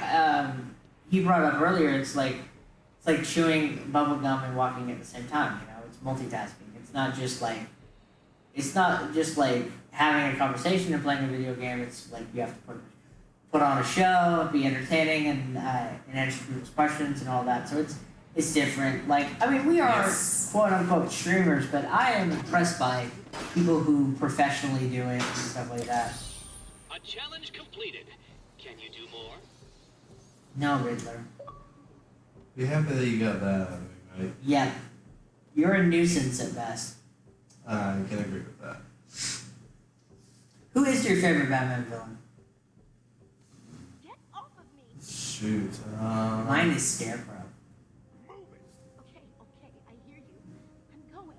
[SPEAKER 1] he brought up earlier, it's like chewing bubble gum and walking at the same time. You know, it's multitasking. It's not just like having a conversation and playing a video game. It's like you have to put on a show, be entertaining, and answer people's questions and all that. So it's different. Like, I mean, we are quote unquote streamers, but I am impressed by people who professionally do it and stuff like that.
[SPEAKER 14] A challenge completed. Can you do more?
[SPEAKER 1] No, Riddler.
[SPEAKER 3] Be happy that you got that out of me, right?
[SPEAKER 1] Yeah, you're a nuisance at best.
[SPEAKER 3] I can agree with that.
[SPEAKER 1] Who is your favorite Batman villain?
[SPEAKER 3] Shoot.
[SPEAKER 1] Mine is Scarecrow.
[SPEAKER 11] Okay, I hear you. I'm going.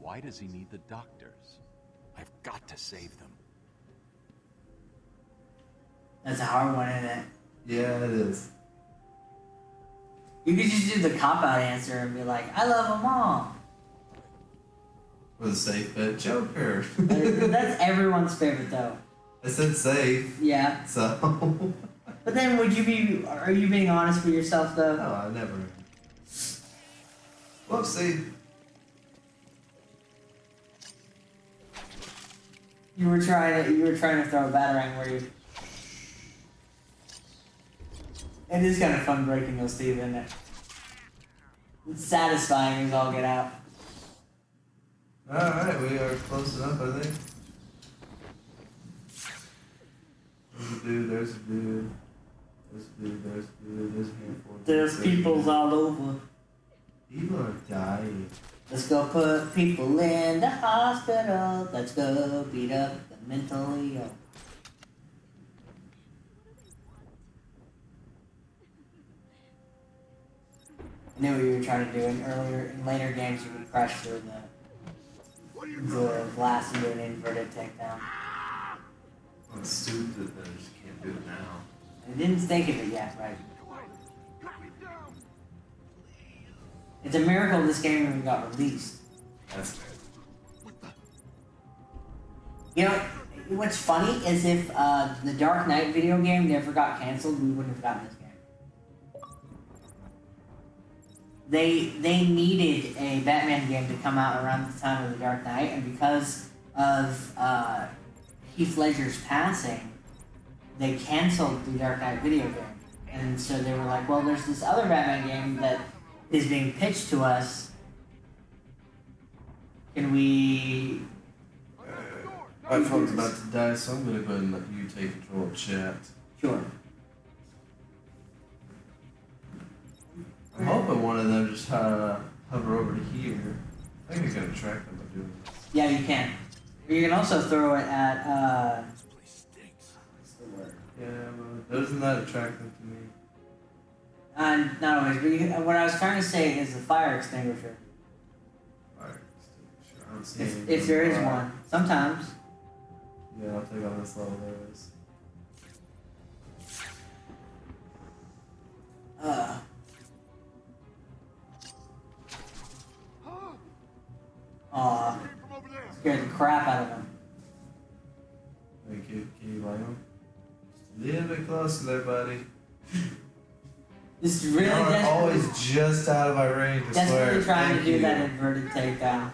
[SPEAKER 8] Why does he need the doctors? I've got to save them.
[SPEAKER 1] That's a hard one, isn't it?
[SPEAKER 3] Yeah, it is.
[SPEAKER 1] You could just do the cop-out answer and be like, I love them all.
[SPEAKER 3] Or the safe bet Joker.
[SPEAKER 1] That's everyone's favorite, though.
[SPEAKER 3] I said safe.
[SPEAKER 1] Yeah.
[SPEAKER 3] So.
[SPEAKER 1] But then are you being honest with yourself, though?
[SPEAKER 3] No, I never. Whoopsie.
[SPEAKER 1] You were trying to throw a batarang where you... It is kind of fun breaking those teeth, isn't it? It's satisfying as all get out.
[SPEAKER 3] Alright, we are close enough, I think. There's a dude, there's a dude. There's a dude, there's a dude, there's a handful.
[SPEAKER 1] There's peoples all over.
[SPEAKER 3] People are dying.
[SPEAKER 1] Let's go put people in the hospital. Let's go beat up the mentally ill. I knew what you were trying to do. In later games, you would crash through the glass and do an inverted takedown.
[SPEAKER 3] I'm stupid that I just can't do it now.
[SPEAKER 1] I didn't think of it yet, right? It's a miracle this game even got released.
[SPEAKER 3] That's fair.
[SPEAKER 1] You know, what's funny is if the Dark Knight video game never got canceled, we wouldn't have gotten this game. They needed a Batman game to come out around the time of the Dark Knight, and because of Heath Ledger's passing, they canceled the Dark Knight video game. And so they were like, well, there's this other Batman game that is being pitched to us. Can we...
[SPEAKER 3] My phone's about to die, so I'm gonna go ahead and let you take control of chat.
[SPEAKER 1] Sure.
[SPEAKER 3] I'm hoping one of them just hover over to here. I think I can attract them by doing this.
[SPEAKER 1] Yeah, you can. You can also throw it at, what's the word?
[SPEAKER 3] Yeah, but doesn't that attract them to me?
[SPEAKER 1] Not always, but what I was trying to say is the fire extinguisher.
[SPEAKER 3] Fire extinguisher. I don't see
[SPEAKER 1] If there is one. Sometimes.
[SPEAKER 3] Yeah, I'll take on this level there is.
[SPEAKER 1] Aw. Scared the crap out of him.
[SPEAKER 3] Thank you. Can you blame him? Just a little bit closer there, buddy.
[SPEAKER 1] Just really
[SPEAKER 3] You're always just out of my range, I swear.
[SPEAKER 1] desperately trying
[SPEAKER 3] Thank
[SPEAKER 1] to do
[SPEAKER 3] you.
[SPEAKER 1] that inverted takedown.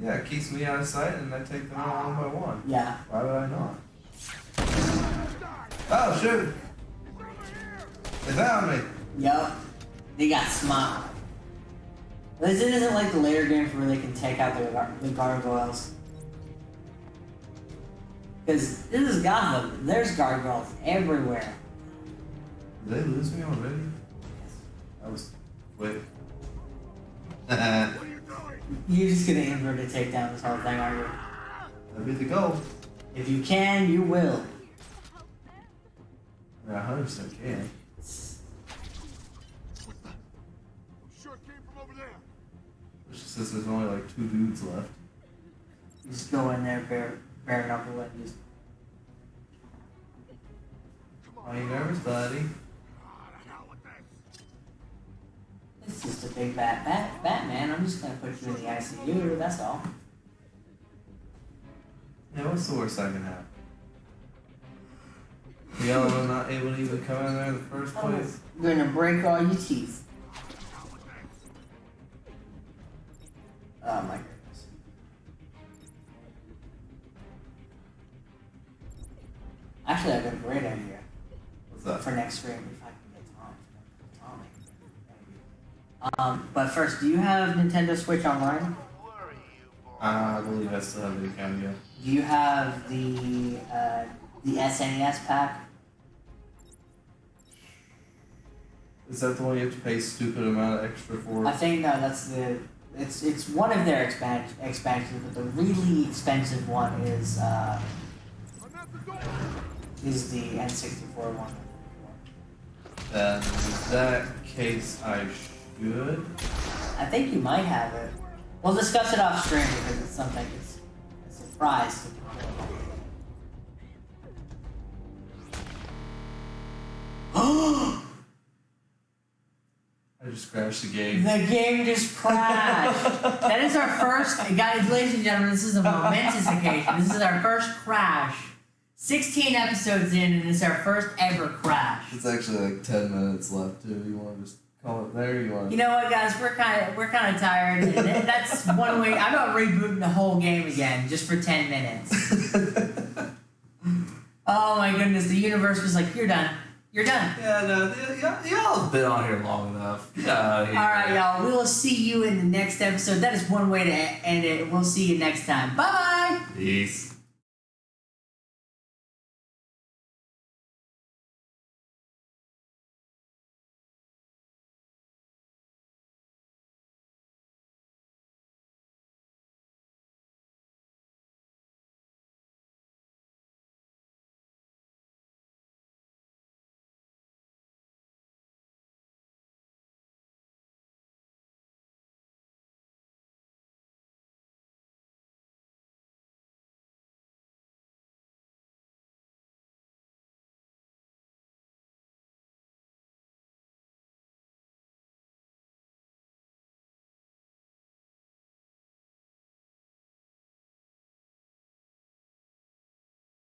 [SPEAKER 3] Yeah, it keeps me out of sight and I take them out one by one.
[SPEAKER 1] Yeah.
[SPEAKER 3] Why would I not? Oh, shoot! They found me!
[SPEAKER 1] Yup. They got smart. This isn't like the later games where they can take out the gargoyles. Because this is Gotham. There's gargoyles everywhere.
[SPEAKER 3] Did they lose me already? That was quick.
[SPEAKER 1] You're just gonna invert a takedown this whole thing, aren't you?
[SPEAKER 3] That'd be the goal.
[SPEAKER 1] If you can, you will.
[SPEAKER 3] Yeah, 100% can. Since there's only like 2 dudes left.
[SPEAKER 1] You just go in there, bare knuckle, and just...
[SPEAKER 3] Are you nervous, buddy?
[SPEAKER 1] It's just a big Batman. I'm just gonna put you in the ICU, that's all.
[SPEAKER 3] Yeah, what's the worst I can have? The element not able to even come in there in the first place?
[SPEAKER 1] You're gonna break all your teeth. Oh my goodness. Actually, I've got a great idea.
[SPEAKER 3] What's that?
[SPEAKER 1] For next stream, if I can get Tom. But first, do you have Nintendo Switch Online?
[SPEAKER 3] I believe I still have the account again.
[SPEAKER 1] Do you have the SNES pack?
[SPEAKER 3] Is that the one you have to pay a stupid amount of extra for?
[SPEAKER 1] I think no, that's the. It's one of their expansions, but the really expensive one is the N64 one.
[SPEAKER 3] Then in that case, I should.
[SPEAKER 1] I think you might have it. We'll discuss it off stream because it's something. It's a surprise to people.
[SPEAKER 3] I just crashed the game.
[SPEAKER 1] The game just crashed. That is our first, guys, ladies and gentlemen, this is a momentous occasion. This is our first crash. 16 episodes in, and it's our first ever crash.
[SPEAKER 2] It's actually like 10 minutes left too. You want to just call it there? You want?
[SPEAKER 1] You know what, guys? We're kind of tired, and that's one way. I'm not rebooting the whole game again just for 10 minutes. Oh my goodness! The universe was like, "You're done. You're done."
[SPEAKER 3] Yeah, no, y'all have been on here long enough. Yeah.
[SPEAKER 1] All right, y'all. We will see you in the next episode. That is one way to end it. We'll see you next time. Bye bye.
[SPEAKER 3] Peace.